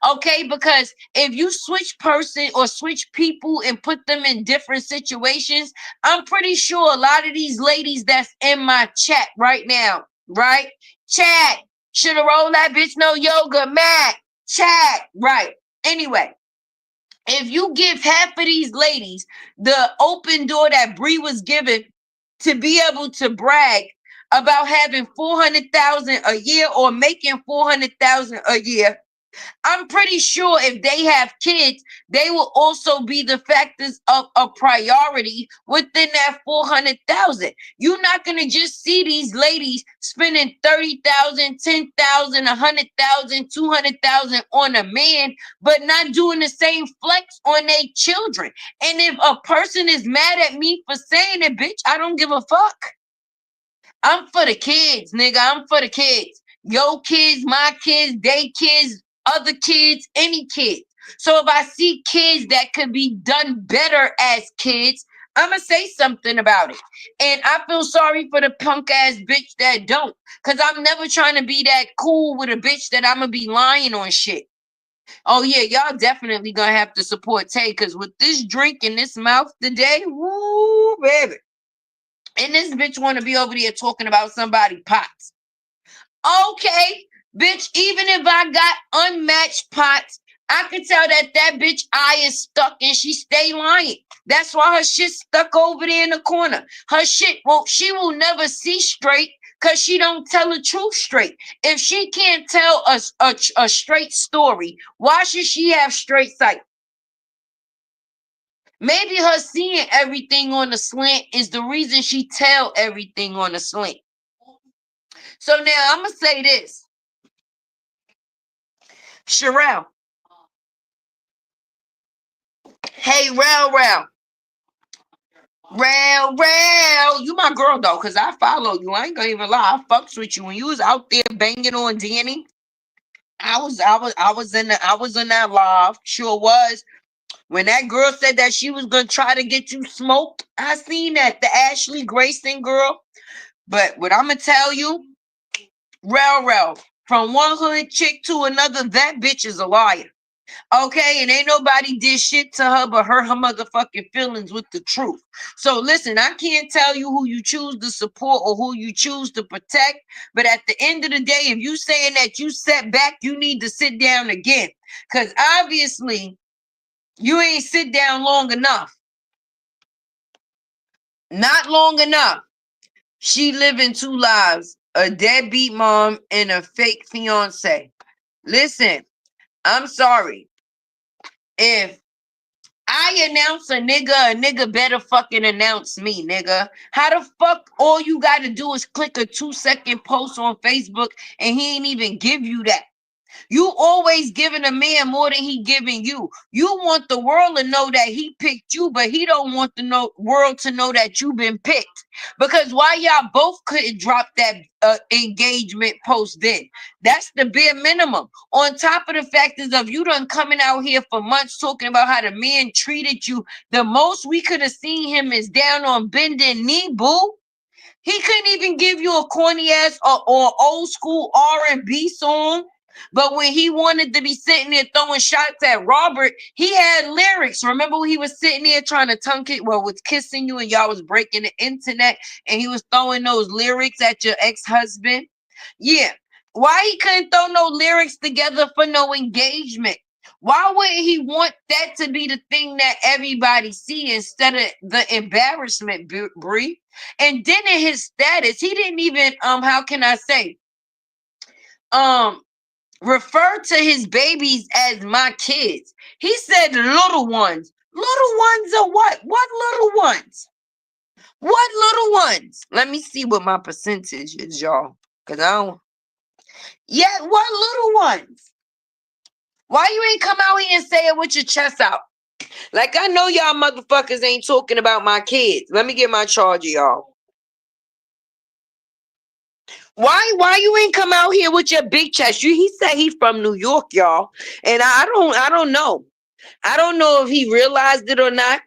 Okay, because if you switch person or switch people and put them in different situations, I'm pretty sure a lot of these ladies that's in my chat right now, right? Chat, should have rolled that bitch no yoga, Matt. Chat, right. Anyway, if you give half of these ladies the open door that Bree was given to be able to brag about having 400,000 a year or making 400,000 a year, I'm pretty sure if they have kids, they will also be the factors of a priority within that 400,000. You're not gonna just see these ladies spending 30,000, 10,000, 100,000, 200,000 on a man, but not doing the same flex on their children. And if a person is mad at me for saying it, bitch, I don't give a fuck. I'm for the kids, nigga. I'm for the kids. Your kids, my kids, they kids, other kids, any kids. So if I see kids that could be done better as kids, I'm going to say something about it. And I feel sorry for the punk ass bitch that don't. Because I'm never trying to be that cool with a bitch that I'm going to be lying on shit. Oh, yeah, y'all definitely going to have to support Tay. Because with this drink in this mouth today, woo, baby. And this bitch want to be over there talking about somebody pots. Okay, bitch, even if I got unmatched pots, I can tell that that bitch eye is stuck and she stay lying. That's why her shit stuck over there in the corner. Her shit she will never see straight because she don't tell the truth straight. If she can't tell us a straight story, why should she have straight sight? Maybe her seeing everything on the slant is the reason she tell everything on the slant. So now I'm gonna say this. Sherelle. Hey, Rail. You my girl though, cause I follow you. I ain't gonna even lie. I fucks with you. When you was out there banging on Danny, I was in that live. Sure was. When that girl said that she was gonna try to get you smoked, I seen that. The Ashley Grayson girl. But what I'm gonna tell you, Rail, from one hood chick to another, that bitch is a liar. Okay, and ain't nobody did shit to her but hurt her motherfucking feelings with the truth. So listen, I can't tell you who you choose to support or who you choose to protect, but at the end of the day, if you saying that you set back, you need to sit down again. Because obviously, you ain't sit down long enough. Not long enough. She living two lives, a deadbeat mom and a fake fiance. Listen, I'm sorry. If I announce a nigga better fucking announce me, nigga. How the fuck all you gotta do is click a 2-second post on Facebook and he ain't even give you that? You always giving a man more than he giving you. You want the world to know that he picked you, but he don't want the world to know that you've been picked. Because why y'all both couldn't drop that engagement post then? That's the bare minimum. On top of the factors of you done coming out here for months talking about how the man treated you. The most we could have seen him is down on bending knee, boo. He couldn't even give you a corny ass or old school R&B song. But when he wanted to be sitting there throwing shots at Robert, he had lyrics. Remember when he was sitting there trying to was kissing you and y'all was breaking the internet and he was throwing those lyrics at your ex-husband? Yeah. Why he couldn't throw no lyrics together for no engagement? Why wouldn't he want that to be the thing that everybody see instead of the embarrassment, Bree? And then in his status, he didn't even how can I say um refer to his babies as my kids. He said little ones. Little ones are what? What little ones? What little ones? Let me see what my percentage is, y'all. Cause I don't. Yeah, what little ones? Why you ain't come out here and say it with your chest out? Like I know y'all motherfuckers ain't talking about my kids. Let me get my charger, y'all. Why you ain't come out here with your big chest? He said he from New York, y'all. And I don't know. I don't know if he realized it or not,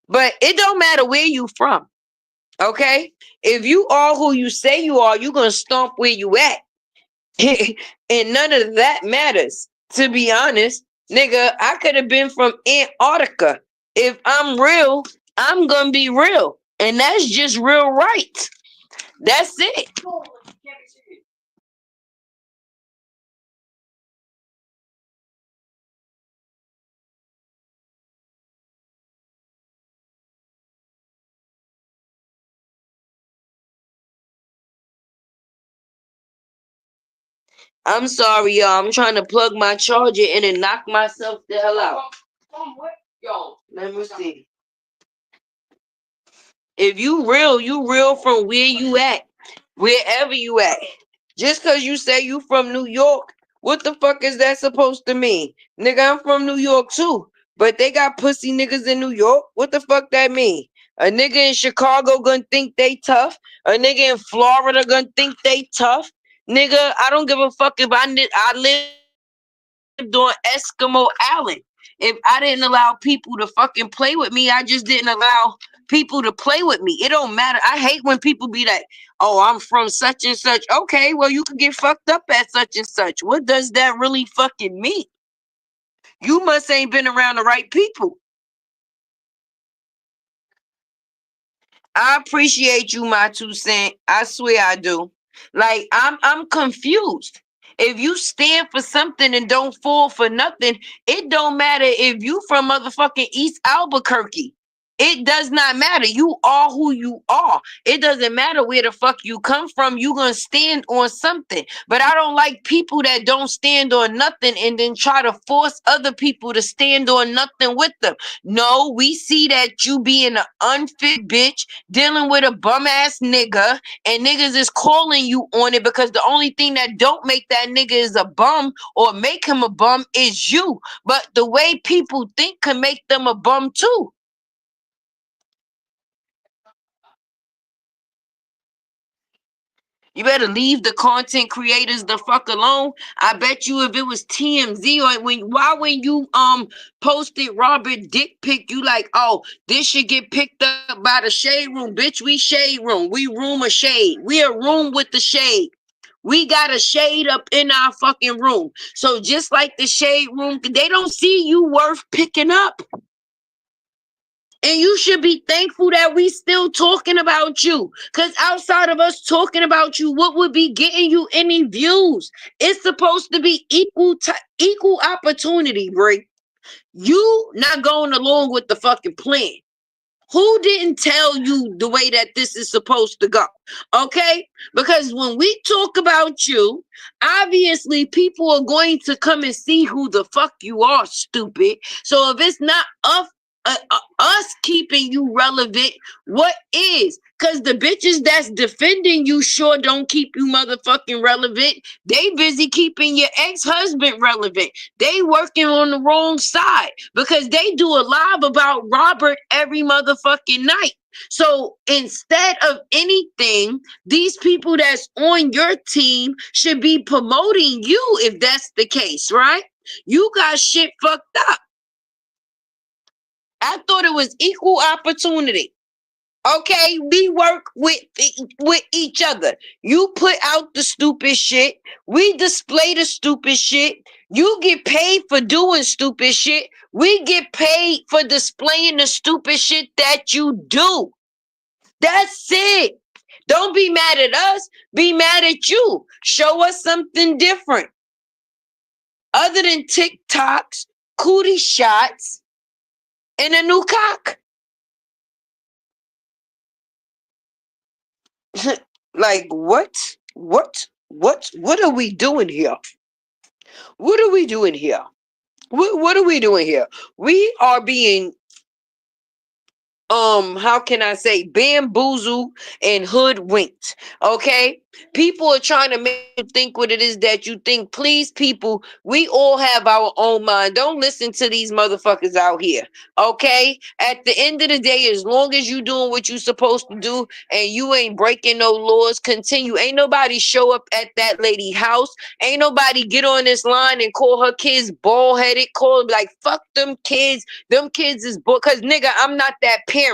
but it don't matter where you from. Okay? If you are who you say you are, you gonna stomp where you at. And none of that matters. To be honest, nigga, I could have been from Antarctica. If I'm real, I'm gonna be real. And that's just real right. That's it. I'm sorry, y'all. I'm trying to plug my charger in and knock myself the hell out. Yo, let me see. If you real from where you at, wherever you at. Just cause you say you from New York, what the fuck is that supposed to mean? Nigga, I'm from New York too. But they got pussy niggas in New York. What the fuck that mean? A nigga in Chicago gonna think they tough. A nigga in Florida gonna think they tough. Nigga, I don't give a fuck if I lived on Eskimo Island. If I didn't allow people to fucking play with me, I just didn't allow people to play with me. It don't matter. I hate when people be like, oh, I'm from such and such. Okay, well, you could get fucked up at such and such. What does that really fucking mean? You must ain't been around the right people. I appreciate you, my 2 cents. I swear I do. Like I'm confused. If you stand for something and don't fall for nothing, it don't matter if you from motherfucking East Albuquerque. It does not matter. You are who you are. It doesn't matter where the fuck you come from. You gonna stand on something. But I don't like people that don't stand on nothing and then try to force other people to stand on nothing with them. No, we see that you being an unfit bitch dealing with a bum ass nigga, and niggas is calling you on it because the only thing that don't make that nigga is a bum or make him a bum is you. But the way people think can make them a bum too. You better leave the content creators the fuck alone. I bet you if it was TMZ or when you posted Robert dick pic, you like, oh, this should get picked up by the shade room. Bitch, we shade room. We room of shade. We a room with the shade. We got a shade up in our fucking room. So just like the shade room, they don't see you worth picking up. And you should be thankful that we still talking about you. Because outside of us talking about you, what would be getting you any views? It's supposed to be equal opportunity, Bray. You not going along with the fucking plan. Who didn't tell you the way that this is supposed to go? Okay? Because when we talk about you, obviously people are going to come and see who the fuck you are, stupid. So if it's not us keeping you relevant, what is? Because the bitches that's defending you sure don't keep you motherfucking relevant. They busy keeping your ex-husband relevant. They working on the wrong side because they do a live about Robert every motherfucking night. So instead of anything, these people that's on your team should be promoting you if that's the case, right? You got shit fucked up. I thought it was equal opportunity. Okay, we work with each other. You put out the stupid shit. We display the stupid shit. You get paid for doing stupid shit. We get paid for displaying the stupid shit that you do. That's it. Don't be mad at us. Be mad at you. Show us something different. Other than TikToks, cootie shots, and a new cock. Like what? What are we doing here? What are we doing here? What are we doing here? We are being how can I say, bamboozled and hoodwinked. Okay, people are trying to make you think what it is that you think. Please, people, we all have our own mind. Don't listen to these motherfuckers out here. Okay, at the end of the day, as long as you doing what you supposed to do and you ain't breaking no laws, continue. Ain't nobody show up at that lady house. Ain't nobody get on this line and call her kids bald headed, call them like fuck them kids. Them kids is because nigga, I'm not that parent.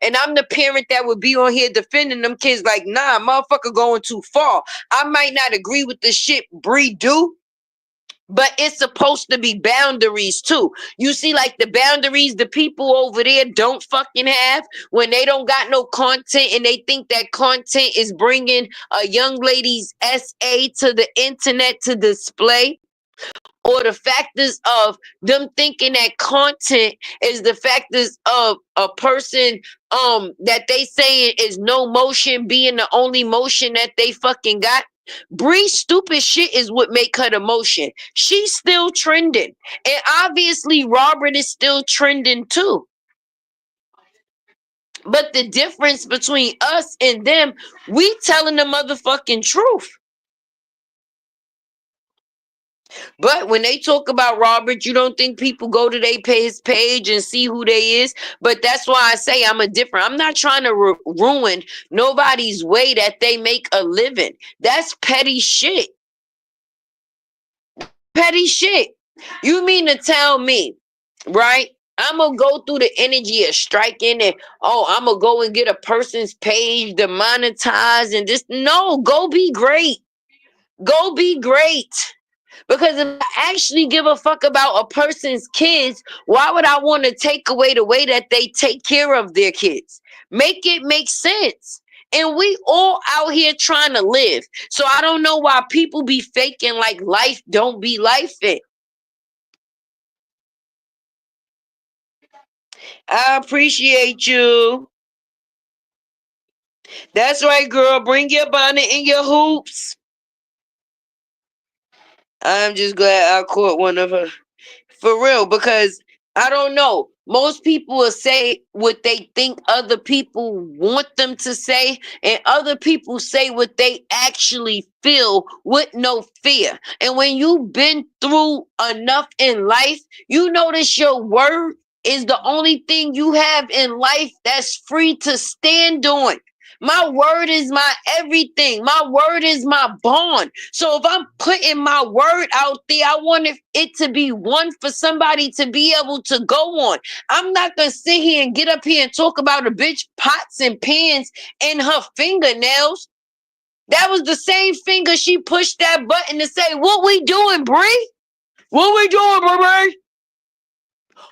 And I'm the parent that would be on here defending them kids like, nah, motherfucker going too far. I might not agree with the shit Bree do, but it's supposed to be boundaries too. You see, like the boundaries the people over there don't fucking have when they don't got no content and they think that content is bringing a young lady's SA to the internet to display, or the factors of them thinking that content is the factors of a person that they saying is no motion being the only motion that they fucking got. Bree's stupid shit is what make her the motion. She's still trending. And obviously Robert is still trending too. But the difference between us and them, we telling the motherfucking truth. But when they talk about Robert, you don't think people go to his page and see who they is? But that's why I say I'm a different. I'm not trying to ruin nobody's way that they make a living. That's petty shit. Petty shit. You mean to tell me, right? I'm going to go through the energy of striking and, oh, I'm going to go and get a person's page to monetize and just, no, go be great. Go be great. Because if I actually give a fuck about a person's kids, why would I want to take away the way that they take care of their kids? Make it make sense. And we all out here trying to live. So I don't know why people be faking like life don't be lifing. I appreciate you. That's right, girl. Bring your bonnet and your hoops. I'm just glad I caught one of her. For real, because I don't know. Most people will say what they think other people want them to say, and other people say what they actually feel with no fear. And when you've been through enough in life, you notice your word is the only thing you have in life that's free to stand on. My word is my everything. My word is my bond. So if I'm putting my word out there, I want it to be one for somebody to be able to go on. I'm not going to sit here and get up here and talk about a bitch pots and pans in her fingernails. That was the same finger she pushed that button to say, what we doing, Bree? What we doing, Bree?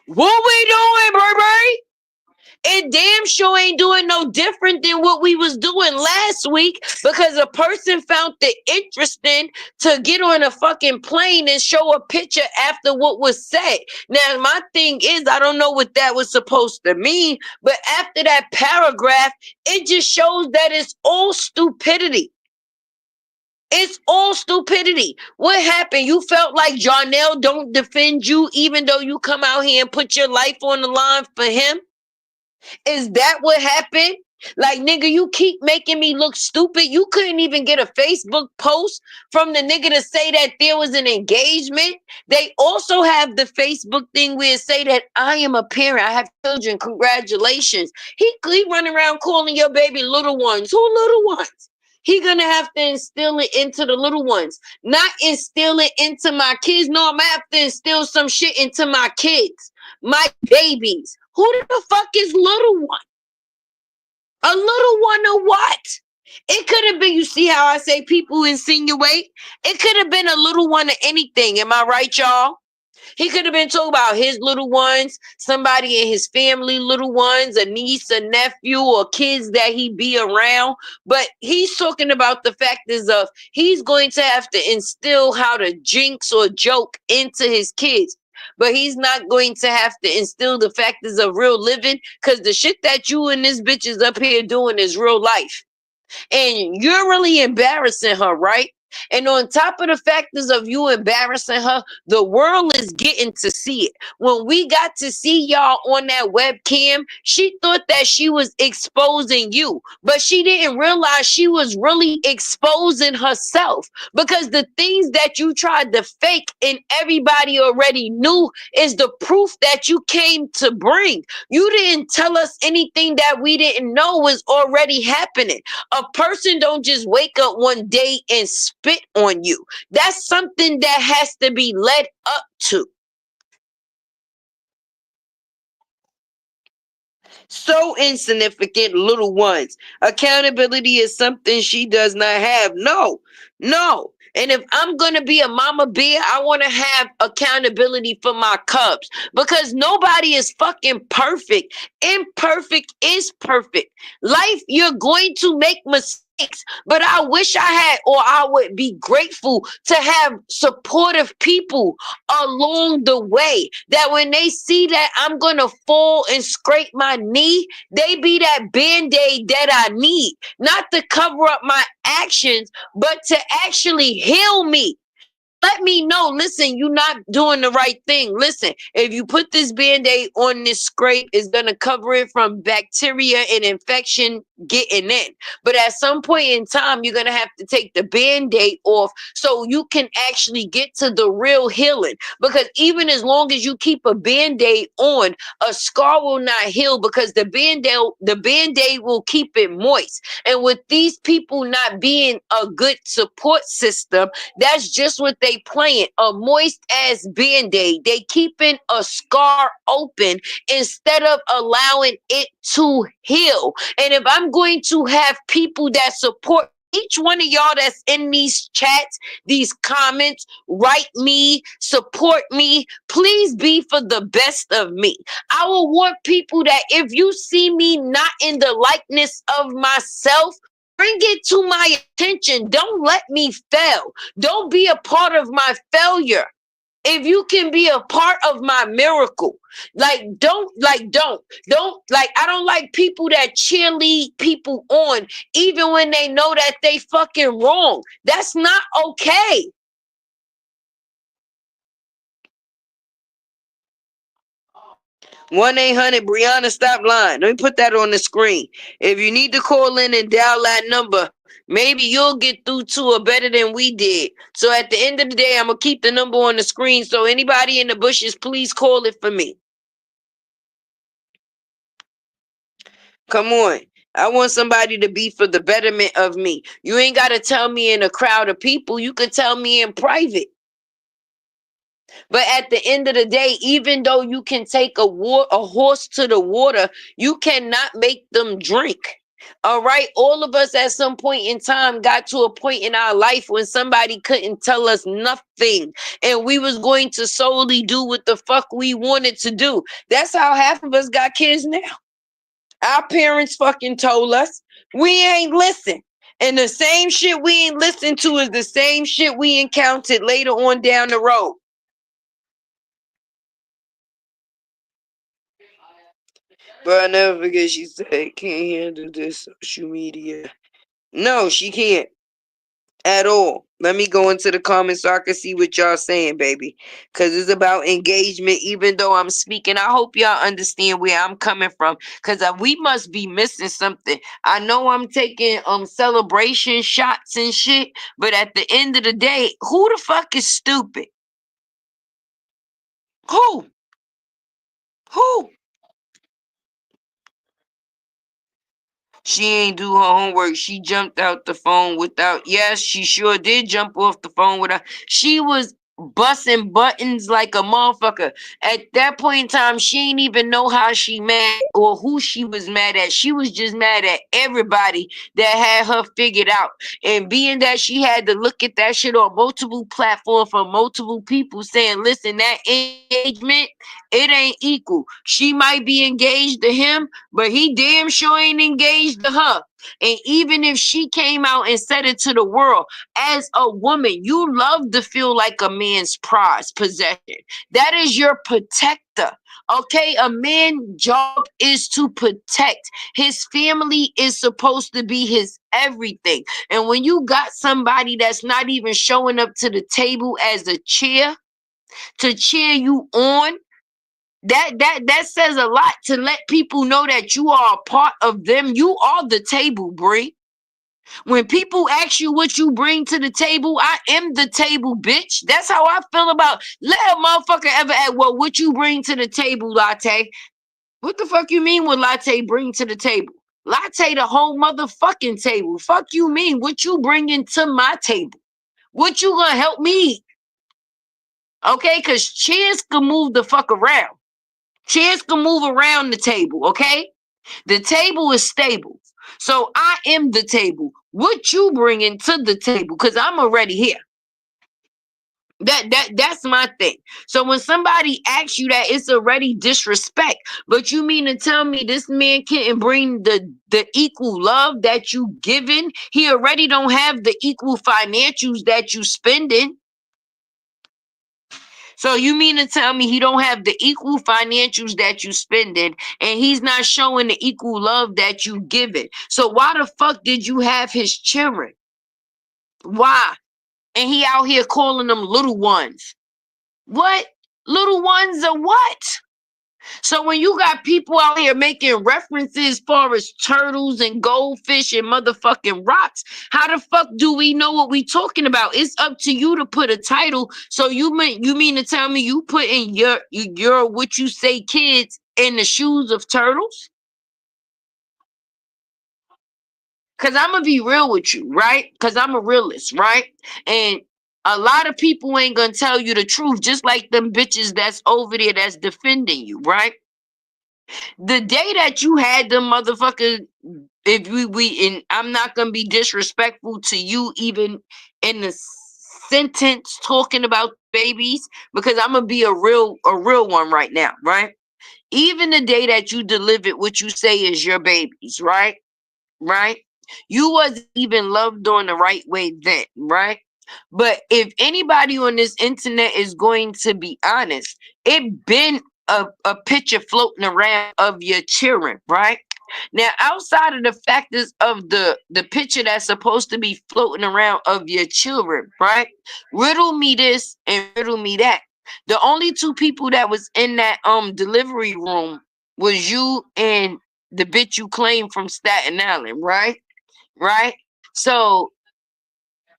What we doing, Bree? It damn sure ain't doing no different than what we was doing last week, because a person found it interesting to get on a fucking plane and show a picture after what was said. Now, my thing is, I don't know what that was supposed to mean, but after that paragraph, it just shows that it's all stupidity. It's all stupidity. What happened? You felt like Jarnell don't defend you even though you come out here and put your life on the line for him? Is that what happened? Like, nigga, you keep making me look stupid. You couldn't even get a Facebook post from the nigga to say that there was an engagement. They also have the Facebook thing where it say that I am a parent. I have children. Congratulations. He running around calling your baby little ones. Who little ones? He gonna have to instill it into the little ones. Not instill it into my kids. No, I'm gonna have to instill some shit into my kids. My babies. Who the fuck is little one? A little one or what? It could have been, you see how I say people insinuate? It could have been a little one of anything. Am I right, y'all? He could have been talking about his little ones, somebody in his family, little ones, a niece, a nephew, or kids that he be around. But he's talking about the factors of he's going to have to instill how to jinx or joke into his kids. but he's not going to have to instill the factors of real living, because the shit that you and this bitch is up here doing is real life. And you're really embarrassing her, right? And on top of the factors of you embarrassing her, the world is getting to see it. When we got to see y'all on that webcam, she thought that she was exposing you, but she didn't realize she was really exposing herself, because the things that you tried to fake and everybody already knew is the proof that you came to bring. You didn't tell us anything that we didn't know was already happening. A person don't just wake up one day and spit on you. That's something that has to be led up to. So insignificant, little ones. Accountability is something she does not have. No, no. And if I'm going to be a mama bear, I want to have accountability for my cubs, because nobody is fucking perfect. Imperfect is perfect. Life, you're going to make mistakes, but I wish I had, or I would be grateful to have supportive people along the way, that when they see that I'm going to fall and scrape my knee, they be that band-aid that I need, not to cover up my actions, but to actually heal me. Let me know, listen, you're not doing the right thing. Listen, if you put this band-aid on this scrape, it's going to cover it from bacteria and infection getting in. But at some point in time, you're going to have to take the band-aid off so you can actually get to the real healing. Because even as long as you keep a band-aid on, a scar will not heal, because the band-aid will keep it moist. And with these people not being a good support system, that's just what they playing, a moist ass band-aid. They keeping a scar open instead of allowing it to heal. And if I'm going to have people that support each one of y'all that's in these chats, these comments, write me, support me, please be for the best of me. I will want people that if you see me not in the likeness of myself, bring it to my attention. Don't let me fail. Don't be a part of my failure. If you can be a part of my miracle, don't, I don't like people that cheerlead people on, even when they know that they fucking wrong. That's not okay. 1-800 stop lying. Let me put that on the screen. If you need to call in and dial that number, maybe you'll get through to her better than we did. So at the end of the day, I'm going to keep the number on the screen. So anybody in the bushes, please call it for me. Come on. I want somebody to be for the betterment of me. You ain't got to tell me in a crowd of people. You can tell me in private. But at the end of the day, even though you can take a horse to the water, you cannot make them drink. All right. All of us at some point in time got to a point in our life when somebody couldn't tell us nothing, and we was going to solely do what the fuck we wanted to do. That's how half of us got kids now. Our parents fucking told us. We ain't listen. And the same shit we ain't listened to is the same shit we encountered later on down the road. But I never forget she said, can't handle this social media. No, she can't at all. Let me go into the comments so I can see what y'all saying, baby. Because it's about engagement, even though I'm speaking. I hope y'all understand where I'm coming from. Because we must be missing something. I know I'm taking celebration shots and shit. But at the end of the day, who the fuck is stupid? Who? Who? She ain't do her homework. She jumped out the phone without. Yes, she sure did jump off the phone without. She was busting buttons like a motherfucker. At that point in time, she ain't even know how she mad or who she was mad at. She was just mad at everybody that had her figured out. And being that she had to look at that shit on multiple platforms from multiple people saying, listen, that engagement, it ain't equal. She might be engaged to him, but he damn sure ain't engaged to her. And even if she came out and said it to the world, as a woman, you love to feel like a man's prize possession. That is your protector. Okay, a man's job is to protect. His family is supposed to be his everything. And when you got somebody that's not even showing up to the table as a chair to cheer you on, that says a lot to let people know that you are a part of them. You are the table, Bree. When people ask you what you bring to the table, I am the table, bitch. That's how I feel about. Let a motherfucker ever ask, well, what you bring to the table, Latte? What the fuck you mean what Latte bring to the table? Latte the whole motherfucking table. Fuck you mean what you bringing to my table? What you gonna help me? Okay, cause chairs can move the fuck around. Chairs can move around the table, okay? The table is stable. So I am the table. What you bringing to the table? Cause I'm already here. That's my thing. So when somebody asks you that, it's already disrespect. But you mean to tell me this man can't bring the equal love that you giving? He already don't have the equal financials that you spending. So you mean to tell me he don't have the equal financials that you spending, and he's not showing the equal love that you giving? So why the fuck did you have his children? Why? And he out here calling them little ones. What? Little ones are what? So when you got people out here making references as far as turtles and goldfish and motherfucking rocks, how the fuck do we know what we talking about? It's up to you to put a title. So you mean to tell me you put in your what you say kids in the shoes of turtles? Cause I'm gonna be real with you, right? Cause I'm a realist, right? And a lot of people ain't gonna tell you the truth, just like them bitches that's over there that's defending you, right? The day that you had them motherfuckers, if we and I'm not gonna be disrespectful to you even in the sentence talking about babies, because I'm gonna be a real one right now, right? Even the day that you delivered what you say is your babies, right? Right? You wasn't even loved on the right way then, right? But if anybody on this internet is going to be honest, it been a picture floating around of your children, right? Now, outside of the factors of the picture that's supposed to be floating around of your children, right? Riddle me this and riddle me that. The only two people that was in that delivery room was you and the bitch you claim from Staten Island, right? Right? So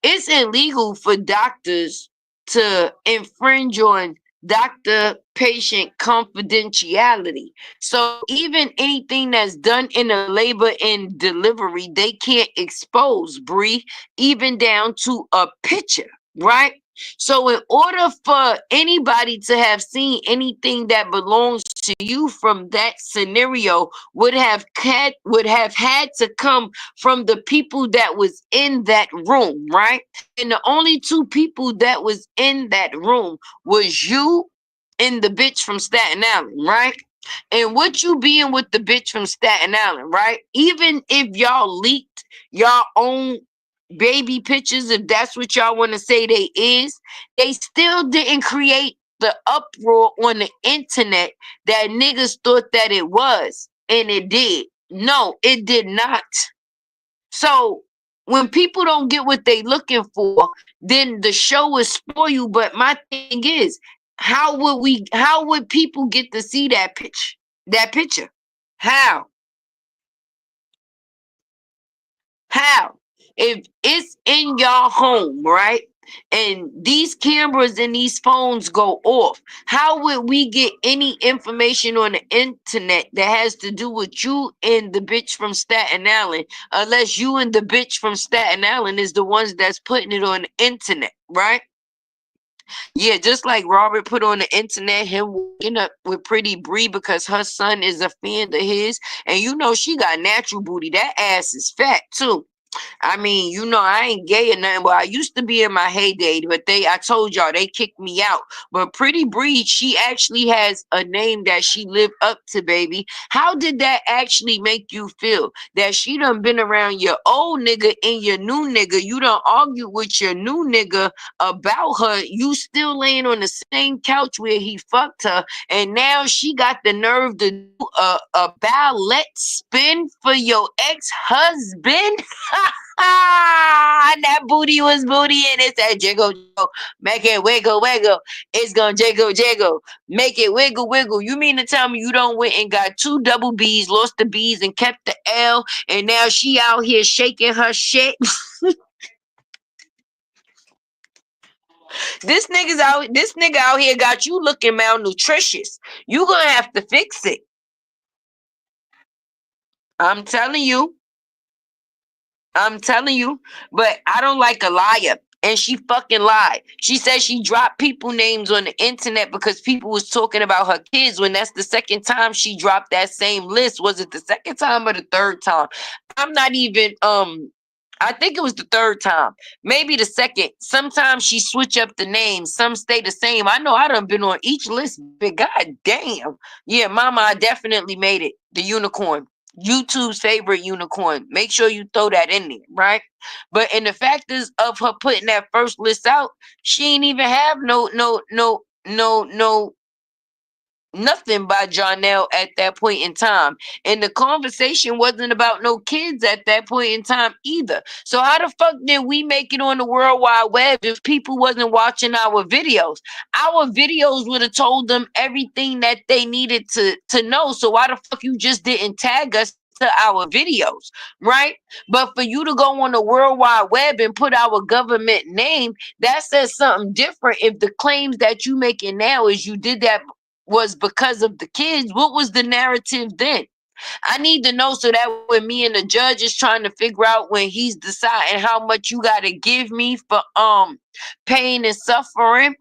it's illegal for doctors to infringe on doctor patient confidentiality. So even anything that's done in a labor and delivery, they can't expose, Bree, even down to a picture, right? So in order for anybody to have seen anything that belongs to you from that scenario would have had to come from the people that was in that room, right? And the only two people that was in that room was you and the bitch from Staten Island, right? And what you being with the bitch from Staten Island, right? Even if y'all leaked y'all own baby pictures, if that's what y'all want to say they still didn't create the uproar on the internet that niggas thought that it was. And it did. No, it did not. So when people don't get what they looking for, then the show will spoil you. But my thing is, how would people get to see that picture? How? How? If it's in your home, right? And these cameras and these phones go off, how would we get any information on the internet that has to do with you and the bitch from Staten Island, unless you and the bitch from Staten Island is the ones that's putting it on the internet, right? Yeah, just like Robert put on the internet him waking up with Pretty Bree because her son is a fan of his, and you know she got natural booty. That ass is fat too. I mean, I ain't gay or nothing. Well, I used to be in my heyday, but I told y'all they kicked me out. But Pretty Breed, she actually has a name that she lived up to, baby. How did that actually make you feel? That she done been around your old nigga and your new nigga. You done argue with your new nigga about her. You still laying on the same couch where he fucked her. And now she got the nerve to do a ballet spin for your ex-husband. That booty was booty, and it said jiggle, jiggle, make it wiggle, wiggle. It's gonna jiggle, jiggle, make it wiggle, wiggle. You mean to tell me you don't went and got 2 double B's, lost the B's, and kept the L, and now she out here shaking her shit? This nigga out here got you looking malnutritious. You gonna have to fix it. I'm telling you. I'm telling you, but I don't like a liar. And she fucking lied. She said she dropped people names on the internet because people was talking about her kids when that's the second time she dropped that same list. Was it the second time or the third time? I'm not even I think it was the third time. Maybe the second. Sometimes she switch up the names. Some stay the same. I know I done been on each list, but god damn. Yeah, mama, I definitely made it. The unicorn. YouTube's favorite unicorn. Make sure you throw that in there, right? But in the fact is of her putting that first list out, she ain't even have no nothing by Jonelle at that point in time. And the conversation wasn't about no kids at that point in time either. So how the fuck did we make it on the World Wide Web if people wasn't watching our videos? Our videos would have told them everything that they needed to know. So why the fuck you just didn't tag us to our videos, right? But for you to go on the World Wide Web and put our government name, that says something different. If the claims that you making now is you did that was because of the kids, what was the narrative then? I need to know so that when me and the judge is trying to figure out when he's deciding how much you gotta give me for pain and suffering,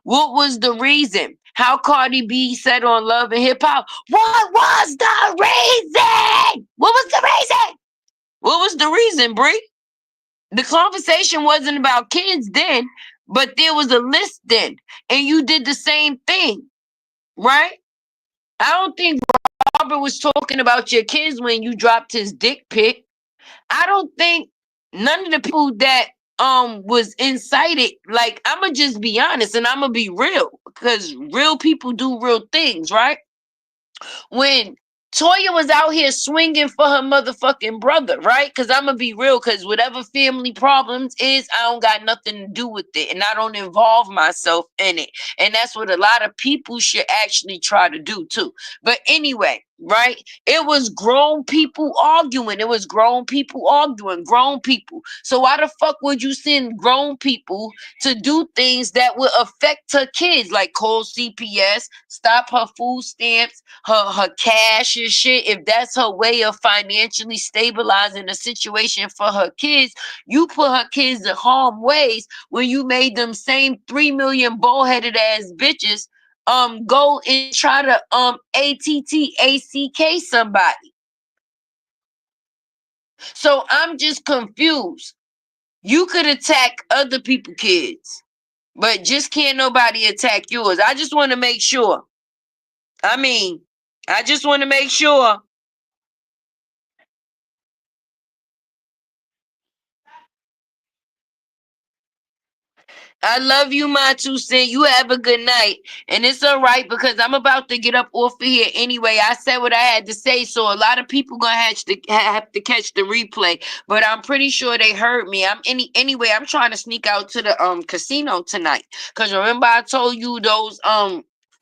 what was the reason? How Cardi B said on Love and Hip Hop, what was the reason? What was the reason? What was the reason, Bree? The conversation wasn't about kids then, but there was a list then, and you did the same thing, right? I don't think Robert was talking about your kids when you dropped his dick pic. I don't think none of the people that was incited, like, I'ma just be honest and I'ma be real because real people do real things, right? When Toya was out here swinging for her motherfucking brother, right? Because I'm going to be real, because whatever family problems is, I don't got nothing to do with it. And I don't involve myself in it. And that's what a lot of people should actually try to do too. But anyway, right? It was grown people arguing. It was grown people arguing, grown people. So why the fuck would you send grown people to do things that would affect her kids, like call CPS, stop her food stamps, her cash and shit? If that's her way of financially stabilizing the situation for her kids, you put her kids in harm ways when you made them same 3 million bullheaded ass bitches go and try to ACK somebody. So I'm just confused. You could attack other people kids, but just can't nobody attack yours. I just want to make sure. I mean, I just want to make sure. I love you, my 2 cent. You have a good night. And it's all right because I'm about to get up off of here anyway. I said what I had to say, so a lot of people gonna have to catch the replay. But I'm pretty sure they heard me. Anyway, I'm trying to sneak out to the casino tonight. Cause remember I told you those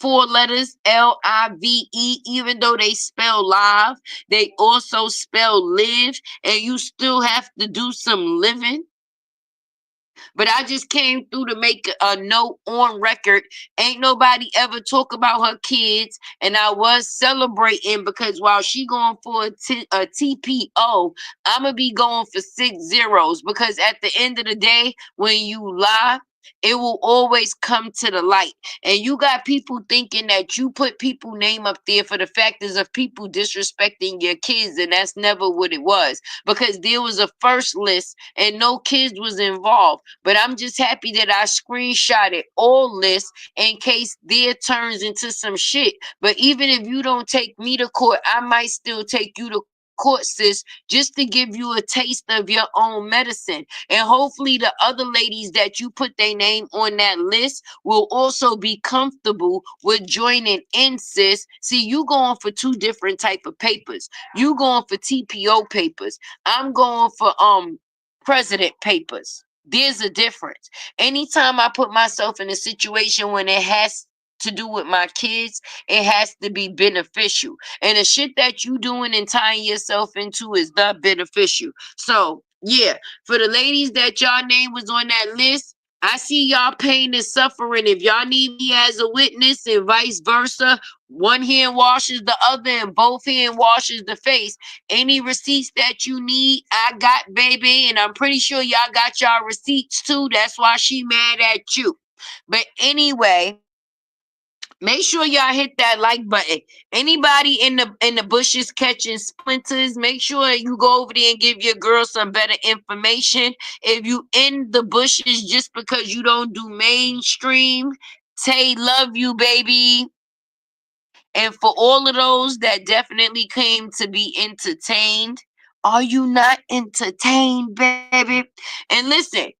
4 letters LIVE, even though they spell live, they also spell live, and you still have to do some living. But I just came through to make a note on record. Ain't nobody ever talk about her kids, and I was celebrating because while she going for a TPO, I'm gonna be going for 6 zeros because at the end of the day, when you lie, it will always come to the light. And you got people thinking that you put people name up there for the fact is of people disrespecting your kids, and that's never what it was. Because there was a first list and no kids was involved. But I'm just happy that I screenshotted all lists in case there turns into some shit. But even if you don't take me to court, I might still take you to court, sis, just to give you a taste of your own medicine. And hopefully the other ladies that you put their name on that list will also be comfortable with joining in, sis. See, you going for two different type of papers. You going for TPO papers. I'm going for president papers. There's a difference. Anytime I put myself in a situation when it has to do with my kids, it has to be beneficial. And the shit that you doing and tying yourself into is not beneficial. So yeah, for the ladies that y'all name was on that list, I see y'all pain and suffering. If y'all need me as a witness and vice versa, one hand washes the other and both hand washes the face. Any receipts that you need, I got, baby. And I'm pretty sure y'all got y'all receipts too. That's why she mad at you. But anyway, make sure y'all hit that like button. Anybody in the bushes catching splinters, make sure you go over there and give your girl some better information. If you in the bushes just because you don't do mainstream, Tay love you, baby. And for all of those that definitely came to be entertained, are you not entertained, baby? And listen,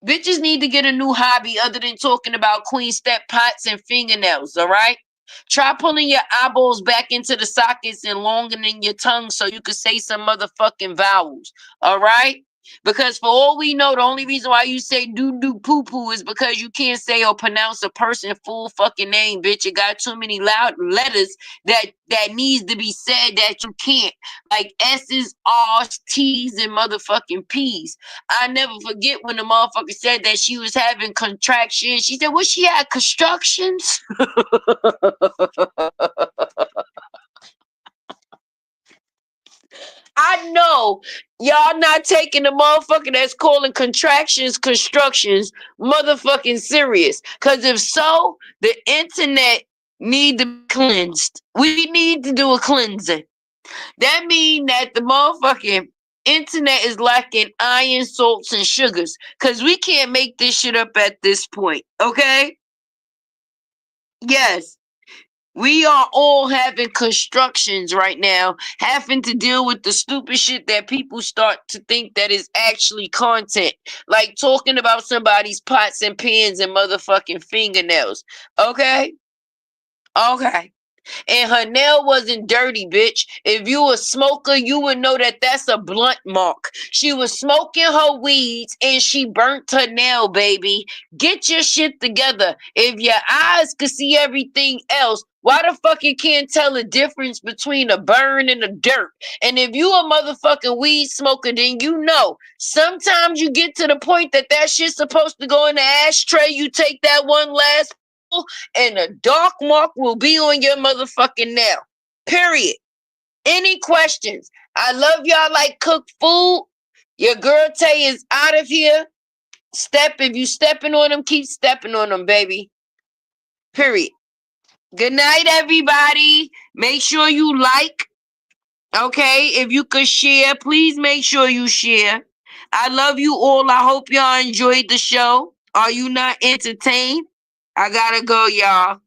bitches need to get a new hobby other than talking about queen step pots and fingernails, all right? Try pulling your eyeballs back into the sockets and longing your tongue so you could say some motherfucking vowels, all right? Because for all we know, the only reason why you say doo doo poo poo is because you can't say or pronounce a person full fucking name, bitch. You got too many loud letters that needs to be said that you can't, like S's, R's, T's, and motherfucking P's. I never forget when the motherfucker said that she was having contractions. She said, "What she had constructions?" I know y'all not taking the motherfucker that's calling contractions constructions motherfucking serious. Cause if so, the internet need to be cleansed. We need to do a cleansing. That mean that the motherfucking internet is lacking iron, salts, and sugars. Cause we can't make this shit up at this point. Okay? Yes. We are all having constructions right now, having to deal with the stupid shit that people start to think that is actually content. Like talking about somebody's pots and pans and motherfucking fingernails. Okay? Okay. And her nail wasn't dirty, bitch. If you a smoker, you would know that that's a blunt mark. She was smoking her weeds and she burnt her nail, baby. Get your shit together. If your eyes could see everything else, why the fuck you can't tell the difference between a burn and a dirt? And if you a motherfucking weed smoker, then you know. Sometimes you get to the point that that shit's supposed to go in the ashtray. You take that one last and a dark mark will be on your motherfucking nail. Period. Any questions? I love y'all like cooked food. Your girl Tay is out of here. If you stepping on them, keep stepping on them, baby. Period. Good night, everybody. Make sure you like. Okay, if you could share, please make sure you share. I love you all. I hope y'all enjoyed the show. Are you not entertained? I gotta go, y'all.